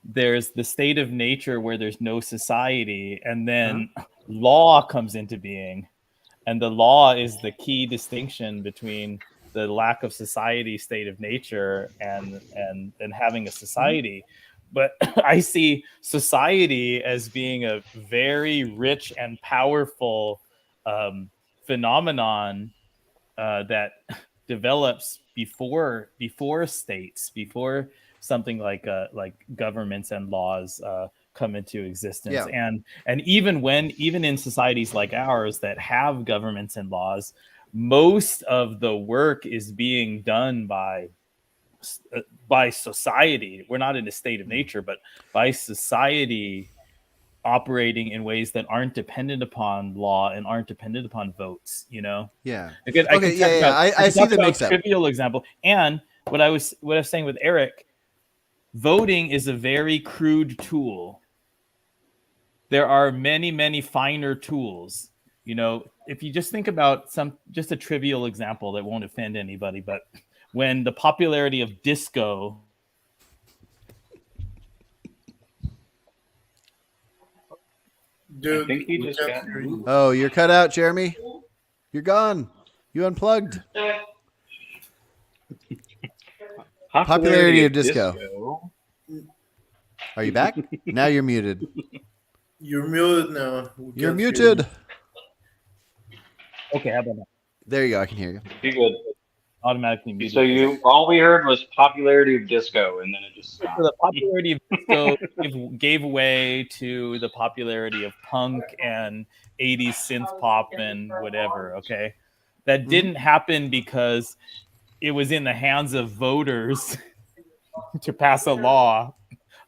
there's the state of nature where there's no society, and then law comes into being, and the law is the key distinction between the lack of society, state of nature, and having a society. But I see society as being a very rich and powerful phenomenon that develops before states, before something like governments and laws come into existence. Yeah. And even in societies like ours that have governments and laws, most of the work is being done by society. We're not in a state of nature, but by society operating in ways that aren't dependent upon law and aren't dependent upon votes, you know? Yeah. I see the mix-up. Trivial example. And what I was saying with Eric, voting is a very crude tool. There are many, many finer tools. You know, if you just think about just a trivial example that won't offend anybody, but when the popularity of disco Dude, I think he just got. Oh, you're cut out, Jeremy. You're gone. You unplugged. Popularity of disco. Are you back? Now you're muted. You're muted now. You're muted. Okay, how about that? There you go. I can hear you. Be good. Automatically muted. So all we heard was popularity of disco, and then it just stopped. So the popularity of disco gave way to the popularity of punk and 80s synth pop and whatever. Okay, that didn't happen because it was in the hands of voters to pass a law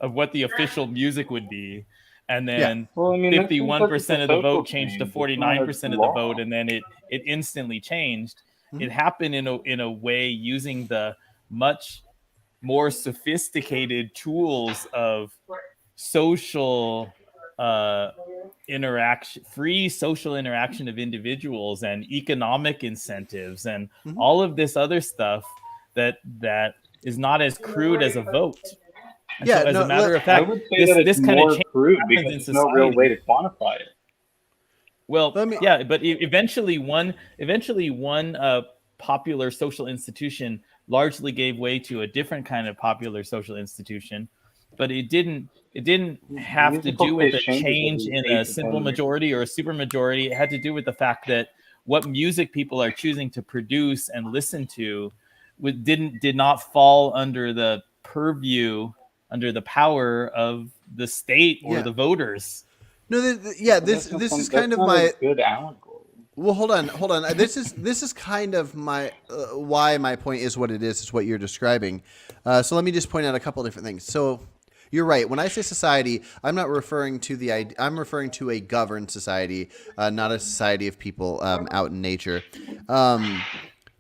of what the official music would be. And then 51% of the vote changed to 49% of the vote, and then it instantly changed. It happened in a way using the much more sophisticated tools of social interaction, free social interaction of individuals, and economic incentives, and all of this other stuff that is not as crude as a vote. And so as a matter of fact, I would say this kind of crude because there's no real way to quantify it. Well, yeah, but eventually one popular social institution largely gave way to a different kind of popular social institution, but it didn't have to do with a change in a simple majority or a super majority. It had to do with the fact that what music people are choosing to produce and listen to did not fall under the purview, under the power of the state or the voters. No, this is kind of my good allegory. Well, hold on. This is kind of my why my point is what it is what you're describing. So let me just point out a couple different things. So you're right. When I say society, I'm not referring to I'm referring to a governed society, not a society of people out in nature.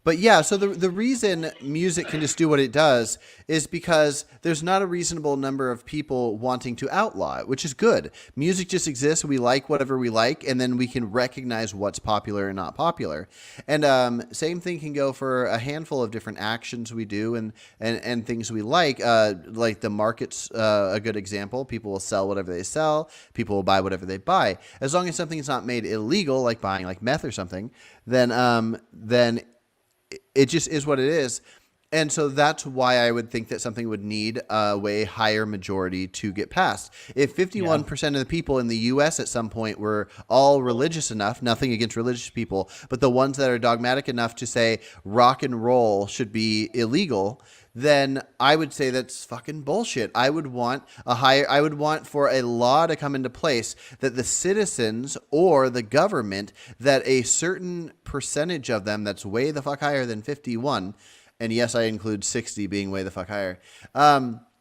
But yeah, so the reason music can just do what it does is because there's not a reasonable number of people wanting to outlaw it, which is good. Music just exists. We like whatever we like, and then we can recognize what's popular and not popular. And same thing can go for a handful of different actions we do and things we like. Like the market's a good example. People will sell whatever they sell. People will buy whatever they buy. As long as something's not made illegal, like buying like meth or something, then it just is what it is. And so that's why I would think that something would need a way higher majority to get passed. If 51% of the people in the U.S. at some point were all religious enough, nothing against religious people, but the ones that are dogmatic enough to say rock and roll should be illegal, then I would say that's fucking bullshit. I would want for a law to come into place that the citizens or the government, that a certain percentage of them that's way the fuck higher than 51, and yes, I include 60 being way the fuck higher,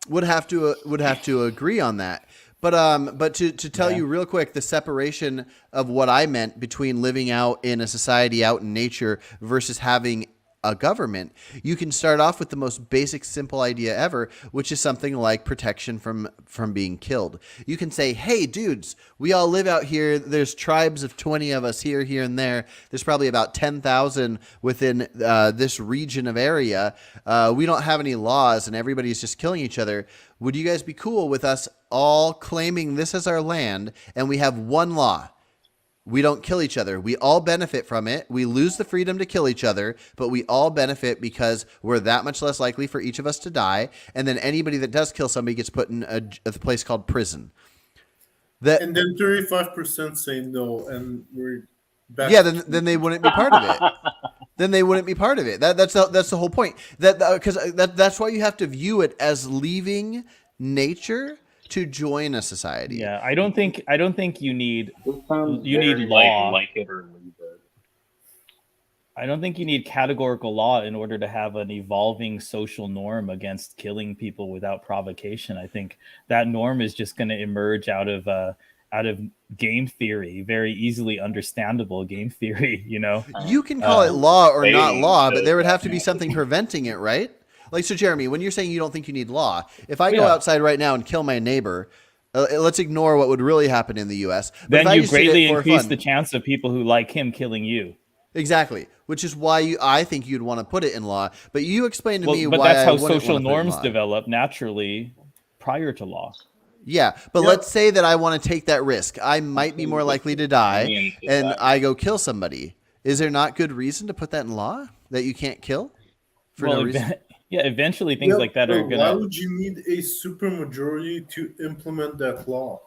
would have to agree on that. But to tell you real quick, the separation of what I meant between living out in a society out in nature versus having a government, you can start off with the most basic, simple idea ever, which is something like protection from being killed. You can say, hey, dudes, we all live out here. There's tribes of 20 of us here, and there. There's probably about 10,000 within this region of area. We don't have any laws, and everybody's just killing each other. Would you guys be cool with us all claiming this as our land, and we have one law? We don't kill each other. We all benefit from it. We lose the freedom to kill each other, but we all benefit because we're that much less likely for each of us to die. And then anybody that does kill somebody gets put in a place called prison. And then 35% say no, and we're back. Yeah, then they wouldn't be part of it. Then they wouldn't be part of it. That's the whole point. That's why you have to view it as leaving nature to join a society. Yeah, I don't think you need law. Like it or leave it. I don't think you need categorical law in order to have an evolving social norm against killing people without provocation. I think that norm is just going to emerge out of game theory, very easily understandable game theory. You can call it law or not law, but there would have to be something preventing it, right? Like, so Jeremy, when you're saying you don't think you need law, if I go outside right now and kill my neighbor, let's ignore what would really happen in the U.S. Then you greatly increase the chance of people who like him killing you. Exactly, which is why I think you'd want to put it in law. But you explain to me but why that's how I wouldn't social want to put it in norms law. develop naturally prior to law. Yeah, but let's say that I want to take that risk. I might be more likely to die, and I go kill somebody. Is there not good reason to put that in law that you can't kill for no reason? Yeah, eventually things like that are going to... Why would you need a supermajority to implement that law?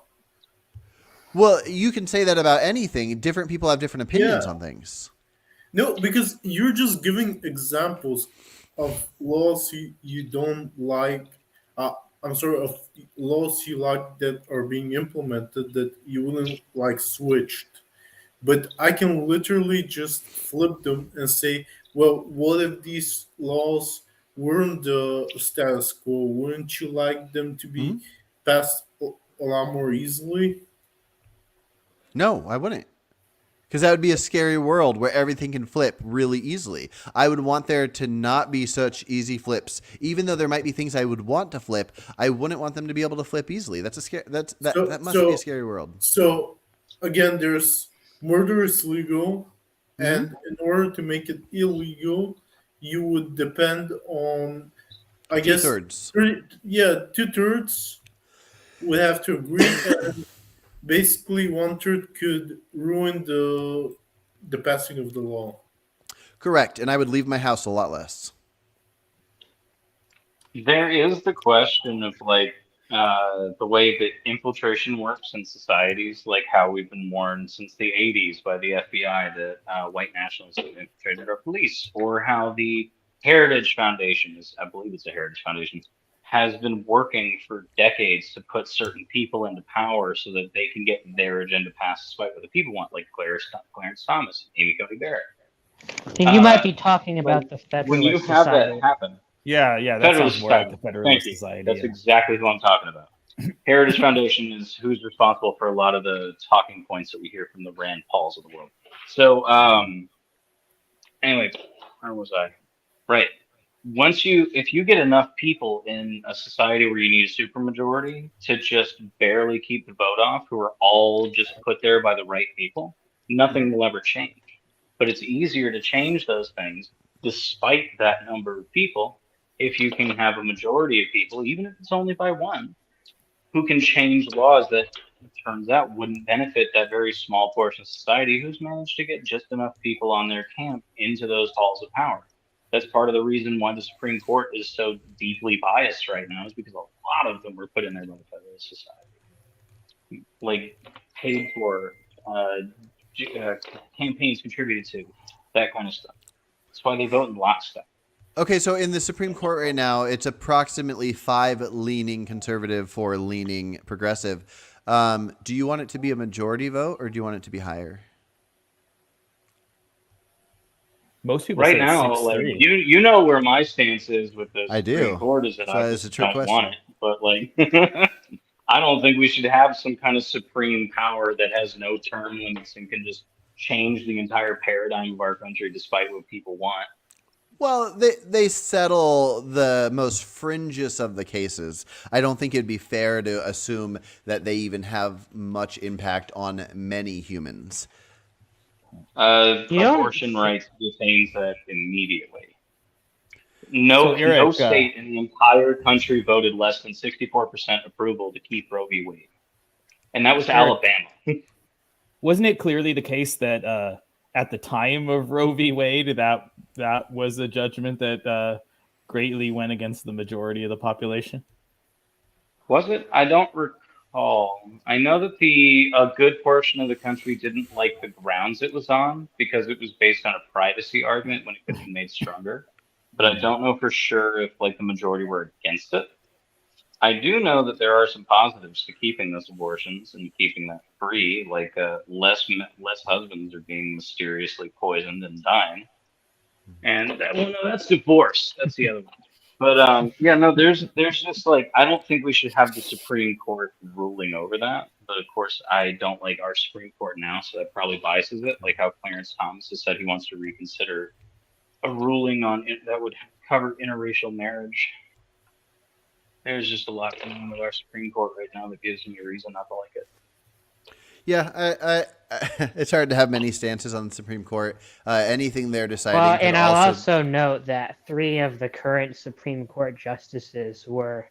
Well, you can say that about anything. Different people have different opinions on things. No, because you're just giving examples of laws you don't like. I'm sorry, of laws you like that are being implemented that you wouldn't like switched. But I can literally just flip them and say, well, what if these laws weren't the status quo? Wouldn't you like them to be passed a lot more easily? No, I wouldn't. Because that would be a scary world where everything can flip really easily. I would want there to not be such easy flips. Even though there might be things I would want to flip, I wouldn't want them to be able to flip easily. That must be a scary world. So again, there's murder is legal, and in order to make it illegal, you would depend on, I guess, 2/3. 2/3 would have to agree, and basically 1/3 could ruin the passing of the law. Correct, and I would leave my house a lot less. There is the question of the way that infiltration works in societies, like how we've been warned since the 80s by the FBI that white nationalists have infiltrated our police, or how the Heritage Foundation, I believe it's a Heritage Foundation, has been working for decades to put certain people into power so that they can get their agenda passed despite what the people want, like Clarence Thomas, Amy Coney Barrett. I think you might be talking about the Federalist When you have Society. that happen, Yeah, that Federalist sounds more like Society. the Federalist Thank you. Society. That's exactly who I'm talking about. Heritage Foundation is who's responsible for a lot of the talking points that we hear from the Rand Pauls of the world. So, anyway, where was I? Right. If you get enough people in a society where you need a supermajority to just barely keep the vote off, who are all just put there by the right people, nothing will ever change. But it's easier to change those things despite that number of people if you can have a majority of people, even if it's only by one, who can change laws that, it turns out, wouldn't benefit that very small portion of society who's managed to get just enough people on their camp into those halls of power. That's part of the reason why the Supreme Court is so deeply biased right now, is because a lot of them were put in there by the Federalist Society. Like, paid for, campaigns contributed to, that kind of stuff. That's why they vote in lockstep. Okay, so in the Supreme Court right now, it's approximately 5 leaning conservative, 4 leaning progressive. Do you want it to be a majority vote, or do you want it to be higher? Most people Right say it's now, like 6-3. you know where my stance is with the I Supreme do. Court is that That's why I it's a just trick don't question. want it. But like, I don't think we should have some kind of supreme power that has no term limits and can just change the entire paradigm of our country despite what people want. Well, they settle the most fringiest of the cases. I don't think it'd be fair to assume that they even have much impact on many humans. You don't- Abortion rights detains that immediately. No, So, Eric, no state in the entire country voted less than 64% approval to keep Roe v. Wade, and that was Eric, Alabama. Wasn't it clearly the case that at the time of Roe v. Wade, that was a judgment that greatly went against the majority of the population? Was it? I don't recall. I know that a good portion of the country didn't like the grounds it was on because it was based on a privacy argument when it could be made stronger. But I don't know for sure if like the majority were against it. I do know that there are some positives to keeping those abortions and keeping that free, like less husbands are being mysteriously poisoned and dying, and well, no, that's divorce. That's the other one. But yeah, no, there's just like I don't think we should have the Supreme Court ruling over that. But of course, I don't like our Supreme Court now, so that probably biases it. Like how Clarence Thomas has said he wants to reconsider a ruling on it that would cover interracial marriage. There's just a lot going on with our Supreme Court right now that gives me a reason not to like it. Yeah, I it's hard to have many stances on the Supreme Court. Anything they're deciding. Well, could and I'll also note that 3 of the current Supreme Court justices were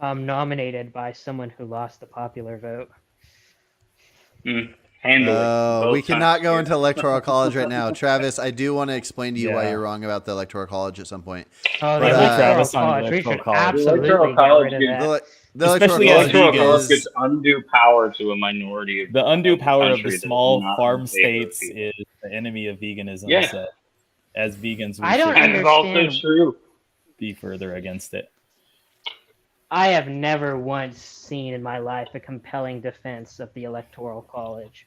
nominated by someone who lost the popular vote. Handily. We cannot go into Electoral College right now. Travis, I do want to explain to you why you're wrong about the Electoral College at some point. Oh, But, the Electoral Travis on the College. We Electoral should College. absolutely The Electoral get College rid of that. The Especially Electoral as College College is, gives undue power to a minority of The undue power of the country that is small not farm in favor of states people. is the enemy of veganism. Yeah. So as vegans, we I don't should That is also understand. true. be further against it. I have never once seen in my life a compelling defense of the Electoral College.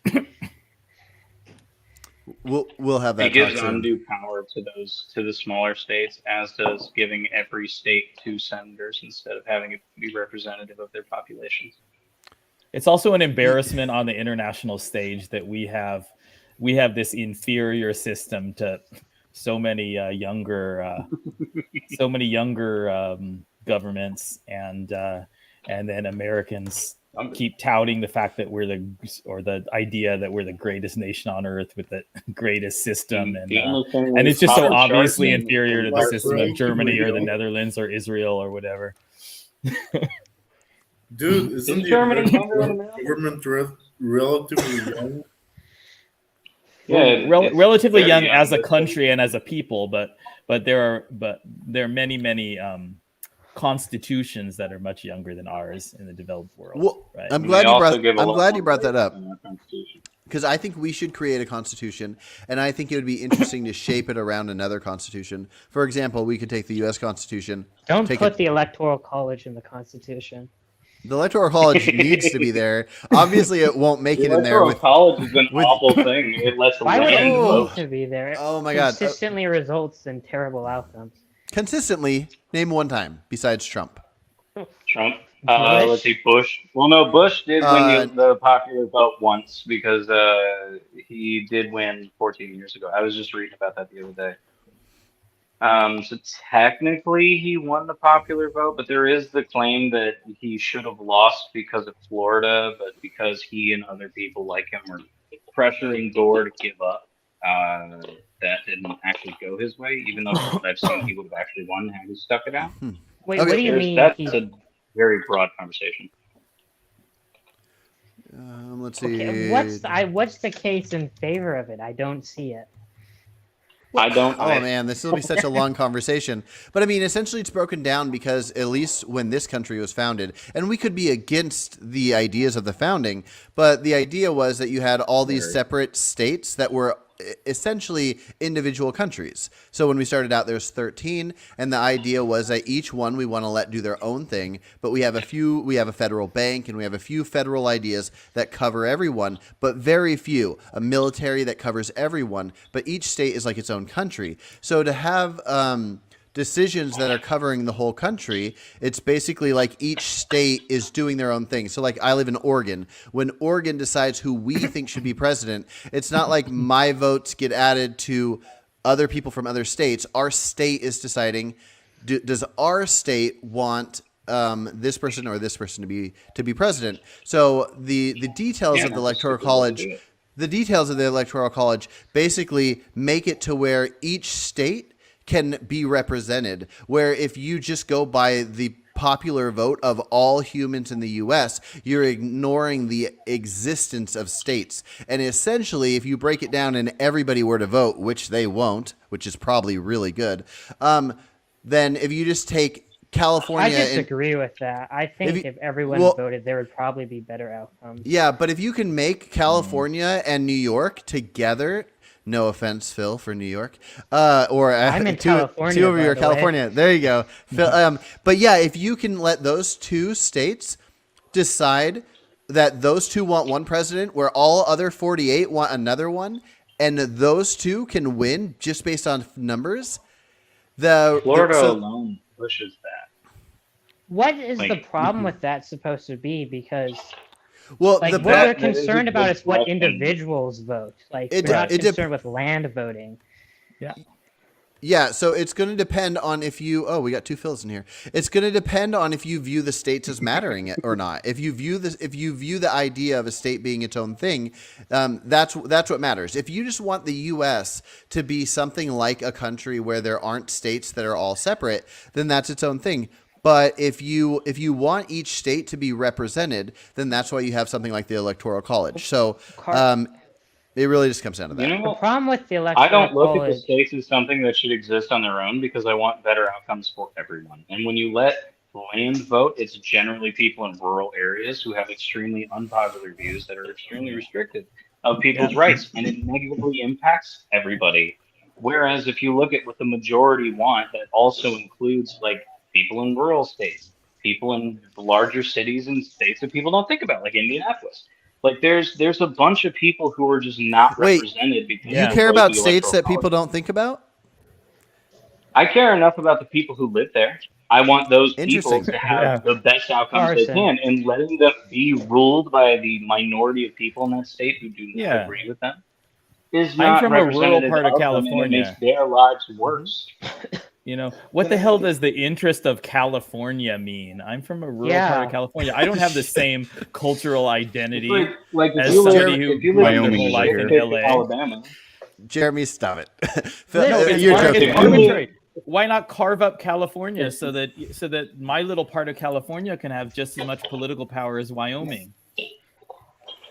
we'll have that It gives talk soon. undue power to the smaller states, as does giving every state 2 senators instead of having it be representative of their populations. It's also an embarrassment on the international stage that we have this inferior system to so many younger governments, and then Americans keep touting the fact that we're the idea that we're the greatest nation on earth with the greatest system, and it's just so obviously inferior to the system of Germany or the Netherlands or Israel or whatever. Dude, isn't the Germany government relatively young? Yeah, it's Relatively very young as a but- country and as a people, but there are many constitutions that are much younger than ours in the developed world. Well, right? I'm They glad also give a I'm lot glad more you brought that rights up, in our Constitution. because I think we should create a constitution, and I think it would be interesting to shape it around another constitution. For example, we could take the U.S. Constitution. Don't Take put it- the Electoral College in the Constitution. The Electoral College needs to be there. Obviously, it won't make The it in there Electoral with. College is an with- awful thing. It lets Why would it land need vote. to be there? It Oh my God! consistently results in terrible outcomes. Consistently, name one time besides Trump. Trump. Bush? Let's see, Bush. Well, no, Bush did win the popular vote once because he did win 14 years ago. I was just reading about that the other day. So technically he won the popular vote, but there is the claim that he should have lost because of Florida, but because he and other people like him were pressuring Gore to give up, that didn't actually go his way, even though from what I've seen he would have actually won had he stuck it out. Wait, Okay. what do you mean? That's he- a very broad conversation. Let's see. Okay, what's the case in favor of it? I don't see it. I don't. Oh man, this will be such a long conversation. But I mean, essentially, it's broken down because at least when this country was founded, and we could be against the ideas of the founding, but the idea was that you had all these separate states that were essentially individual countries. So when we started out, there's 13, and the idea was that each one we want to let do their own thing, but we have a federal bank, and we have a few federal ideas that cover everyone, but very few. A military that covers everyone, but each state is like its own country. So to have decisions that are covering the whole country, it's basically like each state is doing their own thing. So like I live in Oregon. When Oregon decides who we think should be president, it's not like my votes get added to other people from other states. Our state is deciding, does our state want this person or this person to be president? So the details of the Electoral College, basically make it to where each state can be represented, where if you just go by the popular vote of all humans in the US, you're ignoring the existence of states. And essentially, if you break it down and everybody were to vote, which they won't, which is probably really good, then if you just take California... I disagree with that. I think if everyone voted, there would probably be better outcomes. Yeah, but if you can make California and New York together... No offense, Phil, for New York. I'm in California. Two over here, California. There you go. Phil, but yeah, if you can let those two states decide that those two want one president, where all other 48 want another one, and those two can win just based on numbers, Florida alone pushes that. What is the problem with that supposed to be? Because... Well, what we're concerned about is what individuals vote. Like, we're not concerned with land voting. Yeah. Yeah, so it's going to depend on if you... Oh, we got two Phils in here. It's going to depend on if you view the states as mattering or not. If you view the idea of a state being its own thing, that's what matters. If you just want the U.S. to be something like a country where there aren't states that are all separate, then that's its own thing. But if you want each state to be represented, then that's why you have something like the Electoral College. So it really just comes down to that. You know, the problem with the Electoral I don't look College... at the states as something that should exist on their own because I want better outcomes for everyone. And when you let land vote, it's generally people in rural areas who have extremely unpopular views that are extremely restrictive of people's rights, and it negatively impacts everybody. Whereas if you look at what the majority want, that also includes like people in rural states, people in larger cities and states that people don't think about, like Indianapolis. Like there's a bunch of people who are just not represented. Because you care about states that people don't think about? I care enough about the people who live there. I want those people to have the best outcomes they can, and letting them be ruled by the minority of people in that state who do not agree with them is not I'm from a rural part of them, California. and it makes their lives worse. You know, what the hell does the interest of California mean? I'm from a rural part of California. I don't have the same cultural identity as somebody who lived their whole life in LA. Alabama. Jeremy, stop it. It's arbitrary. Why not carve up California so that my little part of California can have just as much political power as Wyoming?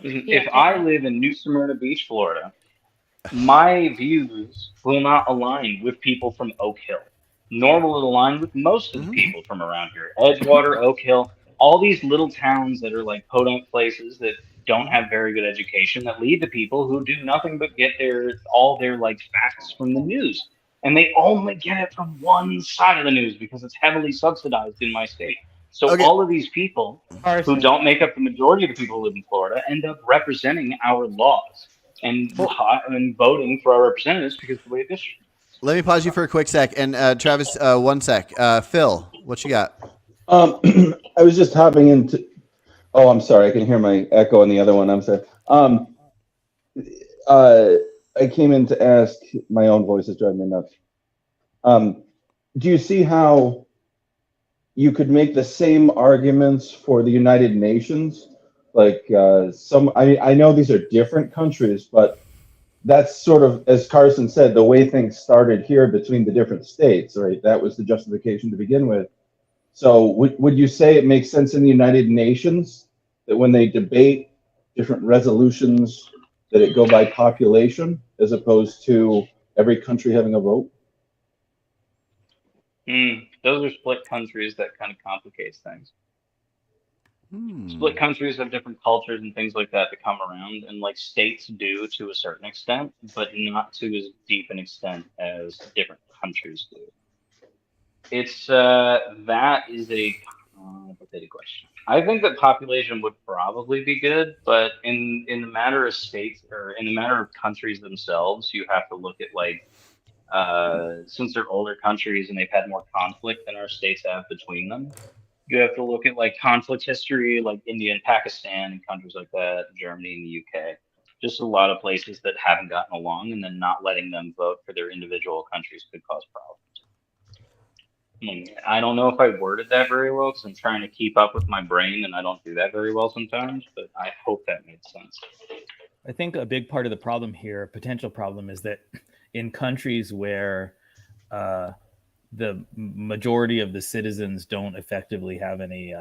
If I live in New Smyrna Beach, Florida, my views will not align with people from Oak Hill. Nor will it align with most of the people from around here. Edgewater, Oak Hill, all these little towns that are like podunk places that don't have very good education, that lead to people who do nothing but get all their like facts from the news. And they only get it from one side of the news because it's heavily subsidized in my state. So all of these people who don't make up the majority of the people who live in Florida end up representing our laws and voting for our representatives because of the way it is. Let me pause you for a quick sec. And Travis, 1 sec. Phil, what you got? I was just hopping into... Oh, I'm sorry. I can hear my echo on the other one. I'm sorry. I came in to ask... My own voice is driving me nuts. Do you see how you could make the same arguments for the United Nations? Like I know these are different countries, but that's sort of, as Carson said, the way things started here between the different states, right? That was the justification to begin with. So would you say it makes sense in the United Nations that when they debate different resolutions that it go by population as opposed to every country having a vote? Those are split countries that kind of complicates things. split countries have different cultures and things like that come around, and like states do to a certain extent, but not to as deep an extent as different countries do. It's that is a complicated question. I think that population would probably be good, but in the matter of states or in the matter of countries themselves, you have to look at like since they're older countries and they've had more conflict than our states have between them. You have to look at like conflict history, like India and Pakistan and countries like that, Germany and the UK. Just a lot of places that haven't gotten along, and then not letting them vote for their individual countries could cause problems. I don't know if I worded that very well because I'm trying to keep up with my brain and I don't do that very well sometimes, but I hope that made sense. I think a big part of the problem here, potential problem, is that in countries where the majority of the citizens don't effectively have any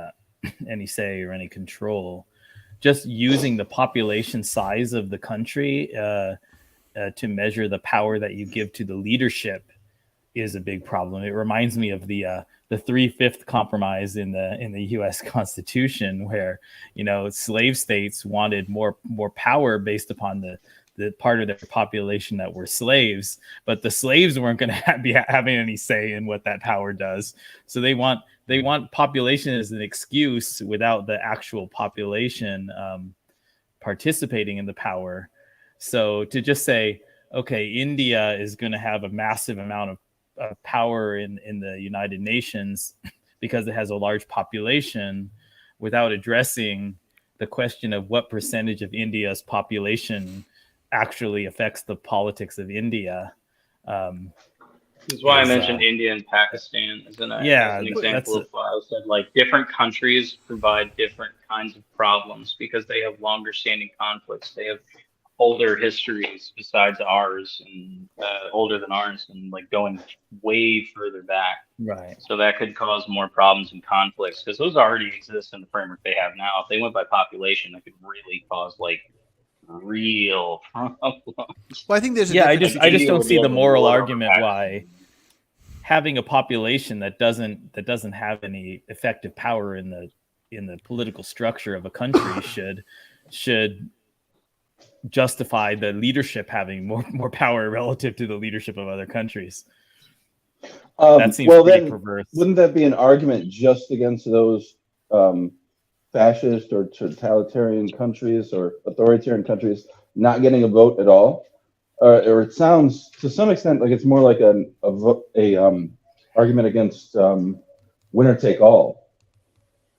say or any control, just using the population size of the country to measure the power that you give to the leadership is a big problem. It reminds me of the 3/5 compromise in the U.S. Constitution, where slave states wanted more power based upon the part of their population that were slaves, but the slaves weren't going to be having any say in what that power does. So they want population as an excuse without the actual population participating in the power. So to just say, okay, India is going to have a massive amount of power in the United Nations because it has a large population, without addressing the question of what percentage of India's population actually affects the politics of India. That's why I mentioned India and Pakistan as an example of why I said like different countries provide different kinds of problems because they have longer standing conflicts. They have older histories besides ours and older than ours and like going way further back. Right. So that could cause more problems and conflicts because those already exist in the framework they have now. If they went by population, that could really cause like real problems. Well, I think there's I just don't see the moral argument why having a population that doesn't have any effective power in the political structure of a country should justify the leadership having more power relative to the leadership of other countries. That seems pretty perverse. Wouldn't that be an argument just against those fascist or totalitarian countries or authoritarian countries not getting a vote at all? Or it sounds to some extent like it's more like a argument against winner take all.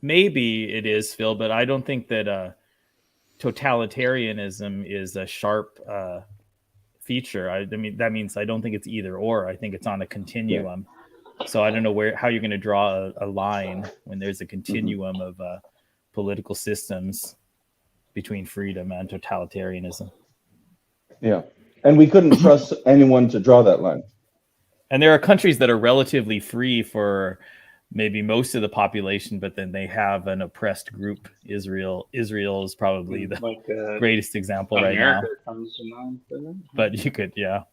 Maybe it is, Phil, but I don't think that totalitarianism is a sharp feature. I mean, that means I don't think it's either or. I think it's on a continuum. Yeah. So I don't know how you're going to draw a line when there's a continuum of political systems between freedom and totalitarianism. Yeah. And we couldn't trust anyone to draw that line. And there are countries that are relatively free for maybe most of the population, but then they have an oppressed group. Israel is probably the greatest example right now. Comes to mind for them. But you could, yeah.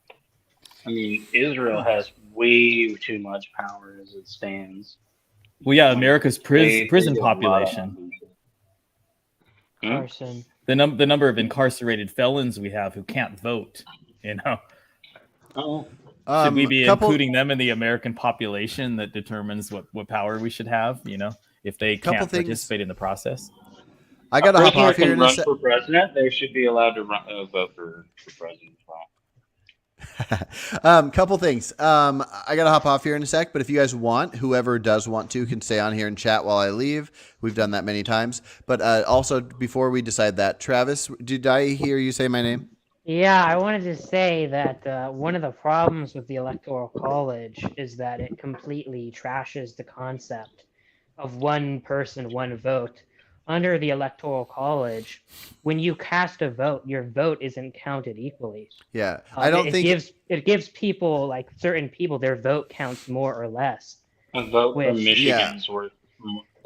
I mean, Israel has way too much power as it stands. Well, yeah, America's prison population. Carson. The number of incarcerated felons we have who can't vote, Oh. Should we be including them in the American population that determines what power we should have, if they can't participate in the process? I got to hop off here in a for president. They should be allowed to vote for president as well. Couple things. I got to hop off here in a sec, but if you guys want, whoever does want to can stay on here and chat while I leave. We've done that many times. But also, before we decide that, Travis, did I hear you say my name? Yeah, I wanted to say that one of the problems with the Electoral College is that it completely trashes the concept of one person, one vote. Under the Electoral College, when you cast a vote, your vote isn't counted equally. Yeah, I don't think it gives people, like certain people, their vote counts more or less. A vote from Michigan's worth.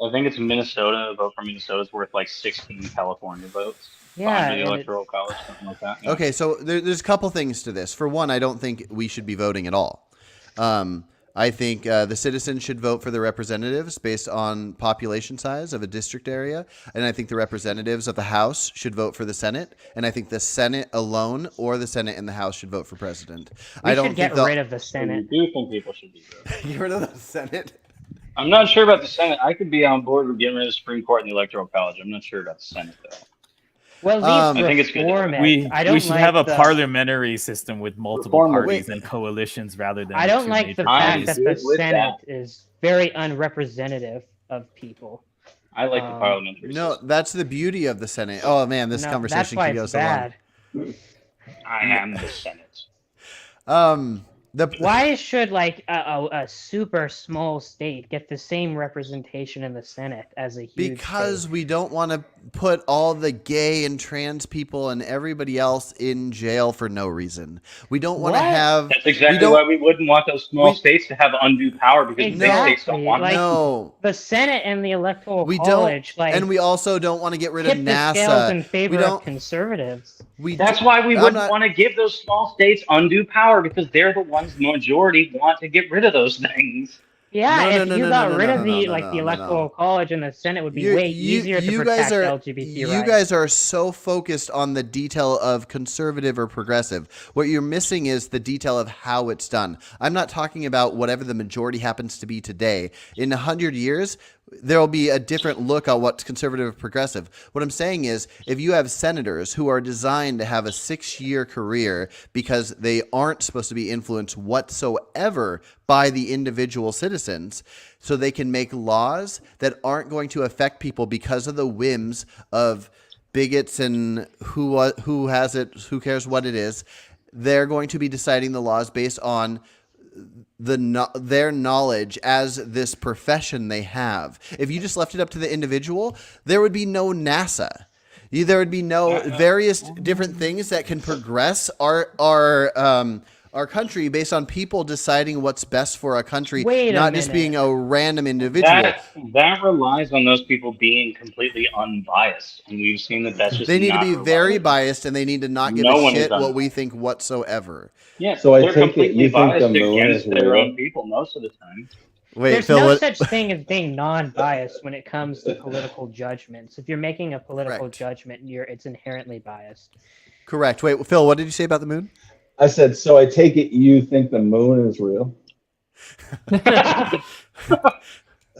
I think it's Minnesota. A vote from Minnesota is worth like 16 California votes. Yeah, the Electoral College, something like that. Yeah. Okay, so there's a couple things to this. For one, I don't think we should be voting at all. I think the citizens should vote for the representatives based on population size of a district area. And I think the representatives of the House should vote for the Senate. And I think the Senate alone or the Senate and the House should vote for president. We I don't should get think rid of the I Senate. do think people should do that. get rid of the Senate. I'm not sure about the Senate. I could be on board with getting rid of the Supreme Court and the Electoral College. I'm not sure about the Senate, though. Well, I think it's good. reform it. We I don't we should like have a the, parliamentary system with multiple Reform it. parties and coalitions rather than. I don't two like major the I'm fact parties. that good the with Senate is very unrepresentative of people. I like the parliamentary No, system. that's the beauty of the Senate. Oh man, this No, conversation that's why can go it's so long. bad. I am the Senate. The Why should like a super small state get the same representation in the Senate as a huge because state? we don't want to put all the gay and trans people and everybody else in jail for no reason. We don't want to What? have. That's exactly don't- why we wouldn't want those small we- states to have undue power because big states don't Exactly, want like- that. No, The Senate and the Electoral we College, don't, like, and we also don't want to get rid of tip the scales in NASA. favor We of don't. conservatives. That's why we I'm wouldn't not- want to give those small states undue power because they're the ones the majority want to get rid of those things. Yeah, No, if no, you no, got no, rid no, of no, the no, like no, the no, Electoral no. College and the Senate would be way easier to protect LGBT you rights. guys are so focused on the detail of conservative or progressive. What you're missing is the detail of how it's done. I'm not talking about whatever the majority happens to be today. In 100 years, there will be a different look on what's conservative or progressive. What I'm saying is, if you have senators who are designed to have a 6-year career because they aren't supposed to be influenced whatsoever by the individual citizens, so they can make laws that aren't going to affect people because of the whims of bigots and who has it, who cares what it is. They're going to be deciding the laws based on their knowledge as this profession they have. If you just left it up to the individual, there would be no NASA. There would be no various different things that can progress our country based on people deciding what's best for a country, Wait a not just minute. being a random individual. That relies on those people being completely unbiased, and we've seen that that's just They need to not be very reliable. biased, and they need to not give No a one is shit what unbiased. we think whatsoever. Yeah, So I they're take it completely you think the biased moon against is their real? own people most of the time. Wait, There's Phil, no what? such thing as being non-biased when it comes to political judgments. If you're making a political Correct. judgment, it's inherently biased. Correct. Wait, Phil, what did you say about the moon? I said, so I take it you think the moon is real?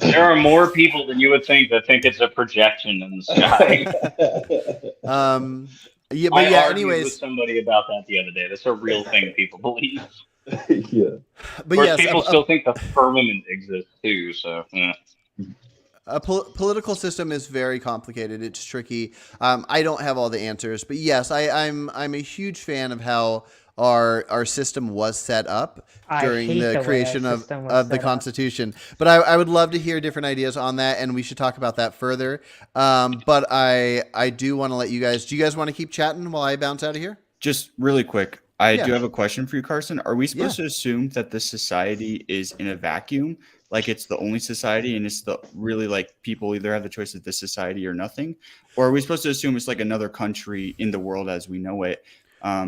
There are more people than you would think that think it's a projection in the sky. Yeah, I but yeah. argued with Anyways, somebody about that the other day. That's a real thing people believe. Yeah. but Of course, yes, people still think the firmament exists too. So a political system is very complicated. It's tricky. I don't have all the answers, but yes, I'm a huge fan of how our system was set up I during hate the way the our creation of system was the set up. Constitution. But I would love to hear different ideas on that, and we should talk about that further. But I do want to let you guys. Do you guys want to keep chatting while I bounce out of here? Just really quick, I Yeah. do have a question for you, Carson. Are we supposed to assume that this society is in a vacuum? Like it's the only society and it's the really like people either have the choice of this society or nothing? Or are we supposed to assume it's like another country in the world as we know it?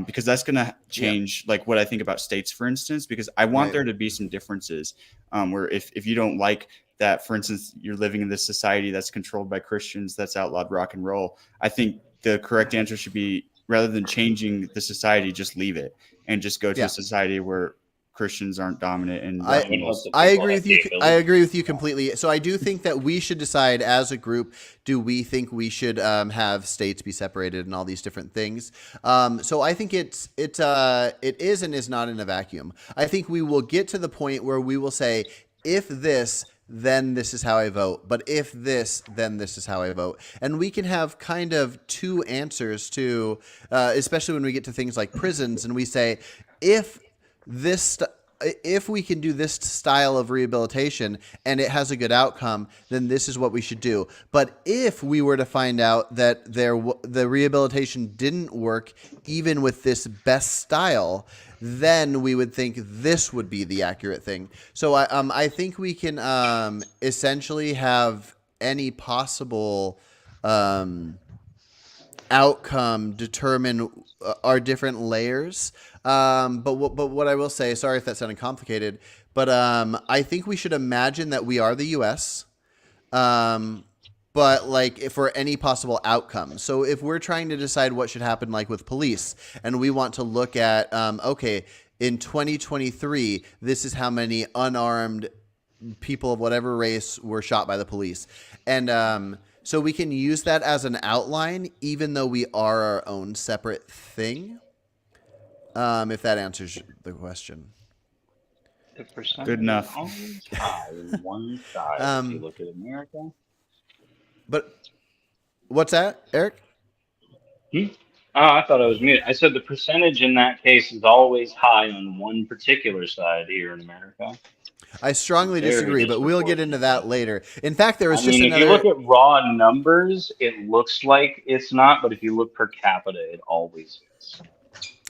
Because that's going to change like what I think about states, for instance, because I want Right. there to be some differences where if you don't like that, for instance, you're living in this society that's controlled by Christians, that's outlawed rock and roll. I think the correct answer should be rather than changing the society, just leave it and just go to Yeah. a society where Christians aren't dominant and I- rock and roll. I agree with you. I agree with you completely. So I do think that we should decide as a group: do we think we should have states be separated and all these different things? So I think it is and is not in a vacuum. I think we will get to the point where we will say, if this, then this is how I vote. But if this, then this is how I vote. And we can have kind of two answers to, especially when we get to things like prisons, and we say, if we can do this style of rehabilitation and it has a good outcome, then this is what we should do. But if we were to find out that the rehabilitation didn't work even with this best style, then we would think this would be the accurate thing. So I think we can essentially have any possible outcome determine our different layers. But what I will say, sorry if that sounded complicated, but I think we should imagine that we are the U.S. But like for any possible outcome. So if we're trying to decide what should happen, like with police, and we want to look at, okay, in 2023, this is how many unarmed people of whatever race were shot by the police. And so we can use that as an outline, even though we are our own separate thing. If that answers the question. The percentage Good enough. is always high in one side if you look at America. But what's that, Eric? Oh, I thought I was muted. I said the percentage in that case is always high on one particular side here in America. I strongly Very disagree, but we'll get into that later. In fact, there was I just mean, if another. you look at raw numbers, it looks like it's not, but if you look per capita, it always is.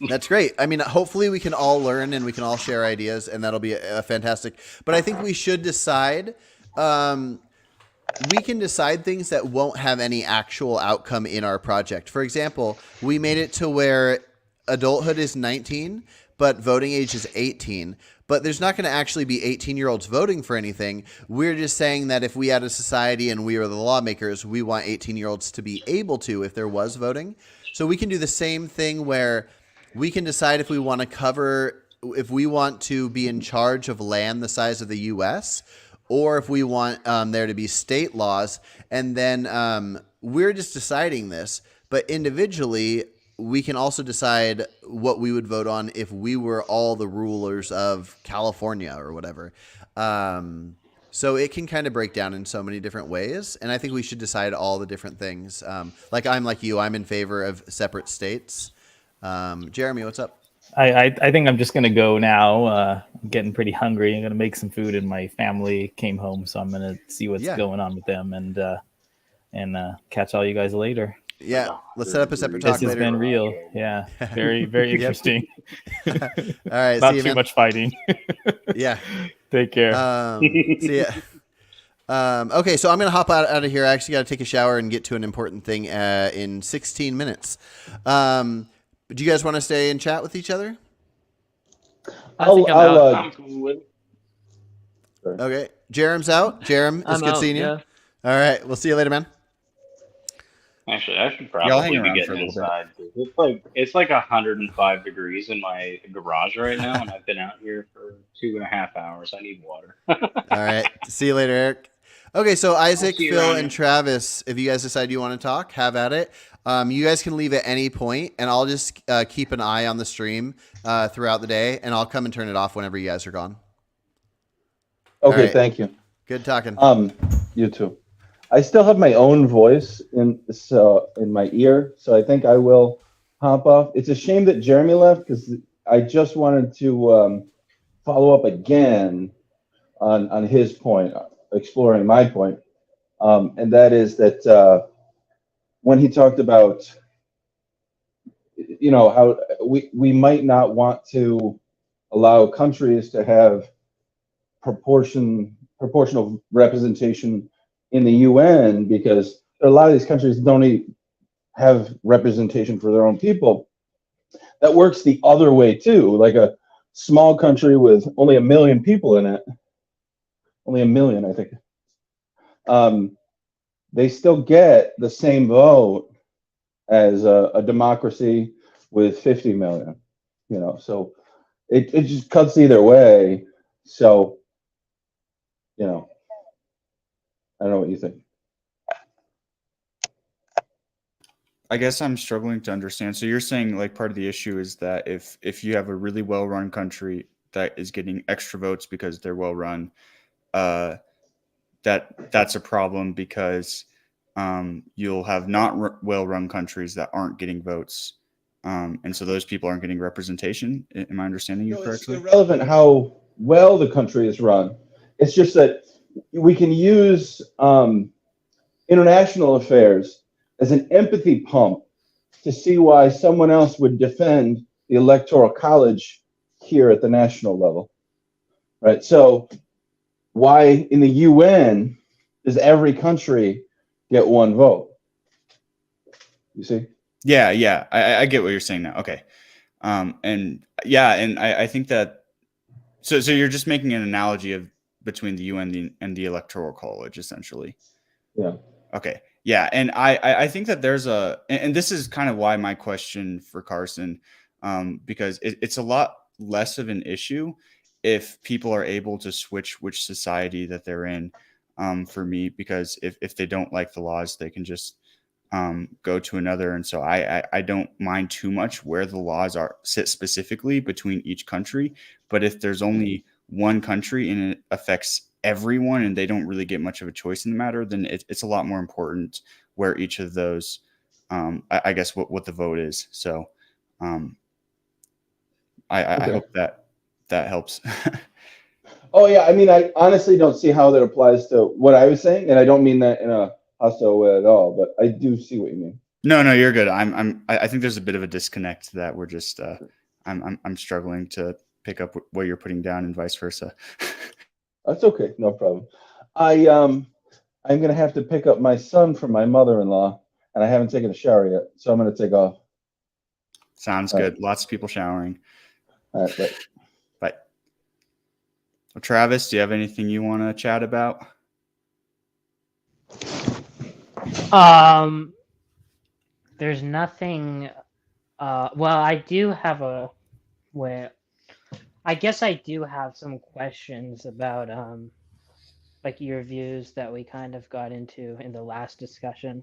That's great. I mean, hopefully we can all learn and we can all share ideas, and that'll be a fantastic. But I think we should decide. We can decide things that won't have any actual outcome in our project. For example, we made it to where adulthood is 19, but voting age is 18. But there's not going to actually be 18-year-olds voting for anything. We're just saying that if we had a society and we were the lawmakers, we want 18-year-olds to be able to if there was voting. So we can do the same thing where we can decide if we want to cover, if we want to be in charge of land the size of the U.S., or if we want there to be state laws. And then we're just deciding this. But individually, we can also decide what we would vote on if we were all the rulers of California or whatever. So it can kind of break down in so many different ways. And I think we should decide all the different things. Like you, I'm in favor of separate states. Jeremy, what's up? I think I'm just gonna go now. I'm getting pretty hungry. I'm gonna make some food, and my family came home, so I'm gonna see what's going on with them and catch all you guys later. Yeah, let's set up a separate talk later. This has been real. Yeah, very very interesting. All right, not see you, too man. much fighting. Yeah, take care. See ya. Okay, so I'm gonna hop out of here. I actually got to take a shower and get to an important thing in 16 minutes. Do you guys want to stay and chat with each other? Okay, Jerem's out. Jerem, it's good seeing you. Yeah. All right, we'll see you later, man. Actually, I should Y'all hang probably be around for a getting little bit. inside. It's like 105 degrees in my garage right now, and I've been out here for 2.5 hours. I need water. All right, see you later, Eric. Okay, so Isaac, see you Phil, around and here. Travis, if you guys decide you want to talk, have at it. You guys can leave at any point, and I'll just keep an eye on the stream throughout the day, and I'll come and turn it off whenever you guys are gone. Okay, All right. thank you. Good talking. You too. I still have my own voice in my ear, so I think I will hop off. It's a shame that Jeremy left because I just wanted to follow up again on his point, exploring my point, and that is that when he talked about, how we might not want to allow countries to have proportional representation in the UN because a lot of these countries don't even have representation for their own people. That works the other way too. Like a small country with only 1 million people in it, only 1 million, I think. They still get the same vote as a democracy with 50 million. So it just cuts either way. So, I don't know what you think. I guess I'm struggling to understand. So you're saying like part of the issue is that if you have a really well-run country that is getting extra votes because they're well-run, that's a problem because you'll have not well-run countries that aren't getting votes, and so those people aren't getting representation. Am I understanding you correctly? It's irrelevant how well the country is run. It's just that we can use international affairs as an empathy pump to see why someone else would defend the Electoral College here at the national level, right? So why in the UN does every country get one vote? You see? Yeah. I get what you're saying now. Okay. And I think that So you're just making an analogy of between the UN and the Electoral College, essentially. Yeah. Okay. Yeah, and I think that there's and this is kind of why my question for Carson, because it's a lot less of an issue if people are able to switch which society that they're in. For me, because if they don't like the laws, they can just go to another. And so I don't mind too much where the laws sit specifically between each country. But if there's only one country and it affects everyone and they don't really get much of a choice in the matter, then it's a lot more important where each of those, I guess what the vote is. So I hope that helps. Oh yeah, I mean, I honestly don't see how that applies to what I was saying, and I don't mean that in a hostile way at all. But I do see what you mean. No, you're good. I think there's a bit of a disconnect that we're just I'm struggling to pick up what you're putting down and vice versa. That's okay, no problem. I'm gonna have to pick up my son from my mother-in-law, and I haven't taken a shower yet, so I'm gonna take off. Sounds All good. right. Lots of people showering. All right, bye. Bye. Well, Travis, do you have anything you want to chat about? There's nothing. Well, I do have I guess I do have some questions about like your views that we kind of got into in the last discussion.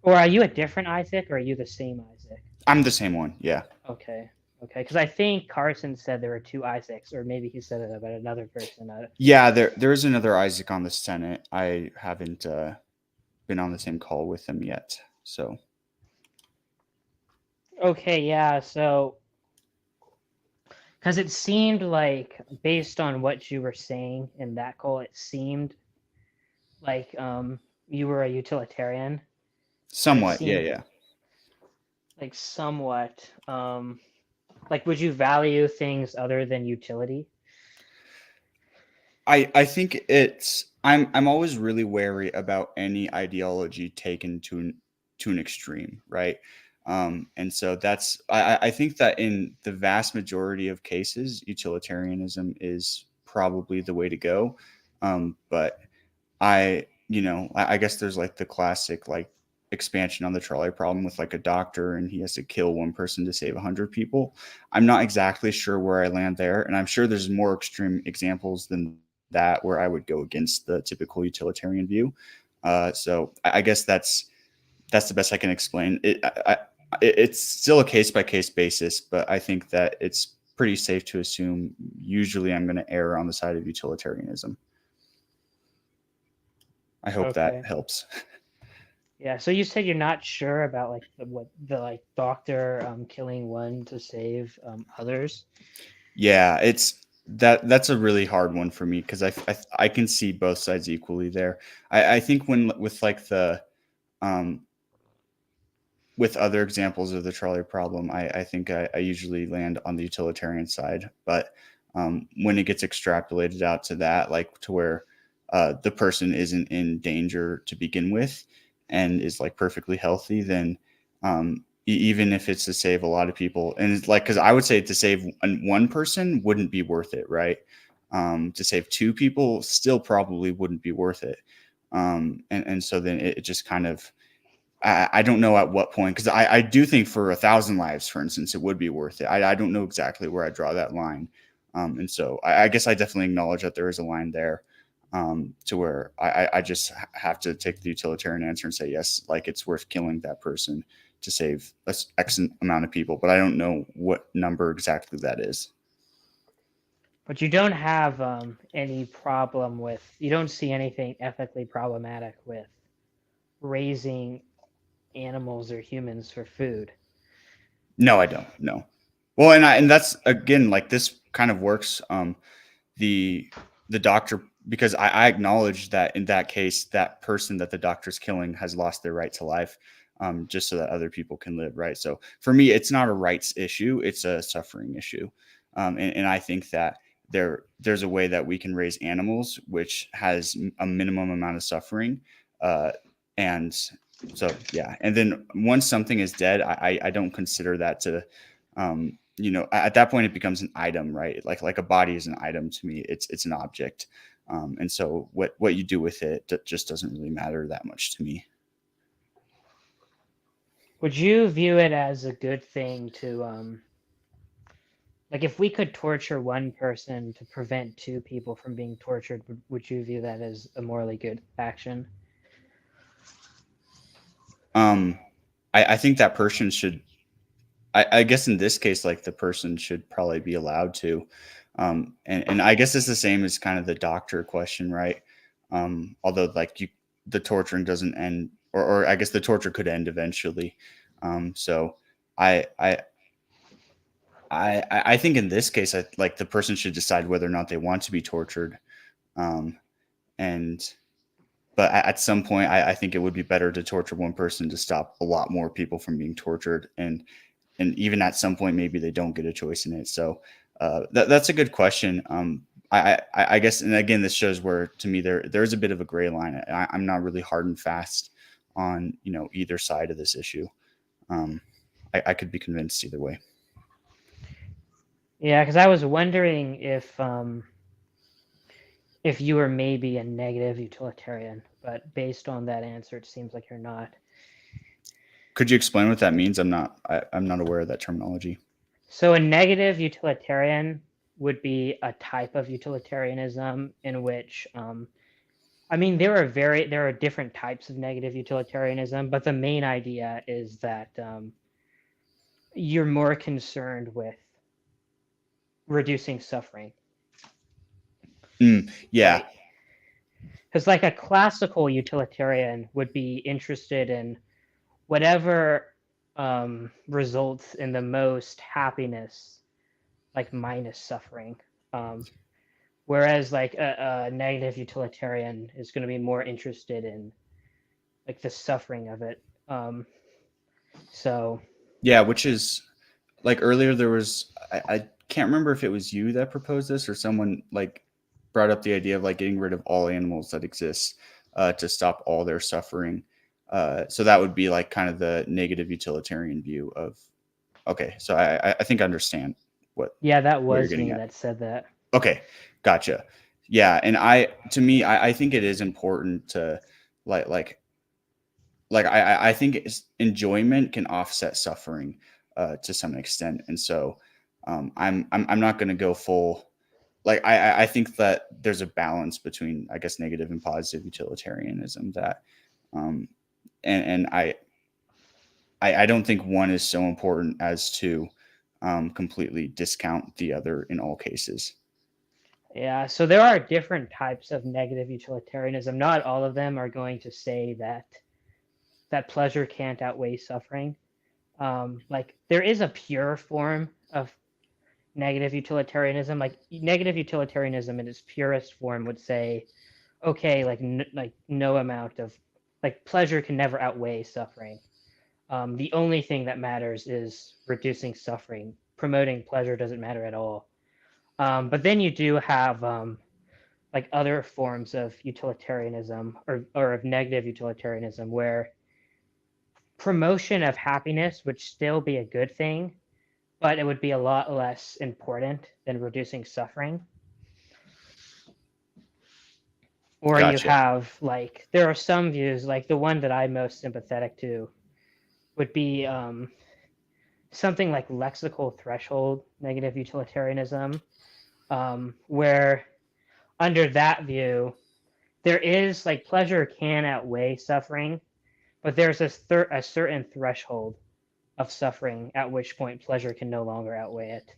Or are you a different Isaac, or are you the same Isaac? I'm the same one. Yeah. Okay. Because I think Carson said there were two Isaacs, or maybe he said it about another person. Yeah, there's another Isaac on the Senate. I haven't been on the same call with him yet. So. Okay, yeah. So, because it seemed like, based on what you were saying in that call, it seemed like you were a utilitarian. Somewhat, yeah. Like somewhat. Like, would you value things other than utility? I think I'm always really wary about any ideology taken to an extreme, right? And so I think that in the vast majority of cases, utilitarianism is probably the way to go. But I guess there's like the classic like expansion on the trolley problem with like a doctor and he has to kill one person to save 100 people. I'm not exactly sure where I land there, and I'm sure there's more extreme examples than that where I would go against the typical utilitarian view. So I guess that's the best I can explain it. It's still a case by case basis, but I think that it's pretty safe to assume usually I'm going to err on the side of utilitarianism. I hope that helps. Yeah. So you said you're not sure about like the doctor killing one to save others. Yeah, that's a really hard one for me because I can see both sides equally there. I think with like the with other examples of the trolley problem, I think I usually land on the utilitarian side. But when it gets extrapolated out to that, like to where the person isn't in danger to begin with and is like perfectly healthy, then even if it's to save a lot of people, and it's like, because I would say to save one person wouldn't be worth it, right? To save two people still probably wouldn't be worth it. And so then it just kind of, I don't know at what point, because I do think for 1,000 lives, for instance, it would be worth it. I don't know exactly where I draw that line. And so I guess I definitely acknowledge that there is a line there to where I just have to take the utilitarian answer and say, yes, like it's worth killing that person to save X amount of people. But I don't know what number exactly that is. But you don't have any problem with, you don't see anything ethically problematic with raising animals or humans for food. No, I don't. No. Well, and that's again, like this kind of works. The doctor, because I acknowledge that in that case, that person that the doctor's killing has lost their right to life, just so that other people can live, right? So for me, it's not a rights issue; it's a suffering issue, and I think that there's a way that we can raise animals which has a minimum amount of suffering, and so yeah. And then once something is dead, I don't consider that to at that point it becomes an item, right? Like a body is an item to me. It's an object. And so what you do with it just doesn't really matter that much to me. Would you view it as a good thing to like if we could torture one person to prevent two people from being tortured, would you view that as a morally good action? I think that person should, I guess in this case, like the person should probably be allowed to. And I guess it's the same as kind of the doctor question, right? Although like the torturing doesn't end, or I guess the torture could end eventually. So I think in this case, like the person should decide whether or not they want to be tortured. But at some point, I think it would be better to torture one person to stop a lot more people from being tortured. And even at some point, maybe they don't get a choice in it. So that's a good question. I guess, and again, this shows where to me there's a bit of a gray line. I'm not really hard and fast on either side of this issue. I could be convinced either way. Yeah, because I was wondering if you were maybe a negative utilitarian, but based on that answer, it seems like you're not. Could you explain what that means? I'm not aware of that terminology. So a negative utilitarian would be a type of utilitarianism in which, I mean, there are different types of negative utilitarianism, but the main idea is that you're more concerned with reducing suffering. Yeah. Because like a classical utilitarian would be interested in whatever results in the most happiness, like minus suffering. Whereas like a negative utilitarian is going to be more interested in like the suffering of it. So yeah, which is like earlier there was, I can't remember if it was you that proposed this or someone like brought up the idea of like getting rid of all animals that exist to stop all their suffering. So that would be like kind of the negative utilitarian view of, okay. So I think I understand what. Yeah, that was me that said that. Okay. Gotcha. Yeah. And I think it is important to I think enjoyment can offset suffering to some extent. And so I'm not going to go full. Like, I think that there's a balance between, I guess, negative and positive utilitarianism that, and I don't think one is so important as to completely discount the other in all cases. Yeah, so there are different types of negative utilitarianism. Not all of them are going to say that pleasure can't outweigh suffering. Like there is a pure form of negative utilitarianism. Like negative utilitarianism in its purest form would say, okay, like no amount of like pleasure can never outweigh suffering. The only thing that matters is reducing suffering. Promoting pleasure doesn't matter at all. But then you do have like other forms of utilitarianism or of negative utilitarianism where promotion of happiness would still be a good thing, but it would be a lot less important than reducing suffering. Or Gotcha. You have like, there are some views, like the one that I'm most sympathetic to would be something like lexical threshold negative utilitarianism, where under that view, there is like pleasure can outweigh suffering, but there's a certain threshold of suffering at which point pleasure can no longer outweigh it.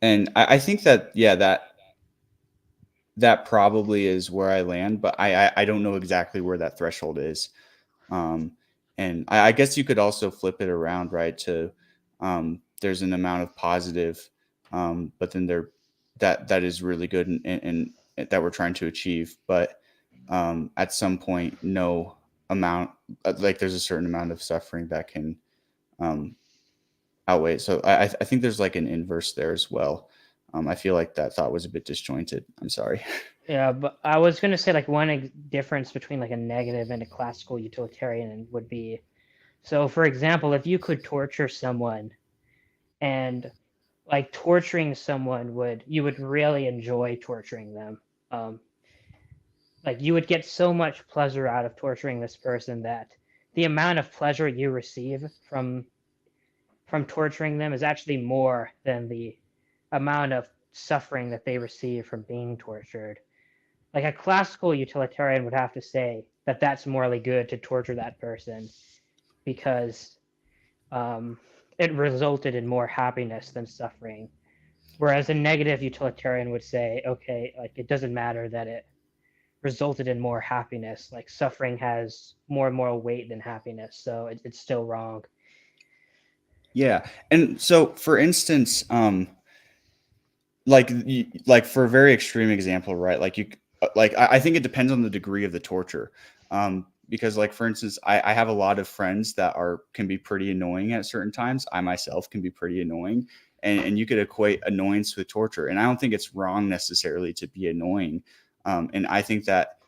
And I think that, yeah, that probably is where I land, but I don't know exactly where that threshold is. And I guess you could also flip it around, right? To there's an amount of positive, but then that is really good and that we're trying to achieve. But at some point, no amount, like there's a certain amount of suffering that can outweigh. So I think there's like an inverse there as well. I feel like that thought was a bit disjointed. I'm sorry. Yeah, but I was going to say like one difference between like a negative and a classical utilitarian would be So, for example, if you could torture someone and like torturing someone you would really enjoy torturing them. Um, like you would get so much pleasure out of torturing this person that the amount of pleasure you receive from torturing them is actually more than the amount of suffering that they receive from being tortured. Like a classical utilitarian would have to say that that's morally good to torture that person because it resulted in more happiness than suffering. Whereas a negative utilitarian would say, okay, like it doesn't matter that it resulted in more happiness. Like suffering has more moral weight than happiness, so it's still wrong. Yeah. And so, for instance, like for a very extreme example, right? I think it depends on the degree of the torture. Because like, for instance, I have a lot of friends that can be pretty annoying at certain times. I myself can be pretty annoying, and you could equate annoyance with torture. And I don't think it's wrong necessarily to be annoying. And I think that,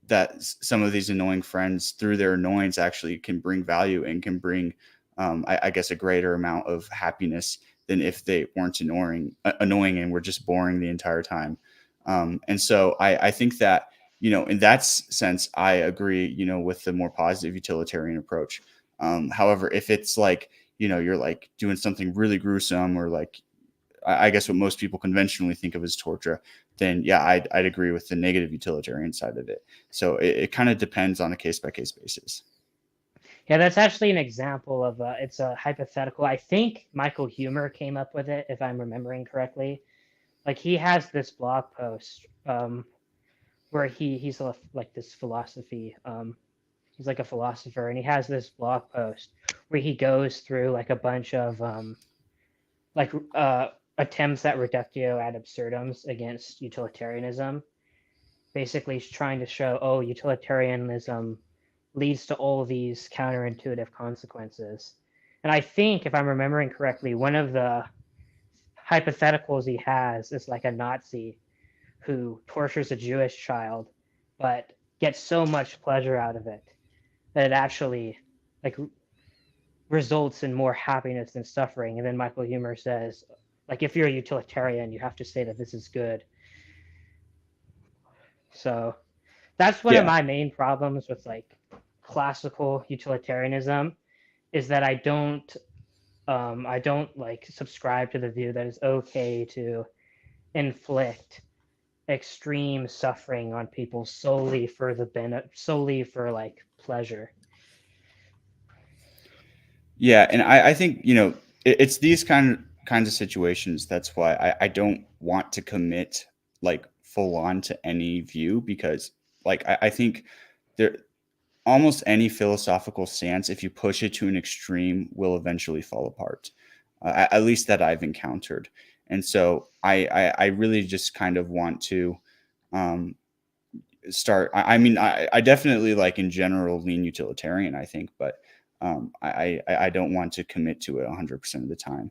that some of these annoying friends through their annoyance actually can bring value and can bring, I guess, a greater amount of happiness than if they weren't annoying and were just boring the entire time. And so I think that, in that sense, I agree, with the more positive utilitarian approach. However, if it's like, you're like doing something really gruesome or like, I guess what most people conventionally think of as torture, then yeah, I'd agree with the negative utilitarian side of it. So it kind of depends on a case by case basis. Yeah, that's actually an example of it's a hypothetical. I think Michael Huemer came up with it, if I'm remembering correctly. Like he has this blog post where he's like this philosophy. He's like a philosopher, and he has this blog post where he goes through like a bunch of attempts at reductio ad absurdums against utilitarianism. Basically, he's trying to show, oh, utilitarianism leads to all these counterintuitive consequences. And I think, if I'm remembering correctly, one of the hypotheticals he has is like a Nazi who tortures a Jewish child, but gets so much pleasure out of it that it actually like results in more happiness than suffering. And then Michael Huemer says, like, if you're a utilitarian, you have to say that this is good. So that's one of my main problems with like classical utilitarianism, is that I don't like subscribe to the view that it's okay to inflict extreme suffering on people solely for like pleasure. Yeah, and I think it's these kinds of situations. That's why I don't want to commit like full on to any view, because like I think there almost any philosophical stance, if you push it to an extreme, will eventually fall apart. At least that I've encountered. And so I really just kind of want to start. I mean, I definitely like in general lean utilitarian, I think, but I don't want to commit to it 100% of the time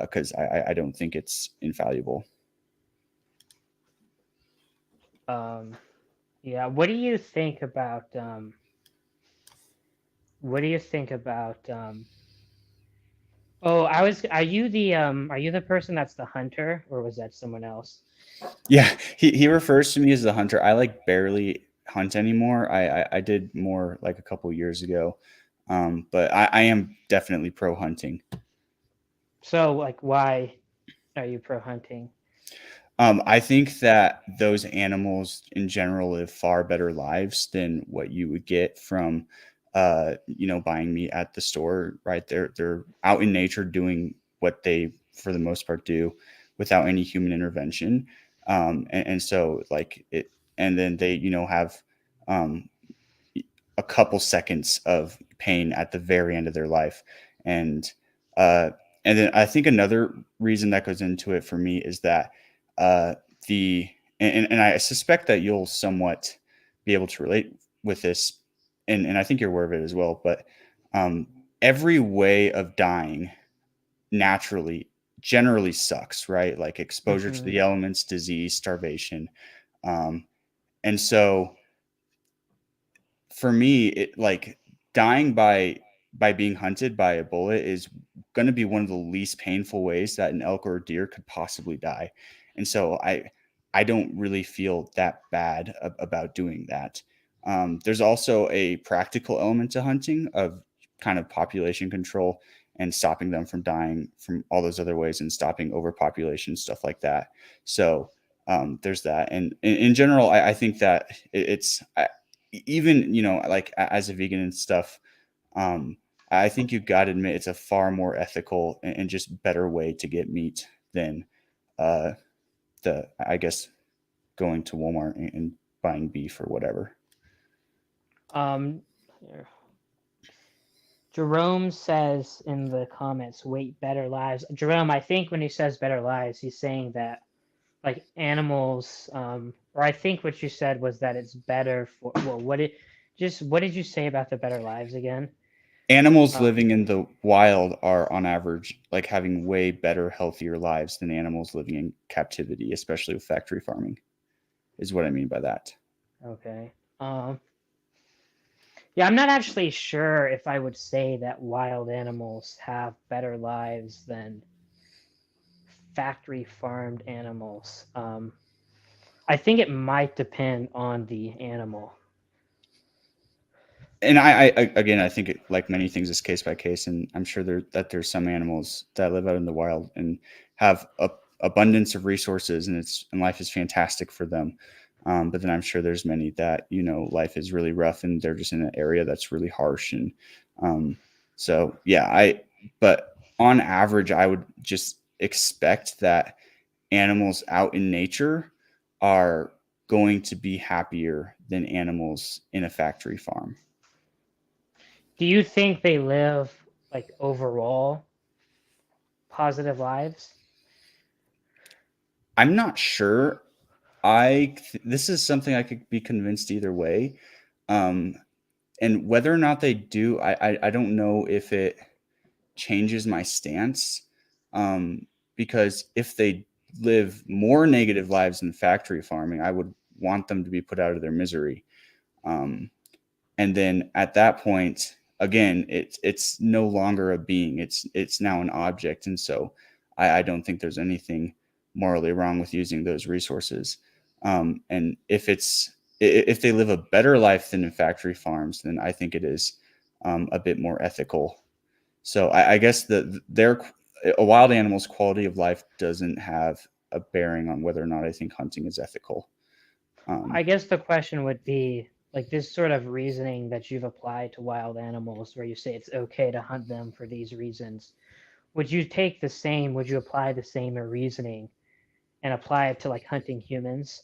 because I don't think it's infallible. Yeah. What do you think about? Oh, are you the person that's the hunter, or was that someone else? Yeah, he refers to me as the hunter. I like barely hunt anymore. I did more like a couple years ago, but I am definitely pro hunting. So, like, why are you pro hunting? I think that those animals in general live far better lives than what you would get from, buying meat at the store. Right, they're out in nature doing what they, for the most part, do without any human intervention. And so like it, and then they, have a couple seconds of pain at the very end of their life. And then I think another reason that goes into it for me is that and I suspect that you'll somewhat be able to relate with this, and I think you're aware of it as well, but every way of dying naturally generally sucks, right? Like exposure to the elements, disease, starvation. And so for me, it like dying by being hunted by a bullet is going to be one of the least painful ways that an elk or a deer could possibly die. And so I don't really feel that bad about doing that. There's also a practical element to hunting of kind of population control and stopping them from dying from all those other ways and stopping overpopulation, stuff like that. So there's that. And in general, I think that it's even, like as a vegan and stuff, I think you've got to admit it's a far more ethical and just better way to get meat than I guess, going to Walmart and buying beef or whatever. Here. Jerome says in the comments, wait, better lives. Jerome, I think when he says better lives, he's saying that like animals, or I think what you said was that it's better for, well, what did you say about the better lives again? Animals living in the wild are on average like having way better, healthier lives than animals living in captivity, especially with factory farming, is what I mean by that. Okay. Yeah, I'm not actually sure if I would say that wild animals have better lives than factory farmed animals. I think it might depend on the animal. And I again, I think it, like many things, is case by case, and I'm sure there's some animals that live out in the wild and have a abundance of resources, and life is fantastic for them. But then I'm sure there's many that, life is really rough and they're just in an area that's really harsh. And so, yeah, but on average, I would just expect that animals out in nature are going to be happier than animals in a factory farm. Do you think they live like overall positive lives? I'm not sure. This is something I could be convinced either way. And whether or not they do, I don't know if it changes my stance. Because if they live more negative lives in factory farming, I would want them to be put out of their misery. And then at that point, again, it's no longer a being. It's now an object. And so I don't think there's anything morally wrong with using those resources. And if they live a better life than in factory farms, then I think it is a bit more ethical. So I guess a wild animal's quality of life doesn't have a bearing on whether or not I think hunting is ethical. I guess the question would be like this sort of reasoning that you've applied to wild animals, where you say it's okay to hunt them for these reasons. Would you apply the same reasoning and apply it to like hunting humans?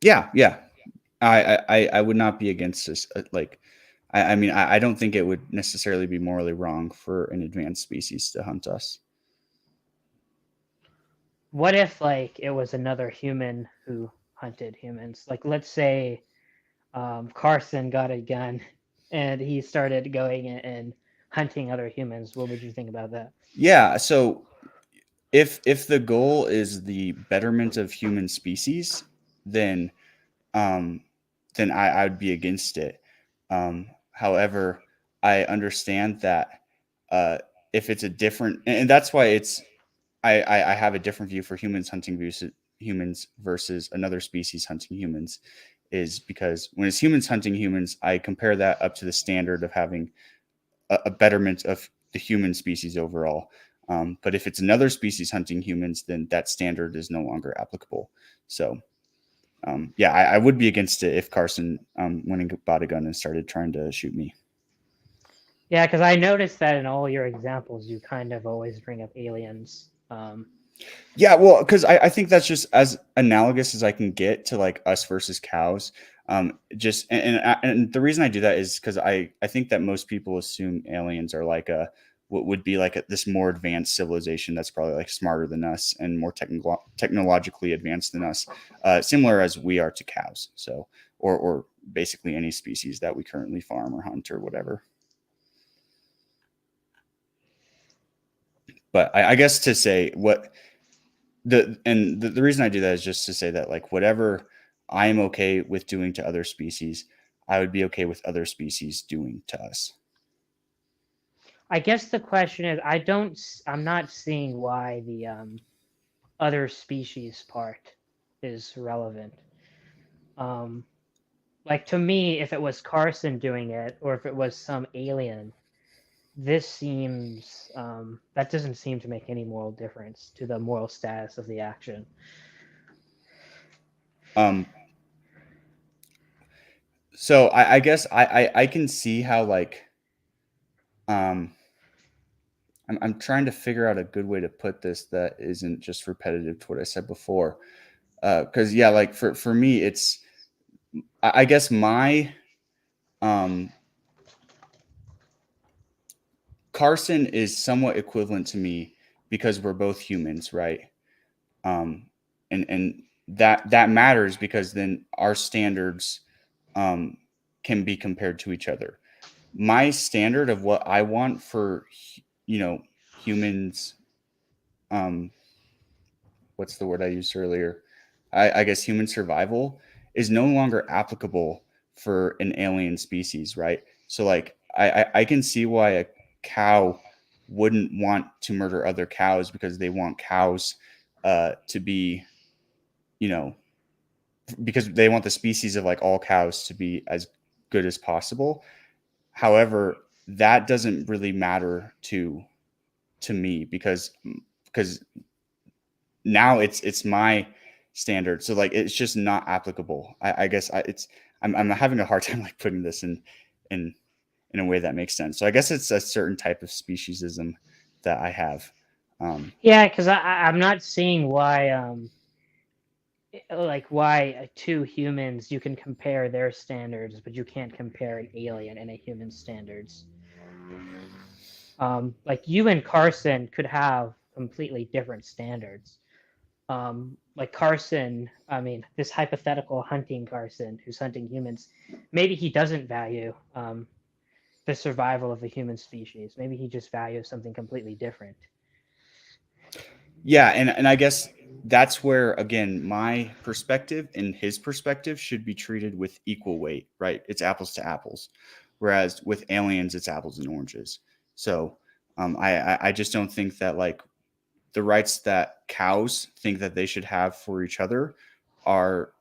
Yeah. I would not be against this. I mean, I don't think it would necessarily be morally wrong for an advanced species to hunt us. What if like it was another human who hunted humans? Like, let's say Carson got a gun and he started going and hunting other humans. What would you think about that? Yeah. So if the goal is the betterment of human species, then I would be against it. However, I understand that if it's a different, and that's why I have a different view for humans hunting humans versus another species hunting humans, is because when it's humans hunting humans, I compare that up to the standard of having a betterment of the human species overall. But if it's another species hunting humans, then that standard is no longer applicable. So yeah, I would be against it if Carson went and bought a gun and started trying to shoot me. Yeah, because I noticed that in all your examples, you kind of always bring up aliens. Yeah, well, because I think that's just as analogous as I can get to like us versus cows. And the reason I do that is because I think that most people assume aliens are like what would be like this more advanced civilization that's probably like smarter than us and more technologically advanced than us, similar as we are to cows. So, or basically any species that we currently farm or hunt or whatever. But I guess to say the reason I do that is just to say that like whatever I'm okay with doing to other species, I would be okay with other species doing to us. I guess the question is, I'm not seeing why the other species part is relevant. Like to me, if it was Carson doing it, or if it was some alien, this seems that doesn't seem to make any moral difference to the moral status of the action. So I guess I can see how like I'm trying to figure out a good way to put this that isn't just repetitive to what I said before. Because yeah, like for me, it's I guess my Carson is somewhat equivalent to me because we're both humans, right? And that matters because then our standards can be compared to each other. My standard of what I want for humans, what's the word I used earlier? I guess human survival is no longer applicable for an alien species, right? So like I can see why a cow wouldn't want to murder other cows because they want cows to be, because they want the species of like all cows to be as good as possible. However, that doesn't really matter to me because now it's my standard. So like it's just not applicable. I guess I'm having a hard time like putting this in a way that makes sense. So I guess it's a certain type of speciesism that I have. Yeah, because I'm not seeing why why two humans you can compare their standards, but you can't compare an alien and a human standards. Like you and Carson could have completely different standards. Like Carson, I mean, this hypothetical hunting Carson who's hunting humans, maybe he doesn't value the survival of the human species. Maybe he just values something completely different. Yeah, and I guess that's where again my perspective and his perspective should be treated with equal weight, right? It's apples to apples, whereas with aliens it's apples and oranges. So I just don't think that like the rights that cows think that they should have for each other are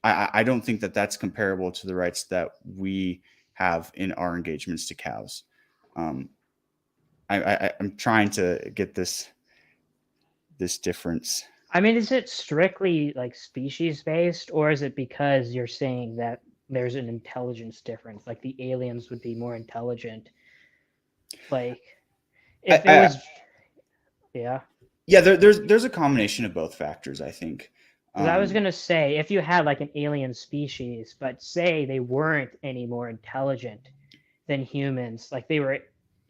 I don't think that that's comparable to the rights that we have in our engagements to cows. I'm trying to get this difference. I mean, is it strictly like species based, or is it because you're saying that there's an intelligence difference? Like the aliens would be more intelligent. Like if it was, yeah. Yeah, there's a combination of both factors, I think. 'Cause I was gonna say, if you had like an alien species, but say they weren't any more intelligent than humans, like they were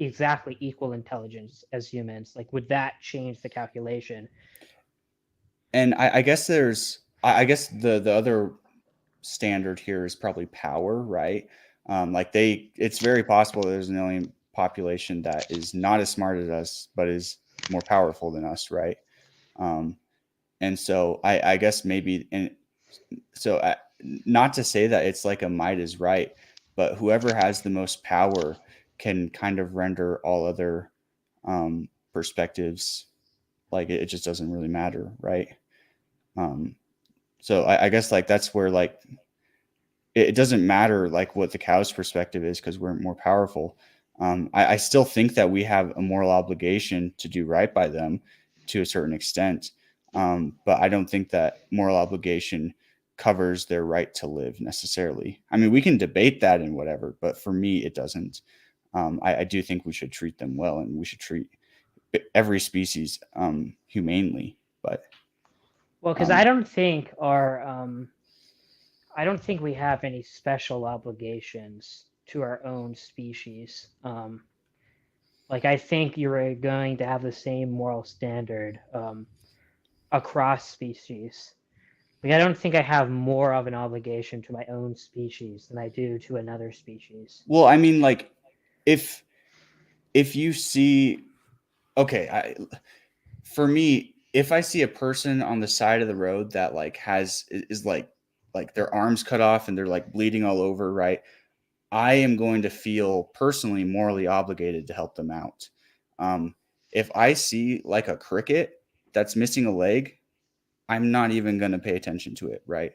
exactly equal intelligence as humans, like would that change the calculation? And I guess I guess the other standard here is probably power, right? Like it's very possible there's an alien population that is not as smart as us, but is more powerful than us, right? And so I guess maybe, and so not to say that it's like a might is right, but whoever has the most power can kind of render all other perspectives like it just doesn't really matter, right? So I guess like that's where like it doesn't matter like what the cow's perspective is because we're more powerful. I still think that we have a moral obligation to do right by them to a certain extent. But I don't think that moral obligation covers their right to live necessarily. I mean, we can debate that and whatever, but for me, it doesn't. I do think we should treat them well and we should treat every species humanely. But well, because I don't think I don't think we have any special obligations to our own species. Like I think you're going to have the same moral standard across species. Like I don't think I have more of an obligation to my own species than I do to another species. Well, I mean, like if you see, okay, for me, if I see a person on the side of the road that like is like like their arms cut off and they're like bleeding all over, right? I am going to feel personally morally obligated to help them out. If I see like a cricket that's missing a leg, I'm not even going to pay attention to it, right?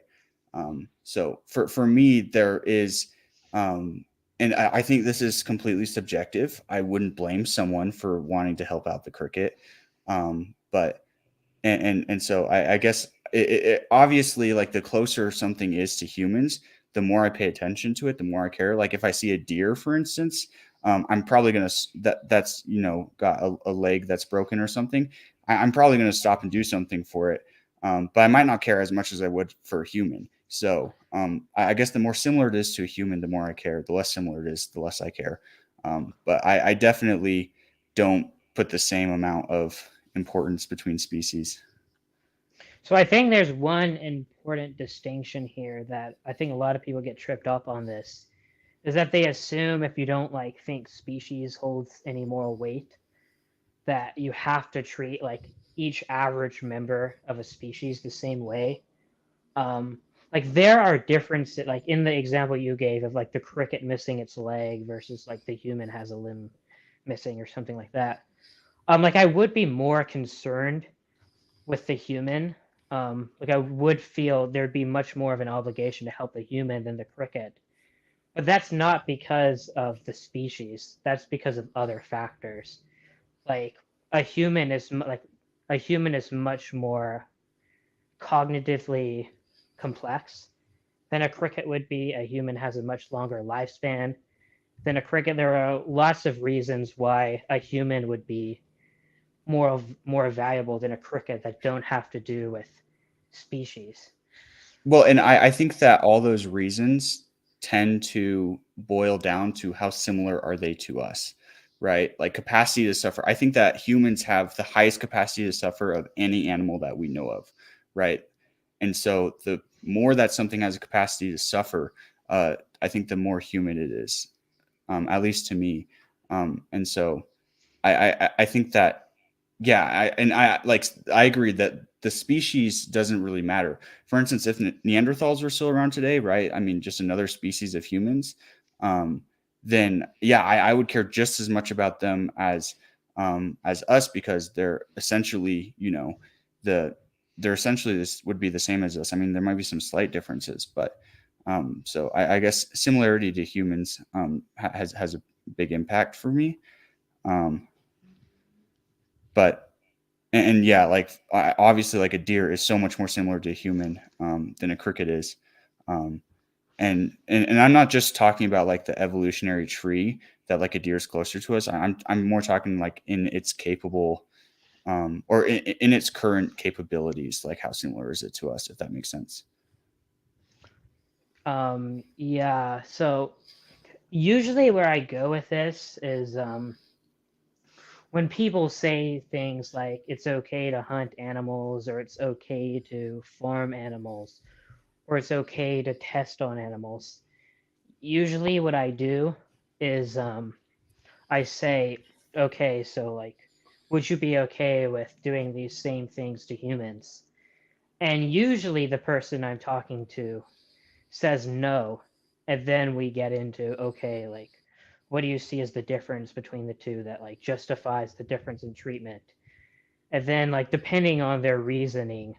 So for me, there is, and I think this is completely subjective. I wouldn't blame someone for wanting to help out the cricket, but so I guess it obviously, like, the closer something is to humans, the more I pay attention to it, the more I care. Like if I see a deer, for instance, I'm probably gonna that's got a leg that's broken or something. I'm probably gonna stop and do something for it. But I might not care as much as I would for a human. So I guess the more similar it is to a human, the more I care. The less similar it is, the less I care. But I definitely don't put the same amount of importance between species. So I think there's one important distinction here that I think a lot of people get tripped up on this, is that they assume if you don't like think species holds any moral weight, that you have to treat like each average member of a species the same way. Like there are differences, like in the example you gave of like the cricket missing its leg versus like the human has a limb missing or something like that. Like I would be more concerned with the human. Like I would feel there'd be much more of an obligation to help the human than the cricket. But that's not because of the species. That's because of other factors. Like a human is much more cognitively complex than a cricket would be. A human has a much longer lifespan than a cricket. There are lots of reasons why a human would be more valuable than a cricket that don't have to do with species. Well, and I think that all those reasons tend to boil down to how similar are they to us, right? Like capacity to suffer. I think that humans have the highest capacity to suffer of any animal that we know of, right? And so the more that something has a capacity to suffer, I think the more human it is, at least to me. And so I think that, yeah, I agree that the species doesn't really matter. For instance, if Neanderthals were still around today, right? I mean, just another species of humans, then yeah, I would care just as much about them as us, because they're essentially, they're essentially this would be the same as us. I mean, there might be some slight differences, but so I guess similarity to humans has a big impact for me. But and yeah, like obviously, like a deer is so much more similar to a human than a cricket is. And I'm not just talking about like the evolutionary tree that like a deer is closer to us. I'm more talking like in its capable or in its current capabilities, like how similar is it to us, if that makes sense. Yeah, so usually where I go with this is when people say things like it's okay to hunt animals, or it's okay to farm animals, or it's okay to test on animals, usually what I do is I say, okay, so like, would you be okay with doing these same things to humans? And usually the person I'm talking to says no. And then we get into, okay, like, what do you see as the difference between the two that like justifies the difference in treatment? And then like depending on their reasoning,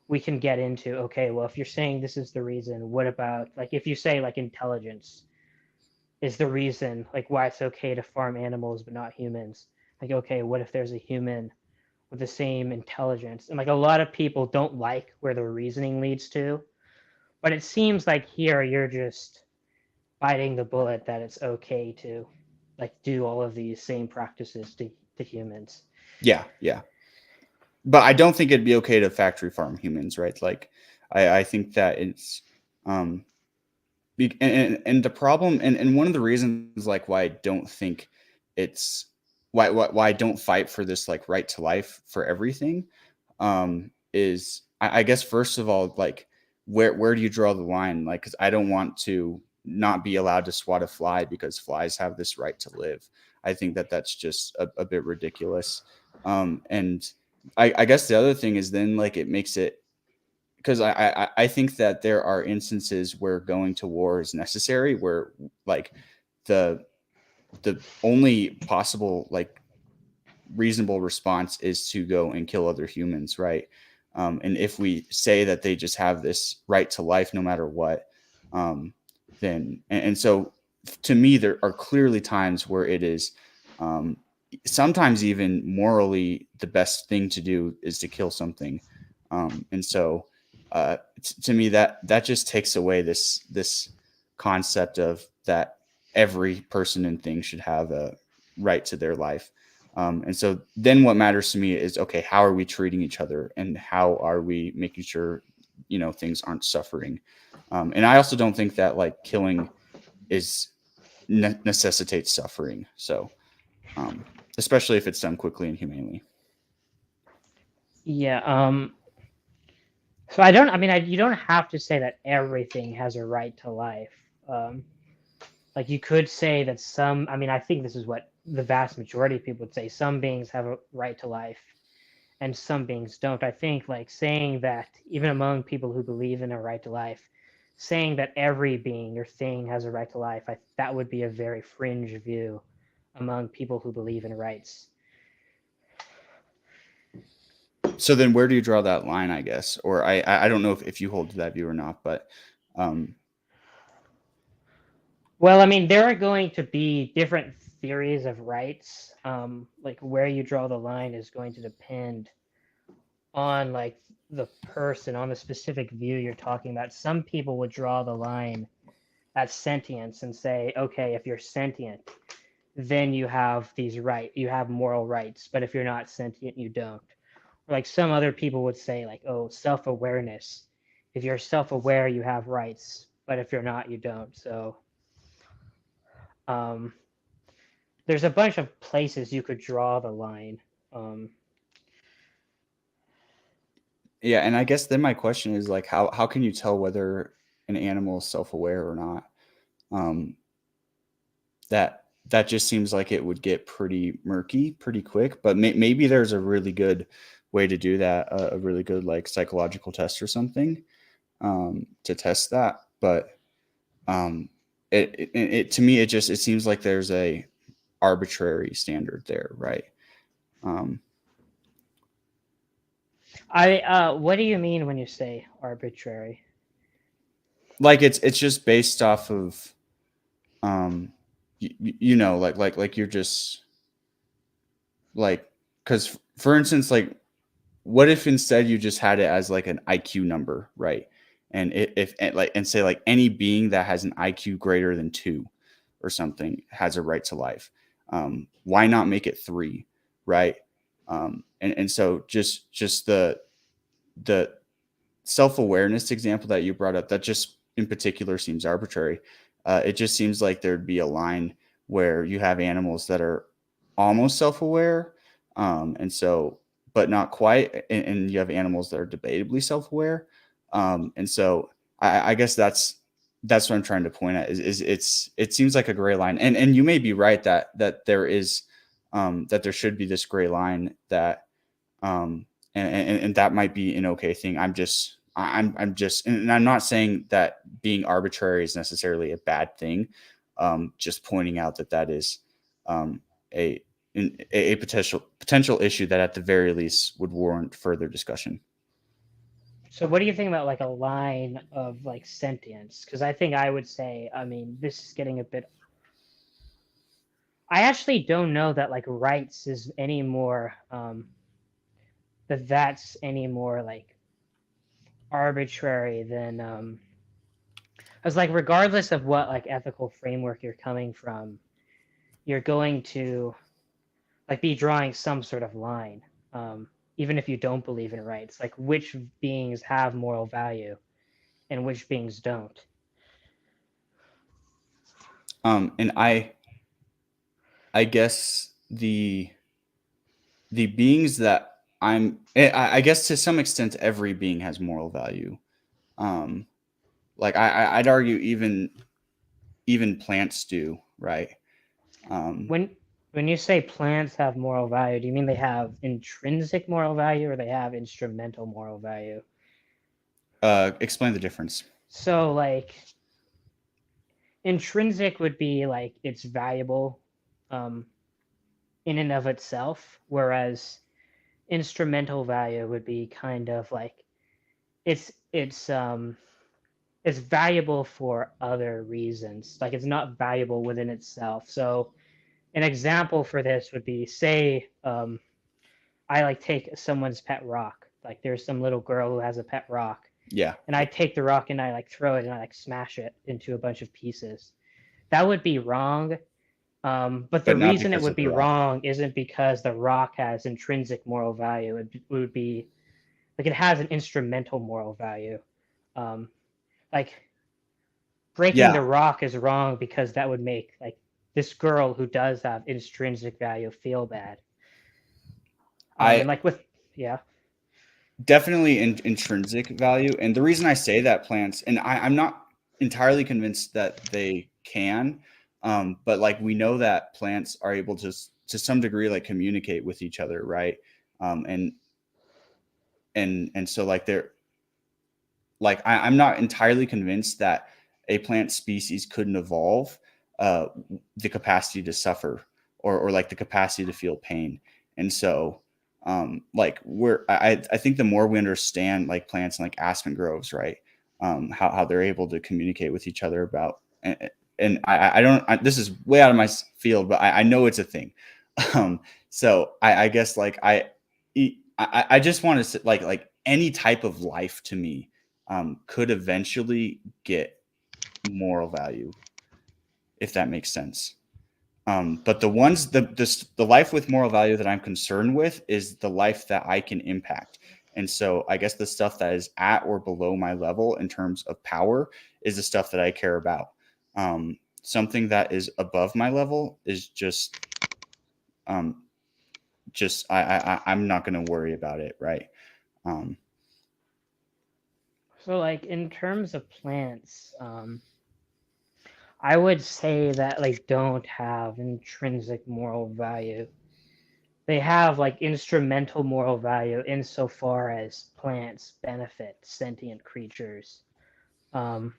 we can get into, okay, well, if you're saying this is the reason, what about like if you say like intelligence is the reason like why it's okay to farm animals but not humans? Like, okay, what if there's a human with the same intelligence? And like a lot of people don't like where the reasoning leads to, but it seems like here you're just biting the bullet that it's okay to like do all of these same practices to humans. Yeah. But I don't think it'd be okay to factory farm humans, right? Like I think that it's and the problem and one of the reasons like why I don't think it's why I don't fight for this like right to life for everything is I guess first of all, like where do you draw the line? Like, because I don't want to not be allowed to swat a fly because flies have this right to live. I think that that's just a bit ridiculous. And I guess the other thing is then like it makes it because I think that there are instances where going to war is necessary, where like the only possible like reasonable response is to go and kill other humans, right? And if we say that they just have this right to life no matter what, then and so to me there are clearly times where it is sometimes even morally the best thing to do is to kill something, and so to me that just takes away this concept of that every person and thing should have a right to their life. And so then what matters to me is, okay, how are we treating each other and how are we making sure, things aren't suffering? And I also don't think that like killing is necessitates suffering. So, especially if it's done quickly and humanely. Yeah. So I mean, you don't have to say that everything has a right to life. Like you could say that I think this is what the vast majority of people would say. Some beings have a right to life and some beings don't. I think like saying that even among people who believe in a right to life, saying that every being or thing has a right to life, that would be a very fringe view among people who believe in rights. So then where do you draw that line, I guess? Or I don't know if you hold to that view or not, but well, I mean, there are going to be different theories of rights. Like where you draw the line is going to depend on like the person, on the specific view you're talking about. Some people would draw the line at sentience and say, okay, if you're sentient, then you have you have moral rights, but if you're not sentient, you don't. Or like some other people would say like, oh, self-awareness. If you're self-aware, you have rights, but if you're not, you don't. So there's a bunch of places you could draw the line. Yeah, and I guess then my question is like, how can you tell whether an animal is self-aware or not? That just seems like it would get pretty murky pretty quick. But maybe there's a really good way to do that, a really good like psychological test or something to test that. But it to me it seems like there's a arbitrary standard there, right? What do you mean when you say arbitrary? Like it's just based off of like you're just like, because for instance, like what if instead you just had it as like an IQ number, right? And and say like any being that has an IQ greater than 2 or something has a right to life. Why not make it 3, right? And so just the self-awareness example that you brought up, that just in particular seems arbitrary. It just seems like there'd be a line where you have animals that are almost self-aware, and so but not quite, and you have animals that are debatably self-aware, and so I guess that's what I'm trying to point at is it seems like a gray line, and you may be right that there is that there should be this gray line that and that might be an okay thing. I'm just and I'm not saying that being arbitrary is necessarily a bad thing. Just pointing out that is a potential issue that at the very least would warrant further discussion. So what do you think about like a line of like sentience? Because I think I would say, I mean, this is getting a bit. I actually don't know that like rights is any more that's any more like arbitrary than I was like, regardless of what like ethical framework you're coming from, you're going to like be drawing some sort of line, even if you don't believe in rights, like which beings have moral value and which beings don't. And I guess the beings that I guess to some extent every being has moral value. Like I'd argue even plants do, right? When you say plants have moral value, do you mean they have intrinsic moral value or they have instrumental moral value? Explain the difference. So like intrinsic would be like it's valuable in and of itself, whereas instrumental value would be kind of like it's valuable for other reasons. Like it's not valuable within itself. So an example for this would be, say, I like take someone's pet rock. Like there's some little girl who has a pet rock, Yeah. and I take the rock and I like throw it and I like smash it into a bunch of pieces. That would be wrong. But the But not reason it because would of the be rock. wrong isn't because the rock has intrinsic moral value. It would be like it has an instrumental moral value. Like breaking Yeah. the rock is wrong because that would make like this girl who does have intrinsic value feel bad. And like with definitely intrinsic value. And the reason I say that plants, and I'm not entirely convinced that they can, but like we know that plants are able to some degree like communicate with each other, right? And so like they're like I'm not entirely convinced that a plant species couldn't evolve the capacity to suffer or like the capacity to feel pain. And so like I think the more we understand like plants like aspen groves, right, how they're able to communicate with each other about and I don't this is way out of my field, but I know it's a thing. So I guess like I just want to say like any type of life to me could eventually get moral value, if that makes sense. But the ones the life with moral value that I'm concerned with is the life that I can impact. And so I guess the stuff that is at or below my level in terms of power is the stuff that I care about. Something that is above my level is just I'm not going to worry about it, right? So like in terms of plants, I would say that like don't have intrinsic moral value. They have like instrumental moral value insofar as plants benefit sentient creatures. But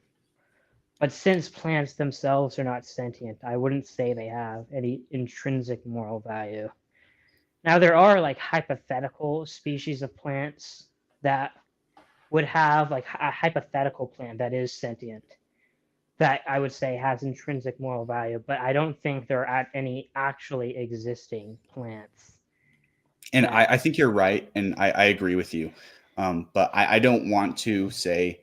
since plants themselves are not sentient, I wouldn't say they have any intrinsic moral value. Now there are like hypothetical species of plants that would have like a hypothetical plant that is sentient that I would say has intrinsic moral value, but I don't think there are any actually existing plants. And I think you're right, and I agree with you. But I don't want to say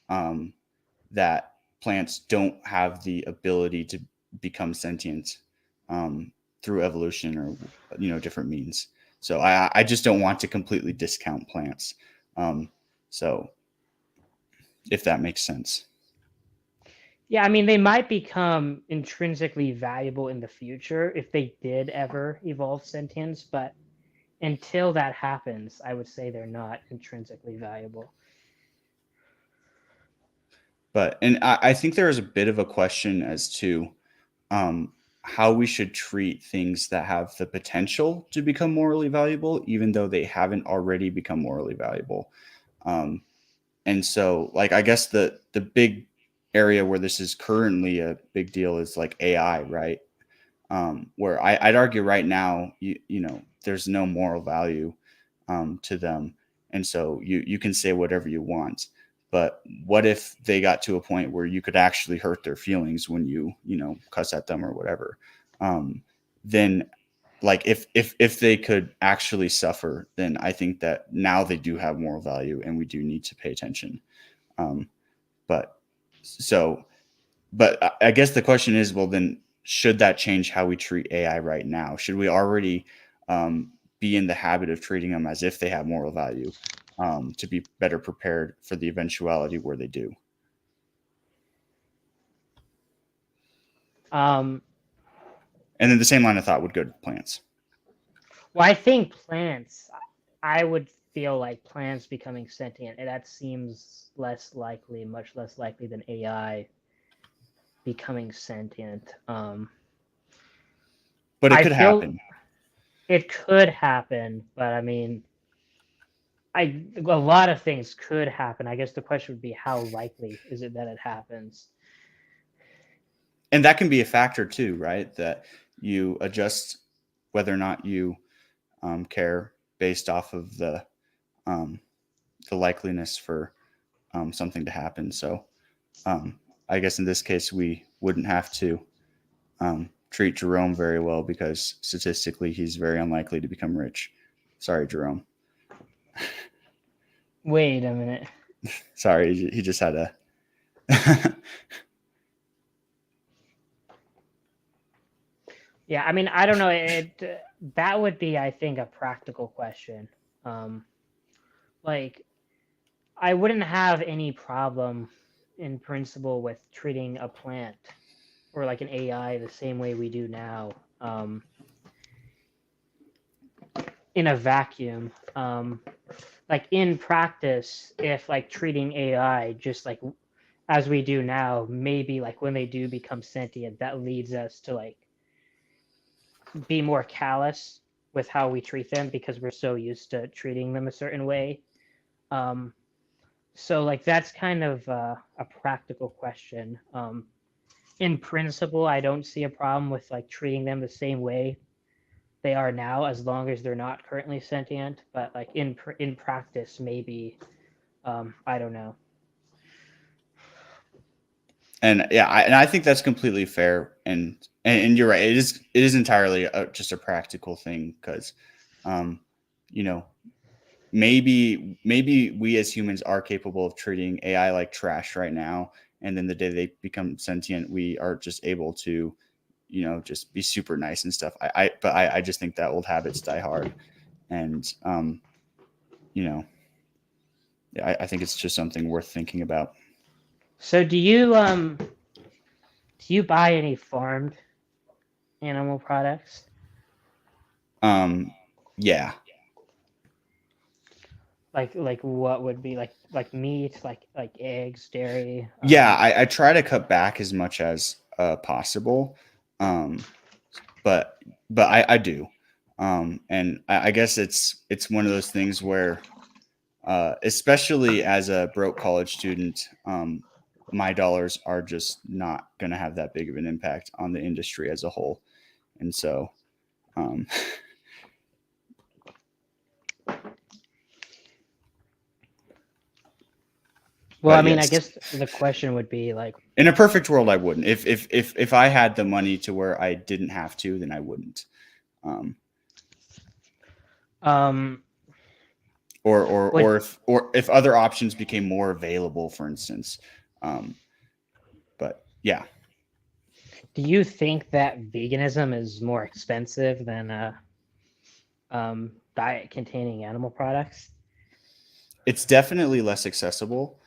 that plants don't have the ability to become sentient through evolution or different means. So I just don't want to completely discount plants. So if that makes sense. Yeah, I mean, they might become intrinsically valuable in the future if they did ever evolve sentience, but until that happens, I would say they're not intrinsically valuable. And I think there is a bit of a question as to how we should treat things that have the potential to become morally valuable, even though they haven't already become morally valuable. And so, like, I guess the big area where this is currently a big deal is like AI, right? Where I'd argue right now, there's no moral value to them. And so you can say whatever you want. But what if they got to a point where you could actually hurt their feelings when you cuss at them or whatever? Then like if they could actually suffer, then I think that now they do have moral value and we do need to pay attention. But I guess the question is, well, then should that change how we treat AI right now? Should we already be in the habit of treating them as if they have moral value to be better prepared for the eventuality where they do? And then the same line of thought would go to plants. Well, I think plants, I would feel like plants becoming sentient, and that seems less likely, much less likely than AI becoming sentient. But it could happen. It could happen, but I mean, a lot of things could happen. I guess the question would be, how likely is it that it happens? And that can be a factor too, right? That you adjust whether or not you care based off of the likeliness for something to happen. So I guess in this case, we wouldn't have to treat Jerome very well because statistically he's very unlikely to become rich. Sorry, Jerome. Wait a minute. Sorry, he just had a. Yeah, I mean, I don't know. That would be, I think, a practical question. Like, I wouldn't have any problem in principle with treating a plant or like an AI the same way we do now, in a vacuum. Like in practice, if like treating AI just like as we do now, maybe like when they do become sentient, that leads us to like be more callous with how we treat them because we're so used to treating them a certain way. So like that's kind of a practical question. In principle, I don't see a problem with like treating them the same way they are now, as long as they're not currently sentient. But like in practice, maybe I don't know. And yeah, I think that's completely fair, and you're right. It is entirely just a practical thing because, you know, maybe we as humans are capable of treating AI like trash right now, and then the day they become sentient, we are just able to, you know, just be super nice and stuff. But I just think that old habits die hard, and you know, I think it's just something worth thinking about. So do you buy any farmed animal products? Yeah. Like what would be like meat, like eggs, dairy? Yeah, I try to cut back as much as possible, but I do, and I guess it's one of those things where, especially as a broke college student, my dollars are just not going to have that big of an impact on the industry as a whole, and so. Well, I mean, yes. I guess the question would be like, in a perfect world, I wouldn't. If I had the money to where I didn't have to, then I wouldn't. Or if other options became more available, for instance. But yeah. Do you think that veganism is more expensive than diet containing animal products? It's definitely less accessible.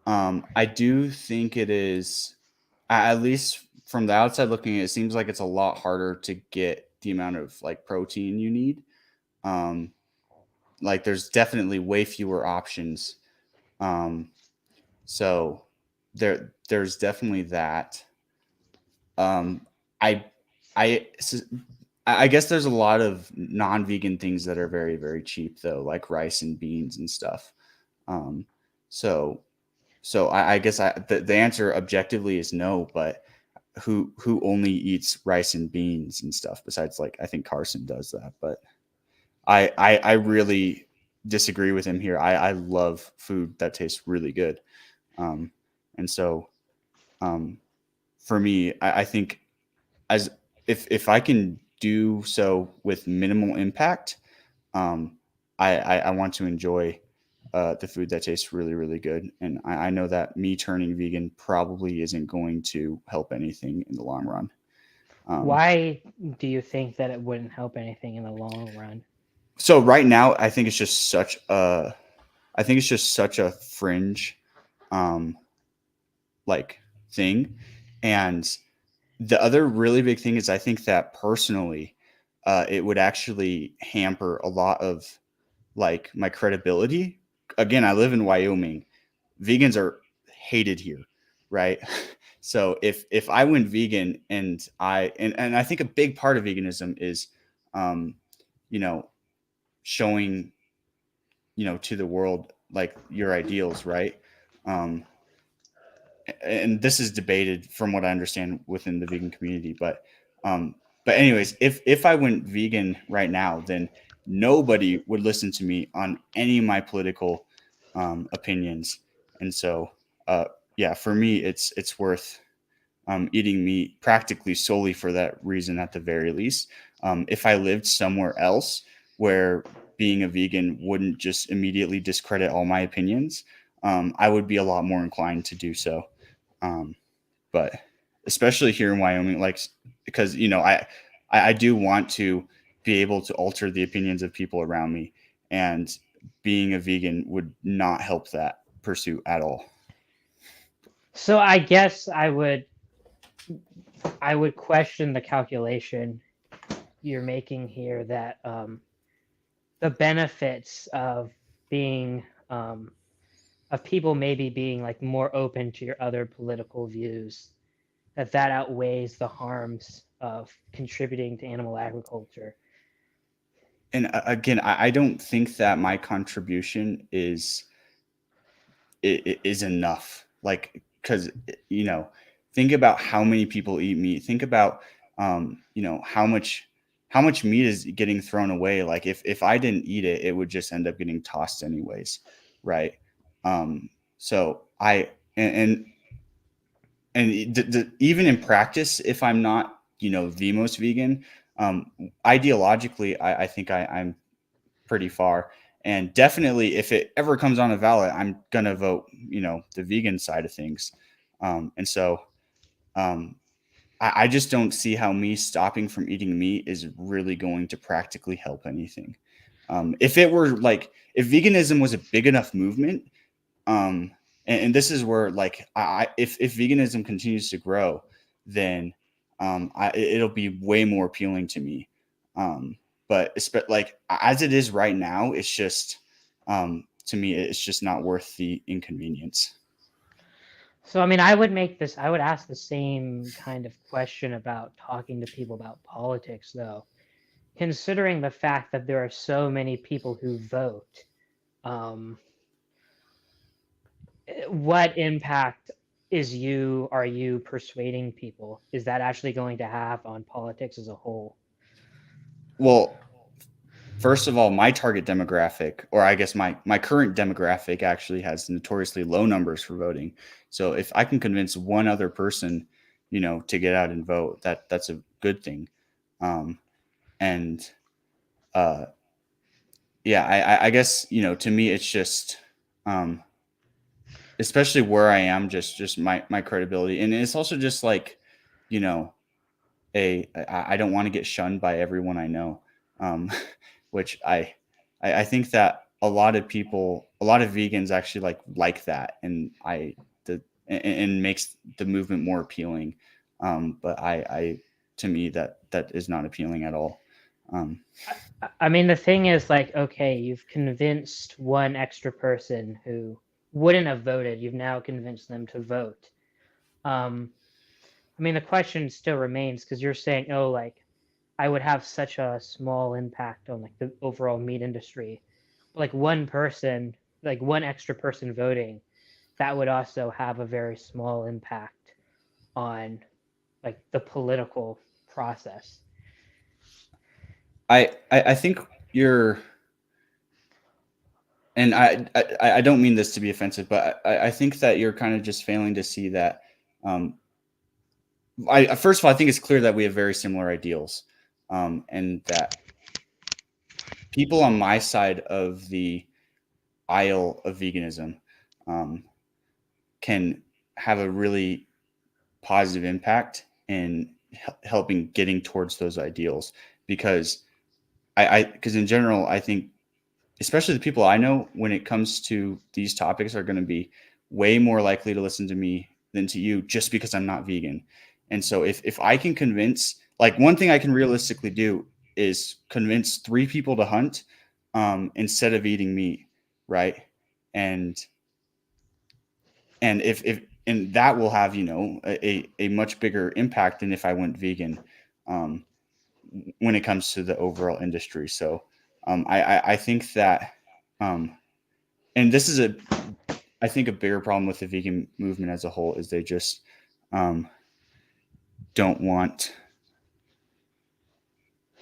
I do think it is, at least from the outside looking, it seems like it's a lot harder to get the amount of like protein you need. Like there's definitely way fewer options. So there's definitely that. I guess there's a lot of non-vegan things that are very, very cheap though, like rice and beans and stuff. So I guess the answer objectively is no, but who only eats rice and beans and stuff besides like, I think Carson does that, but I really disagree with him here. I love food that tastes really good. And so, for me, I think as if I can do so with minimal impact, I want to enjoy the food that tastes really, really good. And I know that me turning vegan probably isn't going to help anything in the long run. Why do you think that it wouldn't help anything in the long run? So right now, I think it's just such a fringe, like thing. And the other really big thing is I think that personally, it would actually hamper a lot of like my credibility. Again, I live in Wyoming. Vegans are hated here, right? So if I went vegan and I think a big part of veganism is, you know, showing to the world like your ideals, right? Um, and this is debated from what I understand within the vegan community, but anyways, if I went vegan right now, then nobody would listen to me on any of my political opinions. And so yeah, for me it's worth eating meat practically solely for that reason at the very least. If I lived somewhere else where being a vegan wouldn't just immediately discredit all my opinions, I would be a lot more inclined to do so. But especially here in Wyoming, like, because, I do want to be able to alter the opinions of people around me, and being a vegan would not help that pursuit at all. So I guess I would question the calculation you're making here, that the benefits of being of people maybe being like more open to your other political views, that outweighs the harms of contributing to animal agriculture. And again, I don't think that my contribution is enough. Like, because think about how many people eat meat. Think about how much meat is getting thrown away. Like, if I didn't eat it, it would just end up getting tossed anyways, right? So and even in practice, if I'm not the most vegan, ideologically, I think I'm pretty far. And definitely, if it ever comes on a ballot, I'm gonna vote, the vegan side of things. And so, I just don't see how me stopping from eating meat is really going to practically help anything. If it were like, if veganism was a big enough movement, and this is where, like, if veganism continues to grow, then it'll be way more appealing to me. But like, as it is right now, it's just to me, it's just not worth the inconvenience. So I mean, I would ask the same kind of question about talking to people about politics, though, considering the fact that there are so many people who vote. What impact are you persuading people? Is that actually going to have on politics as a whole? Well, first of all, my target demographic, or I guess my current demographic, actually has notoriously low numbers for voting. So if I can convince one other person, to get out and vote, that's a good thing. Yeah, I guess, to me, it's just, especially where I am, just my credibility. And it's also just like, I don't want to get shunned by everyone I know. Which I think that a lot of vegans actually like that, and and makes the movement more appealing. But to me, that is not appealing at all. I mean, the thing is, like, okay, you've convinced one extra person who wouldn't have voted. You've now convinced them to vote. I mean, the question still remains, because you're saying, oh, like, I would have such a small impact on like the overall meat industry. But, like, one extra person voting, that would also have a very small impact on like the political process. I think you're, and I don't mean this to be offensive, but I think that you're kind of just failing to see that. First of all, I think it's clear that we have very similar ideals. And that people on my side of the aisle of veganism can have a really positive impact in helping getting towards those ideals, because because in general, I think, especially the people I know, when it comes to these topics, are going to be way more likely to listen to me than to you, just because I'm not vegan. And so if I can convince, like, one thing I can realistically do is convince 3 people to hunt instead of eating meat, right? And that will have, a much bigger impact than if I went vegan when it comes to the overall industry. So I think that and this is I think a bigger problem with the vegan movement as a whole is they just don't want.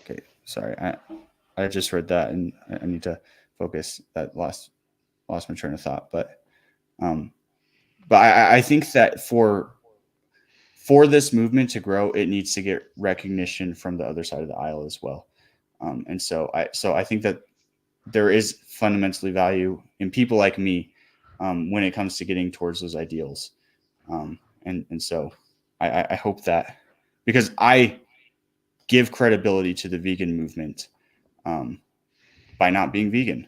Okay, sorry, I just read that and I need to focus. That lost my train of thought, but I think that for this movement to grow, it needs to get recognition from the other side of the aisle as well. And so I think that there is fundamentally value in people like me when it comes to getting towards those ideals. And so I hope that, because I give credibility to the vegan movement by not being vegan.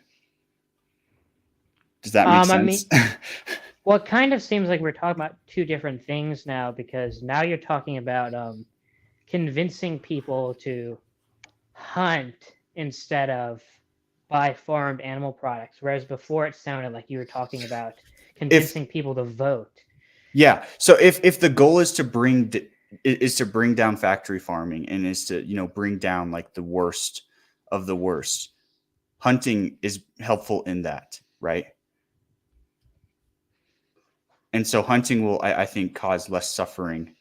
Does that make sense? I mean, well, it kind of seems like we're talking about two different things now, because now you're talking about convincing people to hunt instead of buy farmed animal products, whereas before it sounded like you were talking about convincing people to vote. Yeah. So if the goal is to bring down factory farming and is to, you know, bring down like the worst of the worst, hunting is helpful in that, right? And so hunting will, I think, cause less suffering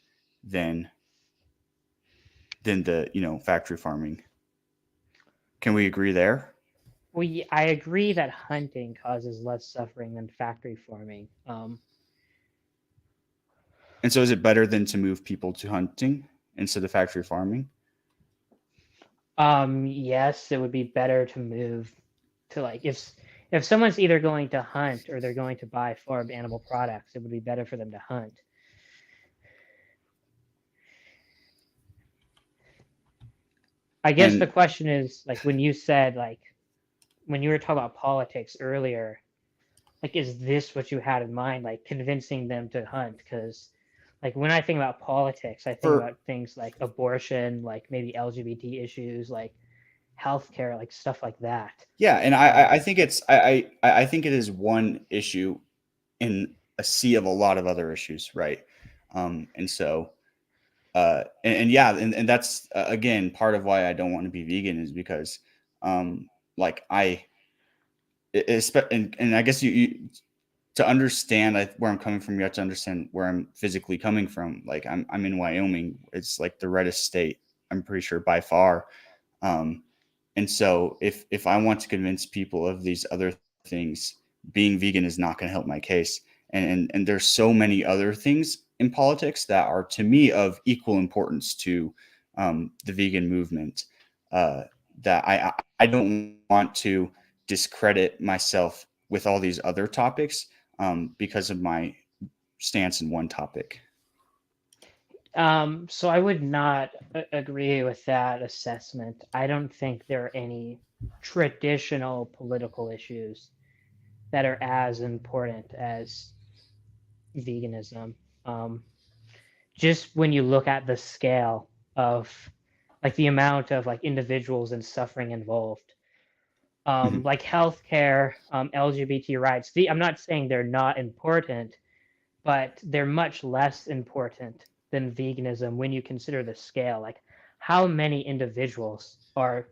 than the, you know, factory farming. Can we agree there? Well, I agree that hunting causes less suffering than factory farming. And so is it better than to move people to hunting instead of factory farming? Yes, it would be better to move to, like, if someone's either going to hunt or they're going to buy farmed animal products, it would be better for them to hunt. I guess the question is, like, when you said, like, when you were talking about politics earlier, like, is this what you had in mind, like convincing them to hunt? Because, like, when I think about politics, I think about things like abortion, like maybe LGBT issues, like healthcare, like stuff like that. Yeah, and I think I think it is one issue in a sea of a lot of other issues, right? And so, yeah, and that's again part of why I don't want to be vegan is because, like and I guess you to understand where I'm coming from, you have to understand where I'm physically coming from. Like I'm in Wyoming. It's like the reddest state, I'm pretty sure, by far. And so if I want to convince people of these other things, being vegan is not going to help my case. And there's so many other things in politics that are, to me, of equal importance to the vegan movement, that I don't want to discredit myself with all these other topics because of my stance in one topic. So I would not agree with that assessment. I don't think there are any traditional political issues that are as important as veganism. Just when you look at the scale of, like, the amount of, like, individuals and suffering involved, like healthcare, LGBT rights. I'm not saying they're not important, but they're much less important than veganism when you consider the scale. Like, how many individuals are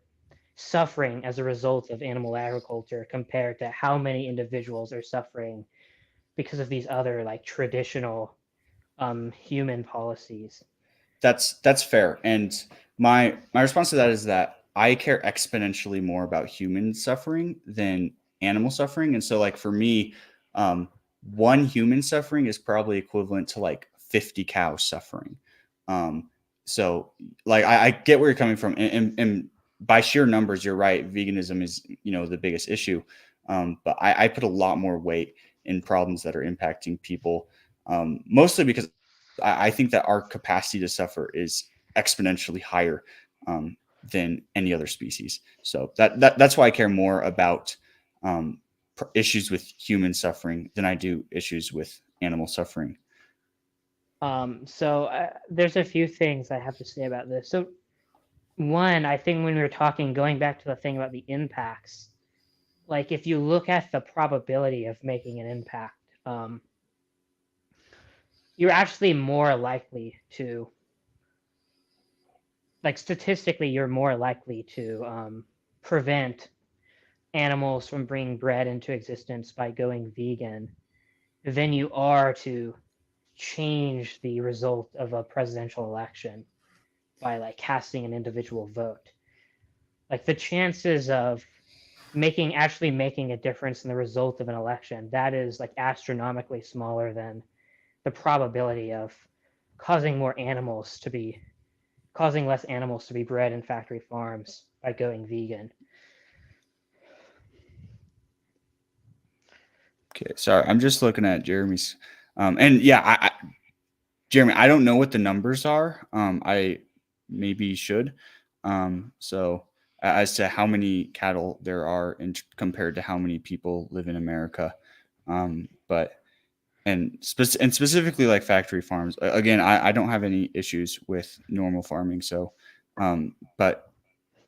suffering as a result of animal agriculture compared to how many individuals are suffering because of these other, like, traditional human policies. That's fair. And my response to that is that I care exponentially more about human suffering than animal suffering. And so, like, for me, one human suffering is probably equivalent to like 50 cows suffering. So, like, I get where you're coming from, and by sheer numbers, you're right. Veganism is, you know, the biggest issue. But I put a lot more weight in problems that are impacting people, mostly because I think that our capacity to suffer is exponentially higher than any other species. So that's why I care more about issues with human suffering than I do issues with animal suffering. So there's a few things I have to say about this. So one, I think when we were talking, going back to the thing about the impacts, like, if you look at the probability of making an impact, you're actually more likely to, like, statistically, you're more likely to prevent animals from being bred into existence by going vegan than you are to change the result of a presidential election by like casting an individual vote. Like the chances of actually making a difference in the result of an election, that is like astronomically smaller than the probability of causing less animals to be bred in factory farms by going vegan. Okay, sorry, I'm just looking at Jeremy's, and yeah, Jeremy, I don't know what the numbers are. I maybe should. So as to how many cattle there are compared to how many people live in America, but specifically like factory farms. Again, I don't have any issues with normal farming. So, but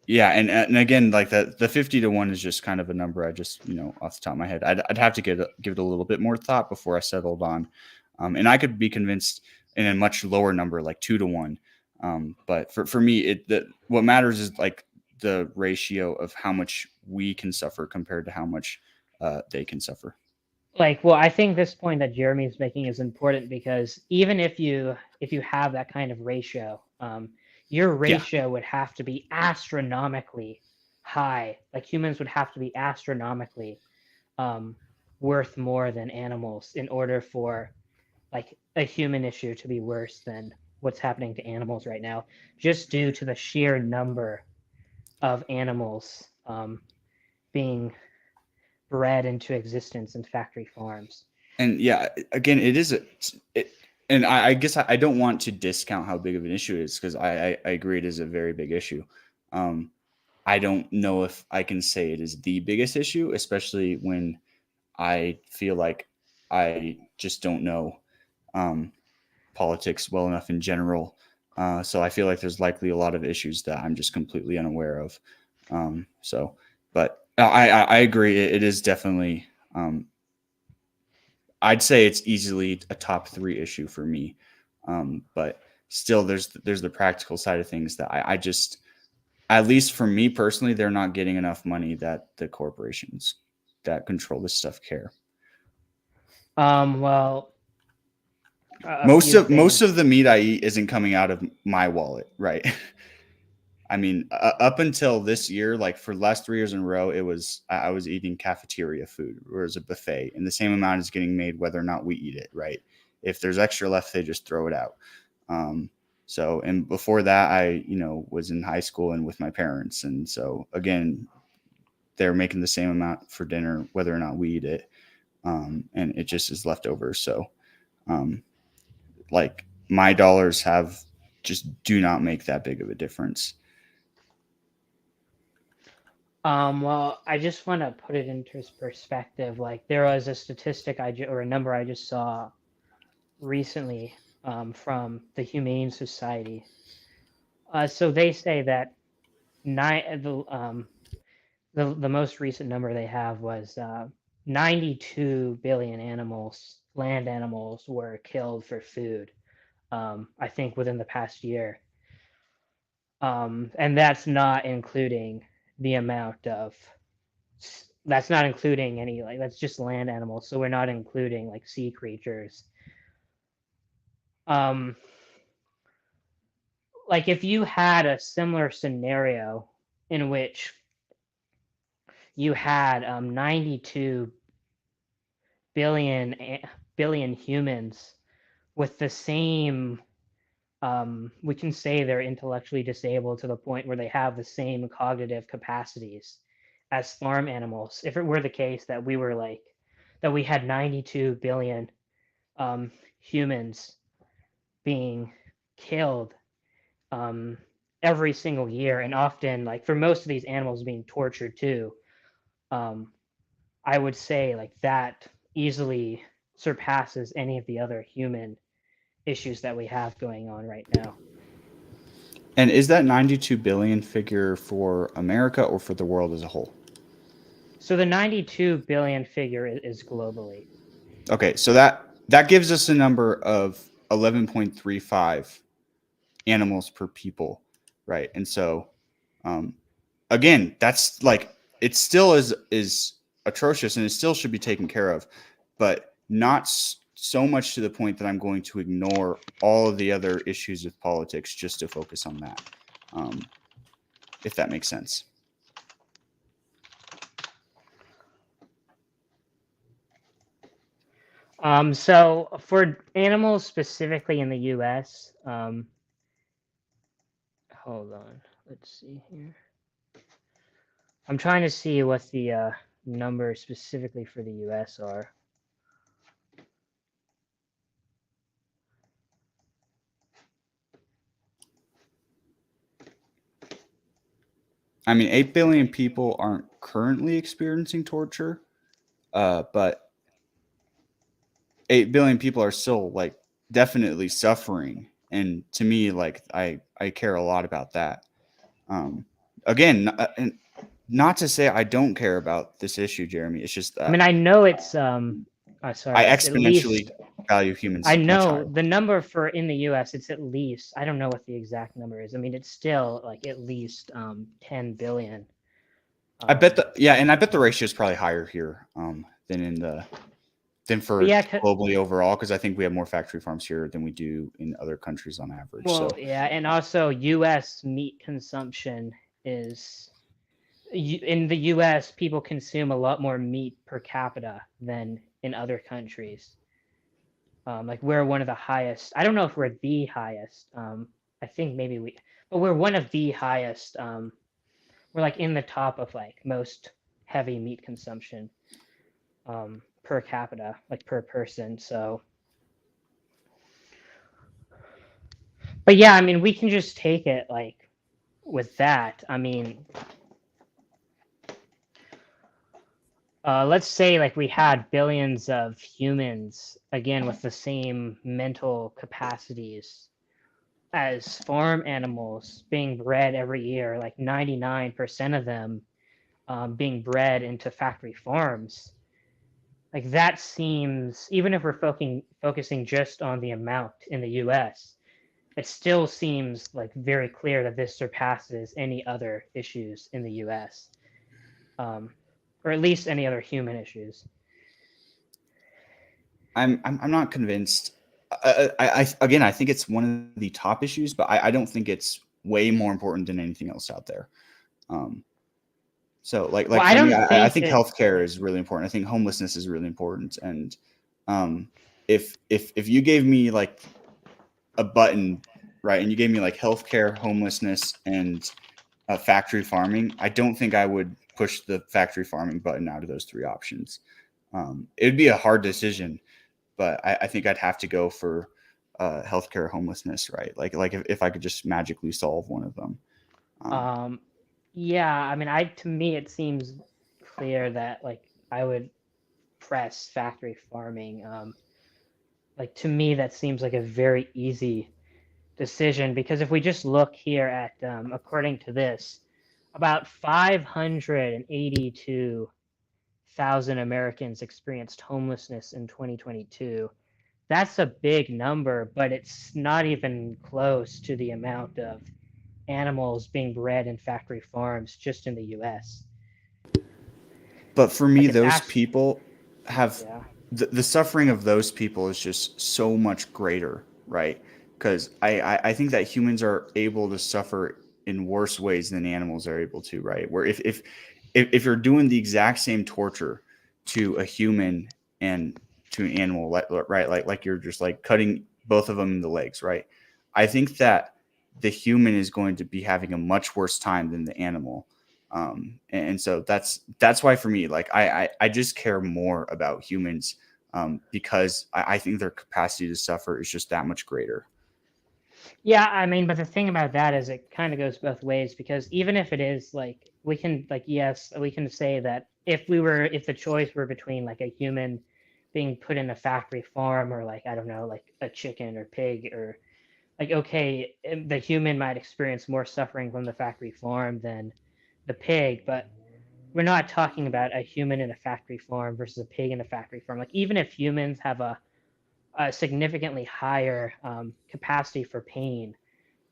yeah, and again, like the 50-1 is just kind of a number I just, off the top of my head. I'd have to give it a little bit more thought before I settled on, and I could be convinced in a much lower number, like 2-1. But for me, what matters is like the ratio of how much we can suffer compared to how much they can suffer. I think this point that Jeremy's making is important because even if you have that kind of ratio, your ratio would have to be astronomically high. Like humans would have to be astronomically worth more than animals in order for like a human issue to be worse than what's happening to animals right now, just due to the sheer number of animals being bred into existence in factory farms. And yeah, again, and I guess I don't want to discount how big of an issue it is because I agree it is a very big issue. I don't know if I can say it is the biggest issue, especially when I feel like I just don't know politics well enough in general. So I feel like there's likely a lot of issues that I'm just completely unaware of. But I agree. It is definitely, I'd say it's easily a top 3 issue for me. But still there's the practical side of things that I just, at least for me personally, they're not getting enough money that the corporations that control this stuff care. Most of the meat I eat isn't coming out of my wallet, right? I mean, up until this year, like for the last 3 years in a row, I was eating cafeteria food, or as a buffet, and the same amount is getting made whether or not we eat it, right? If there's extra left, they just throw it out. And before that, I was in high school and with my parents, and so again, they're making the same amount for dinner whether or not we eat it, and it just is left over. So, like my dollars do not make that big of a difference. I just want to put it into perspective. Like there was a statistic or a number I just saw recently from the Humane Society. So they say that the most recent number they have was 92 billion land animals were killed for food. I think within the past year. And that's not including that's not including any, like, that's just land animals. So we're not including like sea creatures. Like if you had a similar scenario in which you had 92 billion humans with the same, we can say they're intellectually disabled to the point where they have the same cognitive capacities as farm animals. If it were the case that we had 92 billion humans being killed every single year, and often like for most of these animals being tortured too, I would say like that easily surpasses any of the other human issues that we have going on right now. And is that 92 billion figure for America or for the world as a whole? So the 92 billion figure is globally. Okay, so that gives us a number of 11.35 animals per people, right? And so, again, that's like it still is atrocious, and it still should be taken care of, but not so much to the point that I'm going to ignore all of the other issues with politics just to focus on that. If that makes sense. So for animals specifically in the U.S., hold on, let's see here. I'm trying to see what the numbers specifically for the U.S. are. I mean, 8 billion people aren't currently experiencing torture, but 8 billion people are still like definitely suffering. And to me, like I care a lot about that. Again, and not to say I don't care about this issue, Jeremy. It's just that I mean, I know it's sorry, I it's exponentially value humans. I much know higher. the number for in the U.S. It's at least, I don't know what the exact number is. I mean, it's still like at least 10 billion. I bet the ratio is probably higher here than for Yeah, globally overall, because I think we have more factory farms here than we do in other countries on average. Well, so yeah, and also U.S. meat consumption is in the U.S. people consume a lot more meat per capita than in other countries. Like we're one of the highest. I don't know if we're the highest. I think maybe but we're one of the highest. We're like in the top of like most heavy meat consumption per capita, like per person. So, but yeah, I mean, we can just take it like with that. I mean, let's say like we had billions of humans again with the same mental capacities as farm animals being bred every year, like 99% of them being bred into factory farms. Like that seems, even if we're focusing just on the amount in the US, it still seems like very clear that this surpasses any other issues in the US. Or at least any other human issues. I'm not convinced. I think it's one of the top issues, but I don't think it's way more important than anything else out there. So like Well, for me, I think healthcare is really important. I think homelessness is really important. And if you gave me like a button, right, and you gave me like healthcare, homelessness, and factory farming, I don't think I would push the factory farming button out of those three options. It would be a hard decision, but I think I'd have to go for healthcare, homelessness, right? Like if I could just magically solve one of them. Yeah, I mean, to me it seems clear that like I would press factory farming. Like to me that seems like a very easy decision, because if we just look here at according to this, about 582,000 Americans experienced homelessness in 2022. That's a big number, but it's not even close to the amount of animals being bred in factory farms just in the US. But for me, Like those people have yeah. the suffering of those people is just so much greater, right? Because I think that humans are able to suffer in worse ways than animals are able to, right? Where if you're doing the exact same torture to a human and to an animal, right? Like you're just like cutting both of them in the legs, right? I think that the human is going to be having a much worse time than the animal. And so that's why for me, like I just care more about humans because I think their capacity to suffer is just that much greater. Yeah, I mean, but the thing about that is it kind of goes both ways, because even if it is like we can like yes, we can say that if the choice were between like a human being put in a factory farm or like I don't know, like a chicken or pig, or like okay, the human might experience more suffering from the factory farm than the pig, but we're not talking about a human in a factory farm versus a pig in a factory farm. Like even if humans have a significantly higher capacity for pain,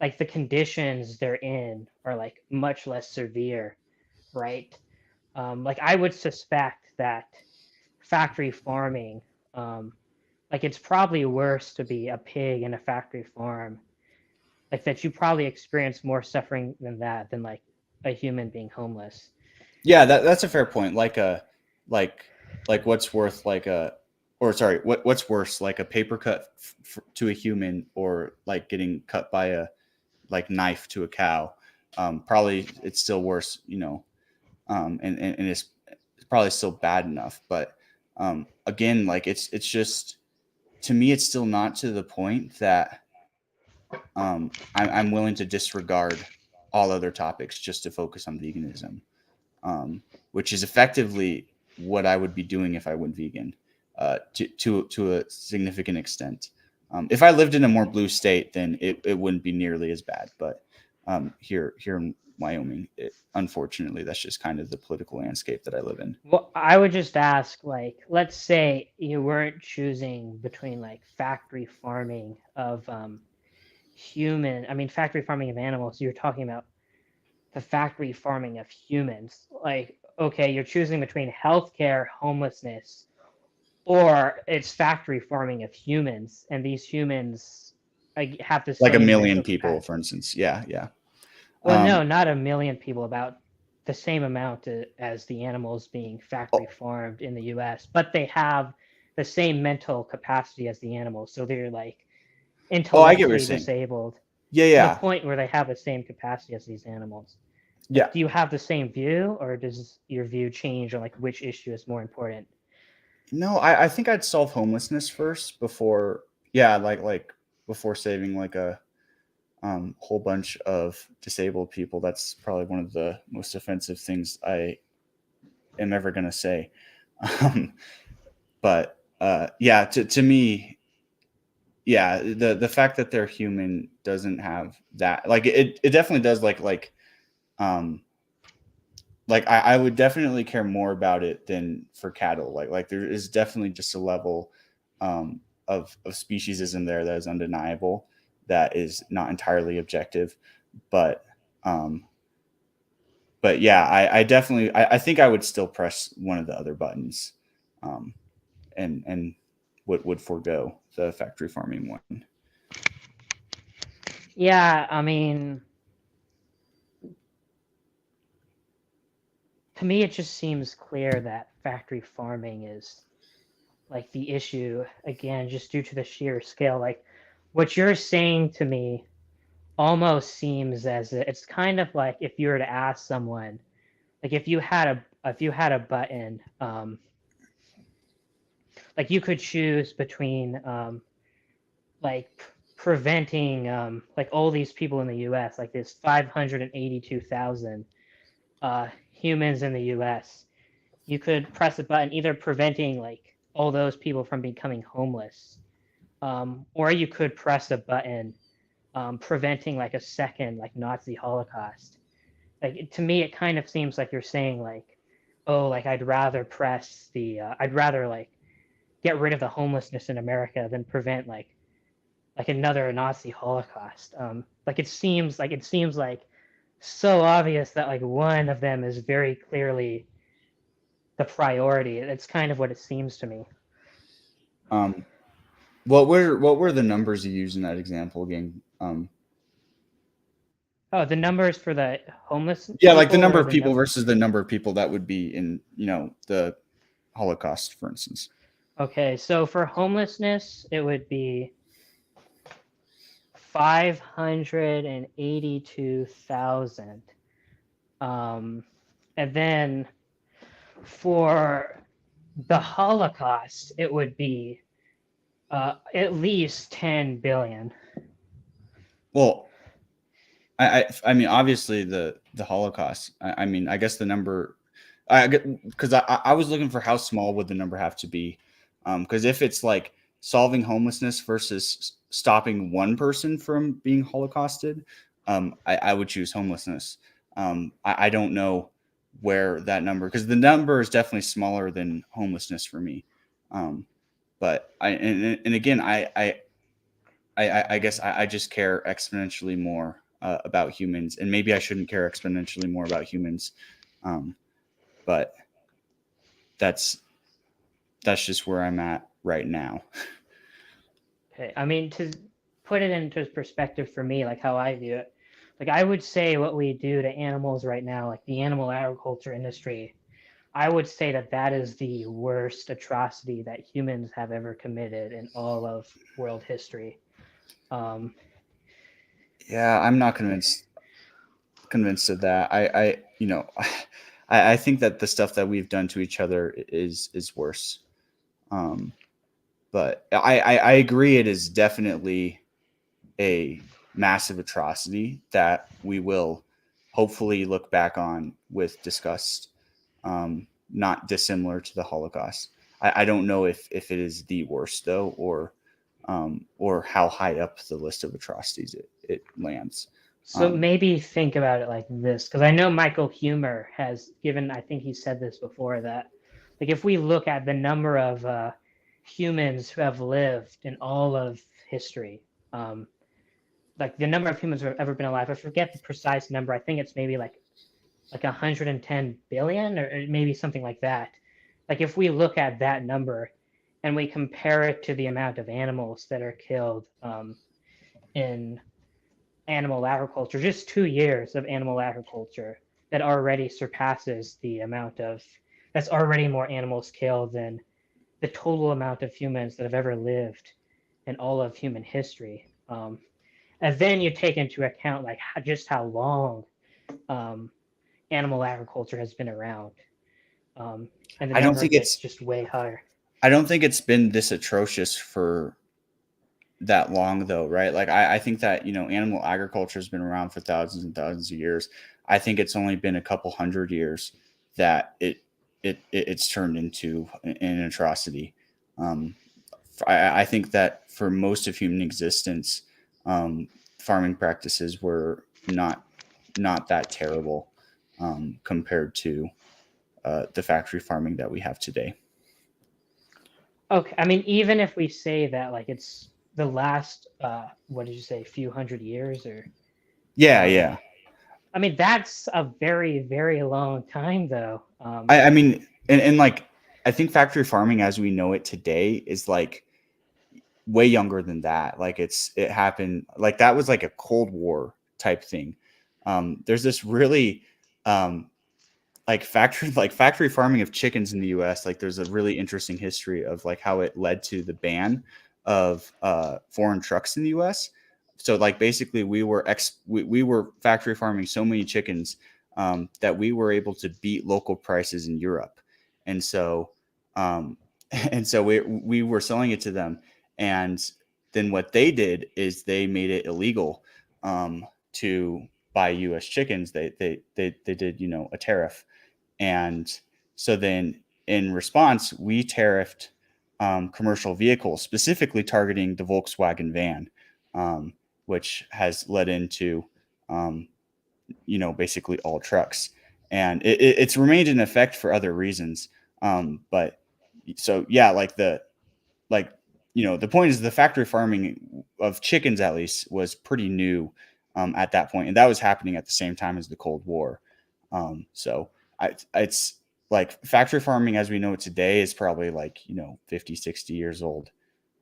like the conditions they're in are like much less severe, right? Like I would suspect that factory farming, like it's probably worse to be a pig in a factory farm. Like that you probably experience more suffering than that than like a human being homeless. Yeah, that's a fair point. Like what's worth like a, or sorry, what's worse, like a paper cut to a human, or like getting cut by a like knife to a cow? Probably it's still worse, you know, and it's probably still bad enough. But again, like it's just, to me, it's still not to the point that I'm willing to disregard all other topics just to focus on veganism, which is effectively what I would be doing if I went vegan, to a significant extent. If I lived in a more blue state, then it wouldn't be nearly as bad. But here in Wyoming, unfortunately, that's just kind of the political landscape that I live in. Well, I would just ask, like, let's say you weren't choosing between like factory farming of factory farming of animals. You're talking about the factory farming of humans. Like, okay, you're choosing between healthcare, homelessness, or it's factory farming of humans, and these humans have the same Like a million mental people, capacity. for instance. Yeah. Well, no, not a million people. About the same amount as the animals being factory farmed in the U.S., but they have the same mental capacity as the animals, so they're like I get what intellectually you're saying. disabled. Yeah, To yeah, the point where they have the same capacity as these animals. yeah. Do you have the same view, or does your view change on like which issue is more important? No, I think I'd solve homelessness first before, yeah, like before saving like a whole bunch of disabled people. That's probably one of the most offensive things I am ever going to say. But yeah, to me, yeah, the fact that they're human doesn't have that, like it definitely does, I would definitely care more about it than for cattle. Like there is definitely just a level of speciesism there that is undeniable, that is not entirely objective. But yeah, I definitely, I think I would still press one of the other buttons, and would forego the factory farming one. Yeah, I mean, to me, it just seems clear that factory farming is like the issue again, just due to the sheer scale. Like what you're saying to me almost seems as it's kind of like if you were to ask someone, like if you had a button, like you could choose between like preventing like all these people in the U.S. like this 582,000 humans in the U.S. You could press a button either preventing like all those people from becoming homeless, or you could press a button preventing like a second like Nazi Holocaust. Like to me, it kind of seems like you're saying like, oh, like I'd rather press the I'd rather like get rid of the homelessness in America than prevent like another Nazi Holocaust. Like it seems like so obvious that like one of them is very clearly the priority. It's kind of what it seems to me. What were the numbers you used in that example again? Oh, the numbers for the homeless. Yeah, like the number or of people versus the number of people that would be in, the Holocaust, for instance. Okay, so for homelessness, it would be 582,000. And then for the Holocaust, it would be at least 10 billion. Well, I mean, obviously the Holocaust. I mean, I guess the number, because I was looking for how small would the number have to be, because if it's like solving homelessness versus stopping one person from being holocausted, I would choose homelessness. I don't know where that number, because the number is definitely smaller than homelessness for me. But again, I guess I just care exponentially more about humans, and maybe I shouldn't care exponentially more about humans. But that's just where I'm at right now. Okay, I mean, to put it into perspective for me, like how I view it, like I would say what we do to animals right now, like the animal agriculture industry, I would say that that is the worst atrocity that humans have ever committed in all of world history. Um, Yeah, I'm not convinced of that. I you know, I think that the stuff that we've done to each other is worse. But I agree, it is definitely a massive atrocity that we will hopefully look back on with disgust, not dissimilar to the Holocaust. I don't know if it is the worst though, or how high up the list of atrocities it lands. so maybe think about it like this, because I know Michael Huemer has given, I think he said this before, that like if we look at the number of humans who have lived in all of history, like the number of humans who have ever been alive, I forget the precise number. I think it's maybe like 110 billion or maybe something like that. Like if we look at that number and we compare it to the amount of animals that are killed in animal agriculture, just 2 years of animal agriculture, that already surpasses the amount of, that's already more animals killed than the total amount of humans that have ever lived in all of human history. And then you take into account like just how long animal agriculture has been around. And the I don't number think gets it's just way higher. I don't think it's been this atrocious for that long though, right? Like I think that, animal agriculture has been around for thousands and thousands of years. I think it's only been a couple hundred years that it's turned into an atrocity. I think that for most of human existence, farming practices were not that terrible compared to the factory farming that we have today. Okay, I mean, even if we say that like it's the last, what did you say, few hundred years or? Yeah. I mean, that's a very, very long time though. I mean, and like, I think factory farming as we know it today is like way younger than that. Like it happened, like that was like a Cold War type thing. There's this really, like factory farming of chickens in the US. Like there's a really interesting history of like how it led to the ban of foreign trucks in the US. So like basically we were factory farming so many chickens that we were able to beat local prices in Europe. And so we were selling it to them. And then what they did is they made it illegal to buy US chickens. They did, a tariff. And so then in response, we tariffed commercial vehicles, specifically targeting the Volkswagen van, which has led into, basically all trucks. And it's remained in effect for other reasons. But so, yeah, the point is the factory farming of chickens, at least, was pretty new at that point. And that was happening at the same time as the Cold War. So it's like factory farming as we know it today is probably 50, 60 years old.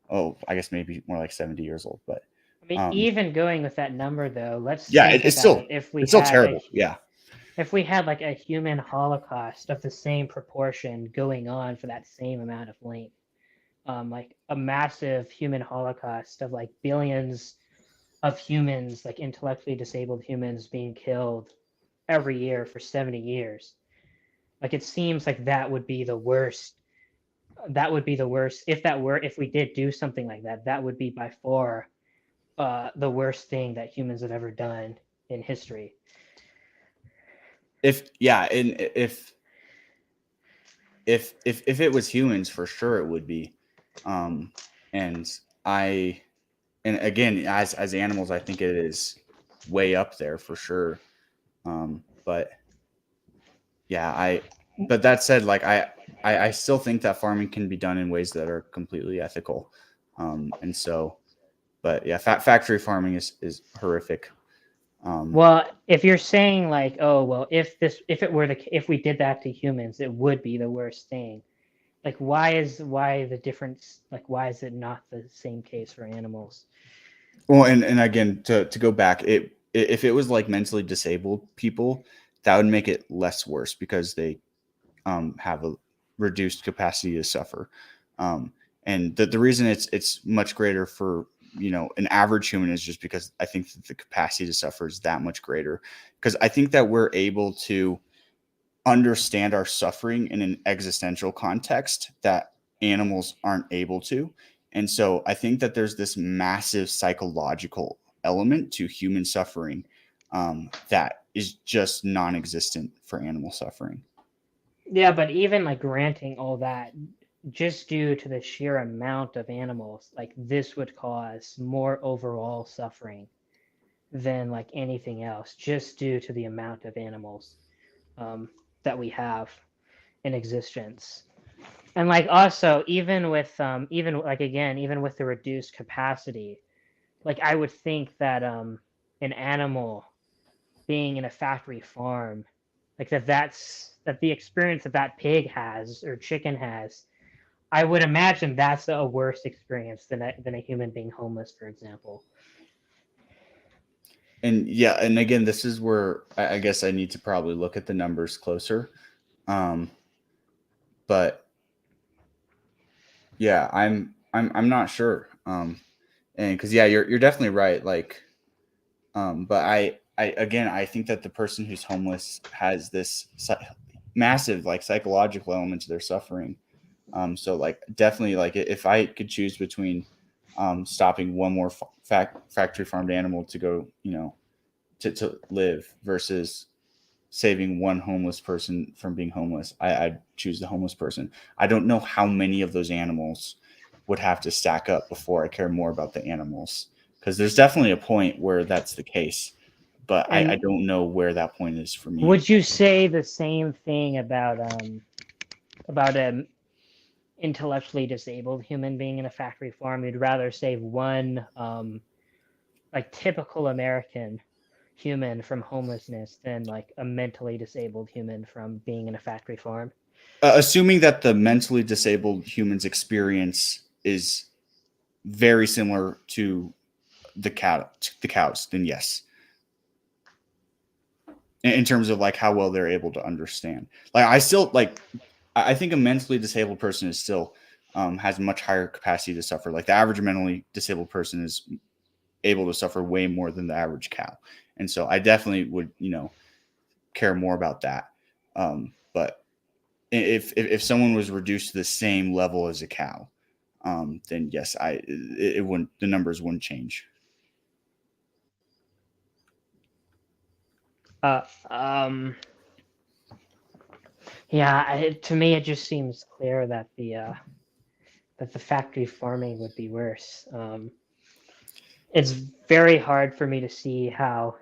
Oh, I guess maybe more like 70 years old. But I mean, even going with that number though, let's it's still terrible. If we had like a human holocaust of the same proportion going on for that same amount of length, like a massive human holocaust of like billions of humans, like intellectually disabled humans being killed every year for 70 years. Like it seems like that would be the worst. That would be the worst. If we did do something like that, that would be by far the worst thing that humans have ever done in history. If it was humans, for sure it would be. And again, as animals, I think it is way up there for sure. But yeah, but that said, like I still think that farming can be done in ways that are completely ethical. And so, but yeah, factory farming is horrific. Well, if you're saying like, oh well, if we did that to humans, it would be the worst thing. Like, why the difference? Like, why is it not the same case for animals? Well, and again, to go back, if it was like mentally disabled people, that would make it less worse because they have a reduced capacity to suffer. And the reason it's much greater for an average human is just because I think that the capacity to suffer is that much greater. Because I think that we're able to understand our suffering in an existential context that animals aren't able to. And so I think that there's this massive psychological element to human suffering that is just non-existent for animal suffering. Yeah, but even like granting all that, just due to the sheer amount of animals, like this would cause more overall suffering than like anything else, just due to the amount of animals that we have in existence. And like also, even with even with the reduced capacity, like I would think that an animal being in a factory farm, like that the experience that pig has or chicken has, I would imagine that's a worse experience than a human being homeless, for example. And yeah, and again, this is where I guess I need to probably look at the numbers closer. But yeah, I'm not sure. And because yeah, you're definitely right. Like, but I think that the person who's homeless has this massive like psychological element to their suffering. So like definitely like if I could choose between stopping one more factory farmed animal to go, to live versus saving one homeless person from being homeless, I'd choose the homeless person. I don't know how many of those animals would have to stack up before I care more about the animals, because there's definitely a point where that's the case, but I don't know where that point is for me. Would you say the same thing about an intellectually disabled human being in a factory farm? You'd rather save one like typical American human from homelessness than like a mentally disabled human from being in a factory farm? Assuming that the mentally disabled human's experience is very similar to the cows, then yes. In terms of like how well they're able to understand. Like I think a mentally disabled person is still has much higher capacity to suffer. Like the average mentally disabled person is able to suffer way more than the average cow. And so I definitely would, care more about that. But if someone was reduced to the same level as a cow, then yes, it wouldn't, the numbers wouldn't change. Yeah, to me it just seems clear that the factory farming would be worse. It's very hard for me to see how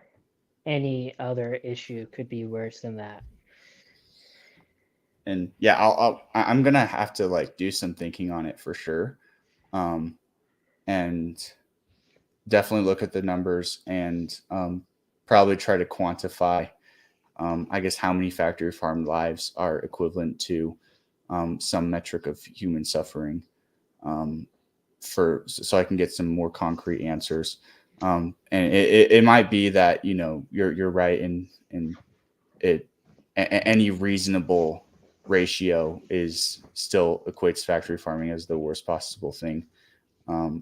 any other issue could be worse than that. And yeah, I'm gonna have to like do some thinking on it for sure, and definitely look at the numbers and probably try to quantify, I guess, how many factory farmed lives are equivalent to some metric of human suffering, so I can get some more concrete answers. And it might be that you're right in it. Any reasonable ratio is still equates factory farming as the worst possible thing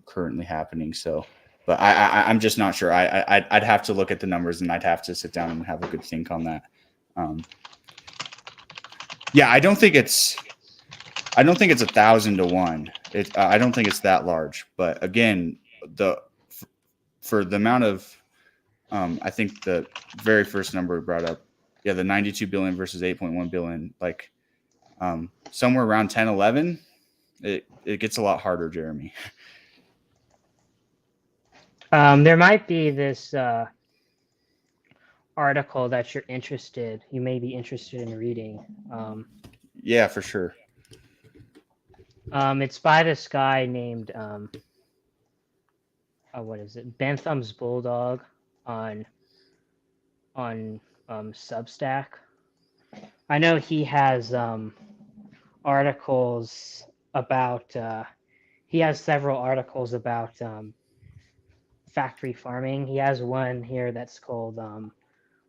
currently happening. So, but I'm just not sure. I'd have to look at the numbers and I'd have to sit down and have a good think on that. Yeah, I don't think it's 1,000 to 1. I don't think it's that large. But again, for the amount of, I think the very first number we brought up, yeah, the 92 billion versus 8.1 billion, like somewhere around 10, 11, it gets a lot harder, Jeremy. There might be this article that you may be interested in reading. Yeah, for sure. It's by this guy named what is it? Bentham's Bulldog on on Substack. I know he has articles about. He has several articles about factory farming. He has one here that's called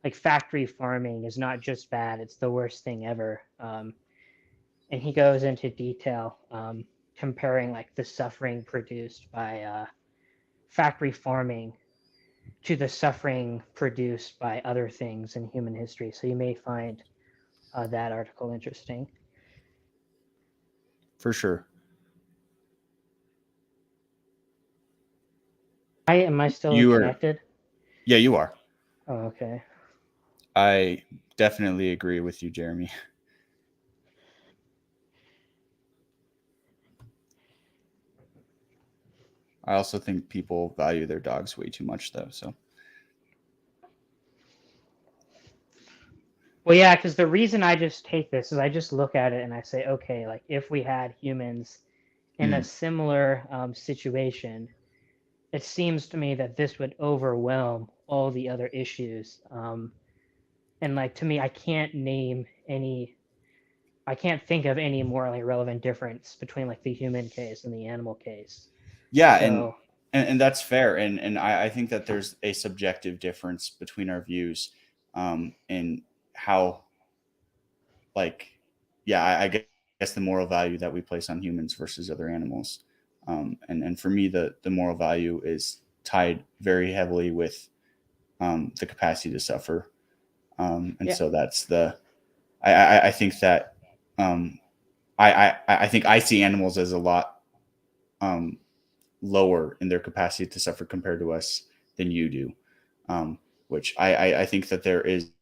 like factory farming is not just bad; it's the worst thing ever. And he goes into detail comparing like the suffering produced by factory farming to the suffering produced by other things in human history. So you may find that article interesting. For sure. Am I still You are. connected? Yeah, you are. Oh, okay. I definitely agree with you, Jeremy. I also think people value their dogs way too much, though. So, Well, yeah, because the reason I just take this is I just look at it and I say, okay, like if we had humans in a similar situation, it seems to me that this would overwhelm all the other issues. And like to me, I can't think of any morally relevant difference between like the human case and the animal case. yeah, So, and that's fair, and I think that there's a subjective difference between our views, in how, like, yeah, I guess the moral value that we place on humans versus other animals, and for me, the moral value is tied very heavily with the capacity to suffer, and Yeah. so that's the I think that I think I see animals as a lot lower in their capacity to suffer compared to us than you do, which I think that there is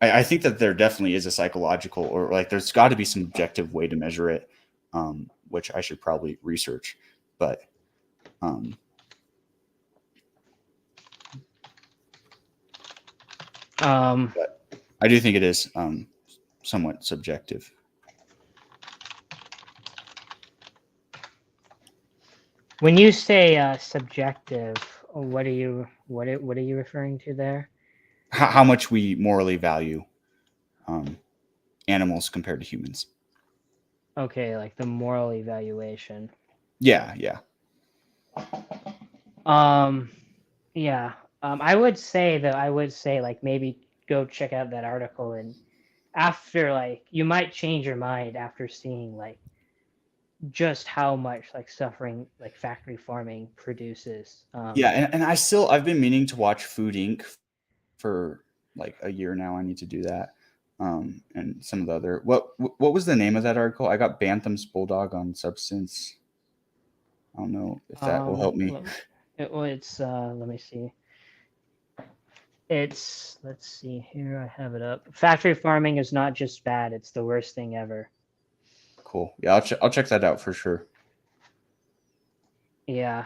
I think that there definitely is a psychological, or like there's got to be some objective way to measure it, which I should probably research, but I do think it is somewhat subjective. when you say subjective, what are you referring to there? How much we morally value animals compared to humans. Okay, like the moral evaluation. Yeah. Yeah. I would say like maybe go check out that article, and after like you might change your mind after seeing like just how much like suffering like factory farming produces. Yeah, and I've been meaning to watch Food Inc. for like a year now. I need to do that. And some of the other what was the name of that article? I got Bantham's Bulldog on Substance. I don't know if that will help me. It's let me see. Let's see here. I have it up. Factory farming is not just bad; it's the worst thing ever. Cool. Yeah, I'll check that out for sure. Yeah.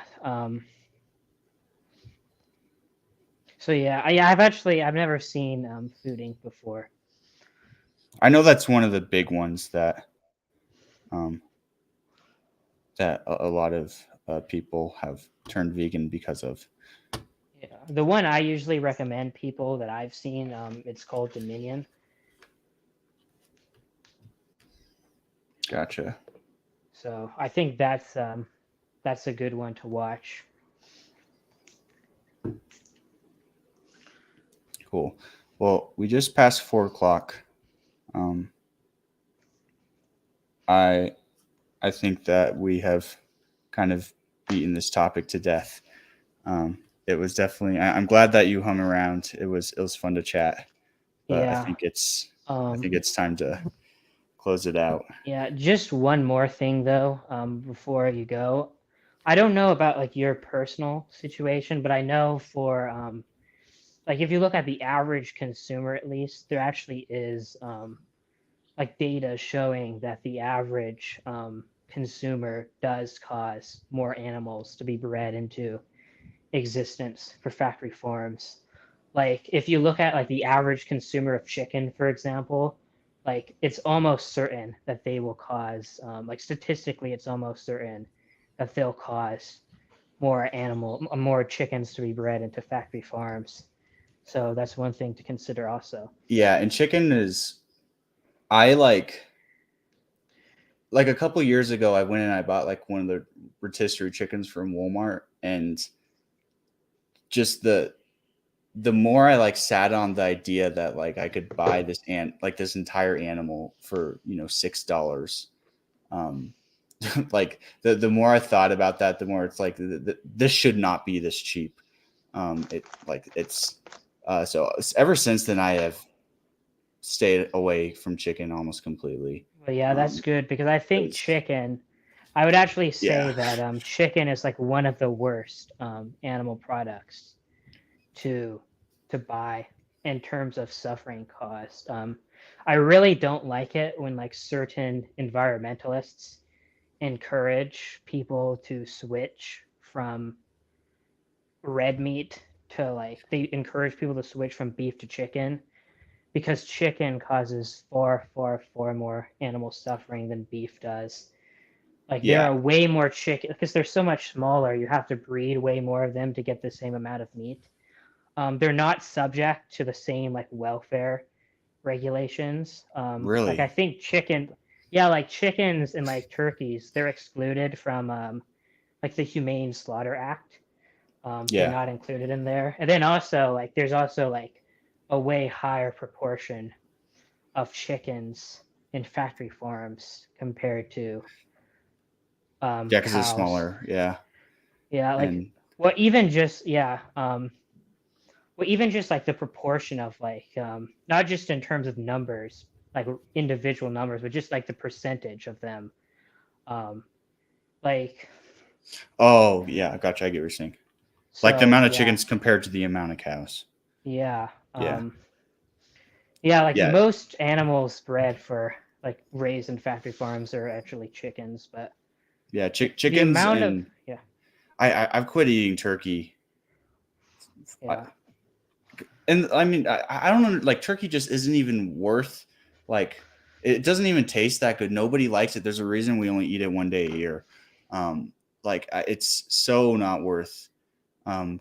So yeah, I've never seen Food Inc. before. I know that's one of the big ones that that a lot of people have turned vegan because of. Yeah. The one I usually recommend people that I've seen, it's called Dominion. Gotcha. So I think that's a good one to watch. Cool. Well, we just passed 4:00. I think that we have kind of beaten this topic to death. It was definitely. I'm glad that you hung around. It was fun to chat. But Yeah. I think it's time to close it out. Yeah. Just one more thing though, before you go. I don't know about like your personal situation, but I know for like if you look at the average consumer, at least there actually is like data showing that the average consumer does cause more animals to be bred into existence for factory farms. Like if you look at like the average consumer of chicken, for example, like it's almost certain that they will cause like statistically it's almost certain that they'll cause more chickens to be bred into factory farms. So that's one thing to consider also. Yeah, and chicken is, I like a couple years ago, I went and I bought like one of the rotisserie chickens from Walmart, and just the more I like sat on the idea that like I could buy this this entire animal for $6, like the more I thought about that, the more it's like this should not be this cheap. So ever since then I have stayed away from chicken almost completely. But yeah, that's good because I think chicken. I would actually say Yeah. that chicken is like one of the worst animal products to buy in terms of suffering cost. I really don't like it when like certain environmentalists encourage people to switch from red meat to they encourage people to switch from beef to chicken because chicken causes far more animal suffering than beef does. Like there are way more chicken because they're so much smaller. You have to breed way more of them to get the same amount of meat. They're not subject to the same like welfare regulations. Really? Like I think like chickens and like turkeys, they're excluded from like the Humane Slaughter Act. They're not included in there. And then also like there's also like a way higher proportion of chickens in factory farms compared to because it's cows. smaller. Yeah. Even just like the proportion of like not just in terms of numbers, like individual numbers, but just like the percentage of them. Oh yeah, gotcha. I get what you're saying. Like the amount of chickens compared to the amount of cows. Yeah. Yeah. Most animals bred for like raised in factory farms are actually chickens, but yeah, chickens and I've quit eating turkey. Yeah. And I mean, I don't know, like turkey just isn't even worth, like, it doesn't even taste that good. Nobody likes it. There's a reason we only eat it one day a year. It's so not worth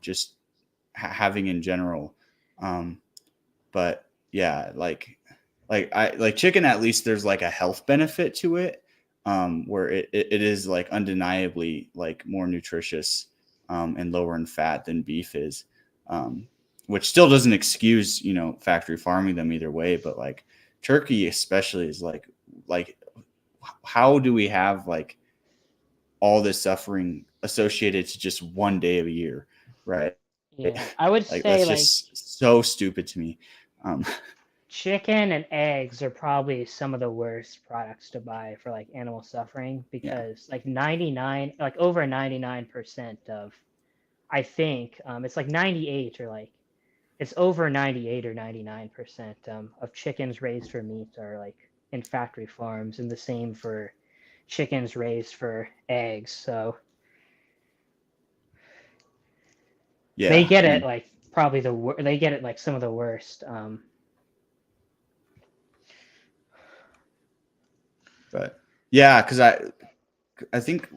just having in general. But yeah, like chicken, at least there's like a health benefit to it, where it is like undeniably like more nutritious and lower in fat than beef is. Which still doesn't excuse, factory farming them either way. But like turkey especially is like how do we have like all this suffering associated to just one day of a year, right? Yeah, I would say that's just so stupid to me. Chicken and eggs are probably some of the worst products to buy for like animal suffering because like over 99% of, I think it's like 98 or like it's over 98 or 99% of chickens raised for meat are like in factory farms, and the same for chickens raised for eggs. So they get it like probably they get it like some of the worst. But yeah, because I think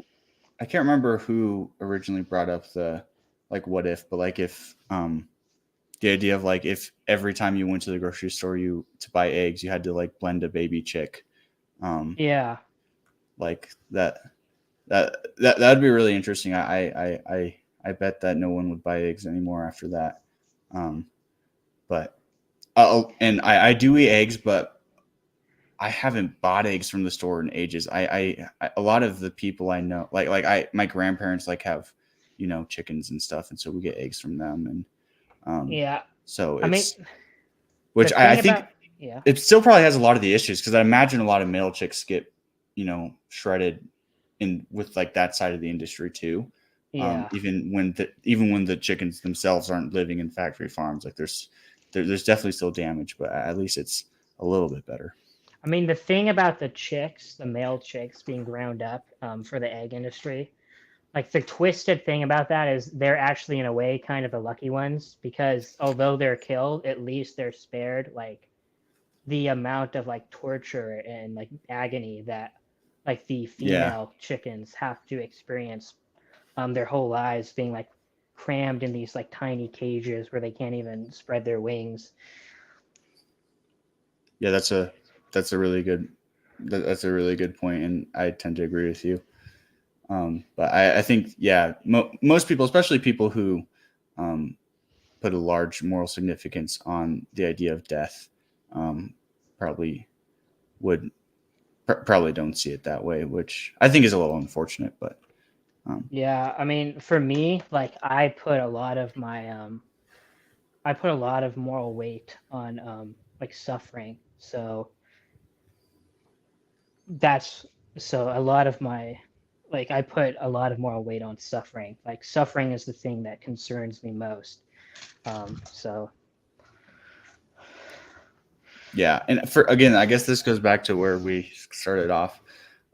I can't remember who originally brought up the like what if, but like if the idea of like if every time you went to the grocery store to buy eggs, you had to like blend a baby chick. Like that'd be really interesting. I bet that no one would buy eggs anymore after that. But and I do eat eggs, but I haven't bought eggs from the store in ages. I a lot of the people I know, my grandparents like have, chickens and stuff, and so we get eggs from them. And so it's, which I think it still probably has a lot of the issues, because I imagine a lot of male chicks get, shredded in with like that side of the industry too. Even when the chickens themselves aren't living in factory farms, like there's definitely still damage, but at least it's a little bit better. I mean, the thing about the male chicks being ground up for the egg industry, like the twisted thing about that is they're actually in a way kind of the lucky ones, because although they're killed, at least they're spared like the amount of like torture and like agony that like the female chickens have to experience their whole lives, being like crammed in these like tiny cages where they can't even spread their wings. Yeah, that's a really good point, and I tend to agree with you. But I think, yeah, most people, especially people who put a large moral significance on the idea of death, probably don't see it that way, which I think is a little unfortunate. But Yeah, I mean, for me, like I put a lot of moral weight on like suffering. So that's a lot of my like I put a lot of moral weight on suffering. Like suffering is the thing that concerns me most. So yeah, and again, I guess this goes back to where we started off.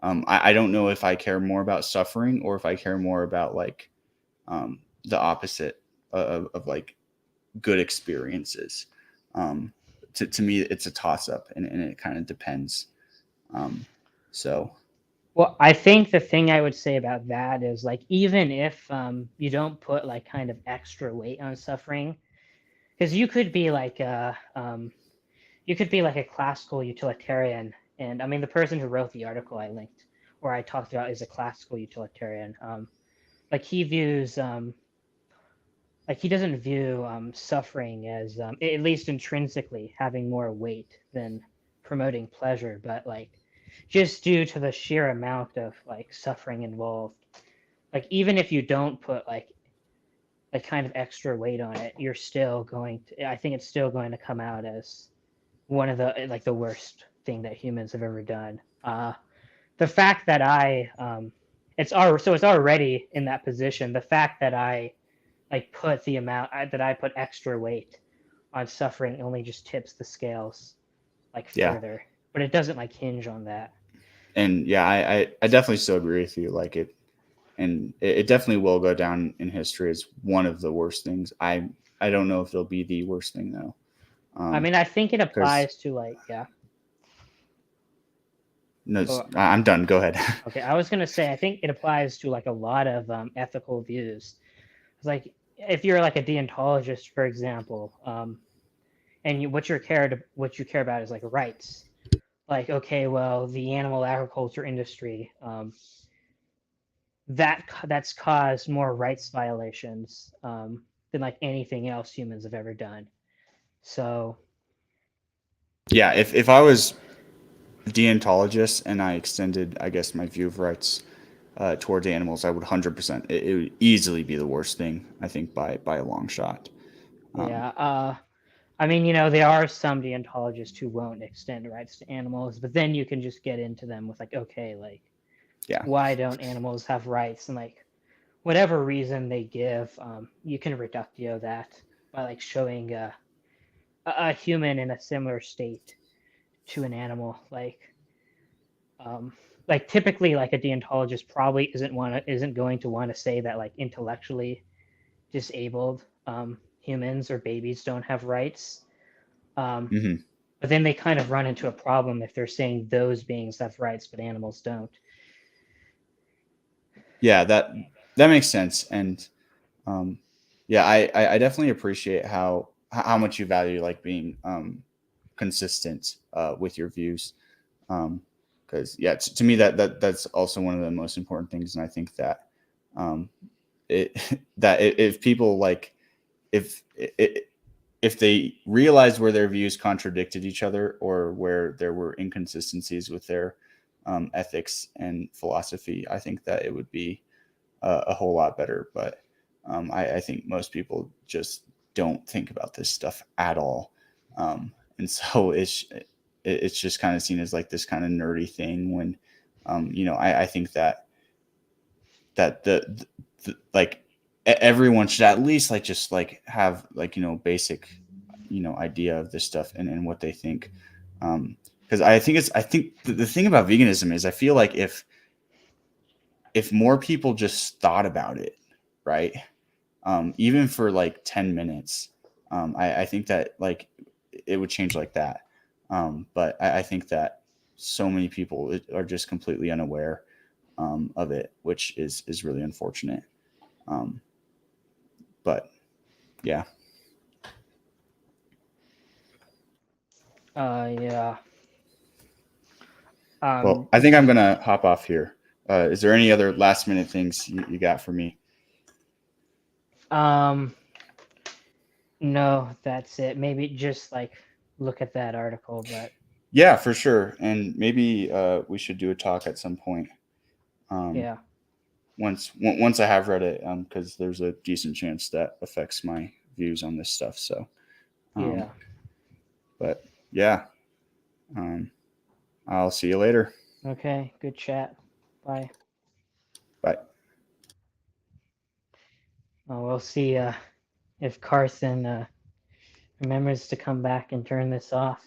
I don't know if I care more about suffering or if I care more about like the opposite of like good experiences. To me, it's a toss up, and it kind of depends. So well, I think the thing I would say about that is like even if you don't put like kind of extra weight on suffering, because you could be like a classical utilitarian, and I mean the person who wrote the article I linked or I talked about is a classical utilitarian. Like he views like he doesn't view suffering as at least intrinsically having more weight than promoting pleasure, but like just due to the sheer amount of like suffering involved, like even if you don't put like kind of extra weight on it, you're still going to, I think it's still going to come out as one of the like the worst thing that humans have ever done. The fact that it's already in that position. The fact that I like put the amount that I put extra weight on suffering only just tips the scales like Yeah. further, but it doesn't like hinge on that. and yeah, I definitely still agree with you. Like it definitely will go down in history as one of the worst things. I don't know if it'll be the worst thing though. I mean, I think it applies to like No, I'm done. Go ahead. Okay, I was gonna say I think it applies to like a lot of ethical views. It's like if you're like a deontologist, for example, and what you care about is like rights. Like, okay, well, the animal agriculture industry, that's caused more rights violations than like anything else humans have ever done. So Yeah, if I was deontologist and I extended, I guess, my view of rights towards animals, I would 100%. It would easily be the worst thing, I think, by a long shot. yeah, I mean, you know, there are some deontologists who won't extend rights to animals, but then you can just get into them with like, okay, like, yeah, why don't animals have rights? And like, whatever reason they give, you can reductio that by like showing a human in a similar state to an animal. Like typically, like a deontologist probably isn't going to want to say that like intellectually disabled humans or babies don't have rights. Mm-hmm. But then they kind of run into a problem if they're saying those beings have rights but animals don't. Yeah, that makes sense. And yeah, I definitely appreciate how much you value like being consistent with your views. Because yeah, to me that's also one of the most important things, and I think that if people like if they realized where their views contradicted each other or where there were inconsistencies with their ethics and philosophy, I think that it would be a whole lot better. But I think most people just don't think about this stuff at all, and so it's just kind of seen as like this kind of nerdy thing. When I think that the like everyone should at least like just like have like basic idea of this stuff and what they think, because I think the thing about veganism is I feel like if more people just thought about it, right, even for like 10 minutes, I think that like it would change like that, but I think that so many people are just completely unaware of it, which is really unfortunate. But yeah. Yeah. Well, I think I'm gonna hop off here. Is there any other last minute things you got for me? No, that's it. Maybe just like look at that article, but Yeah, for sure. And maybe we should do a talk at some point. yeah. Once I have read it, because there's a decent chance that affects my views on this stuff. So, Yeah. But yeah, I'll see you later. Okay, good chat. Bye. Bye. Oh, we'll see if Carson remembers to come back and turn this off.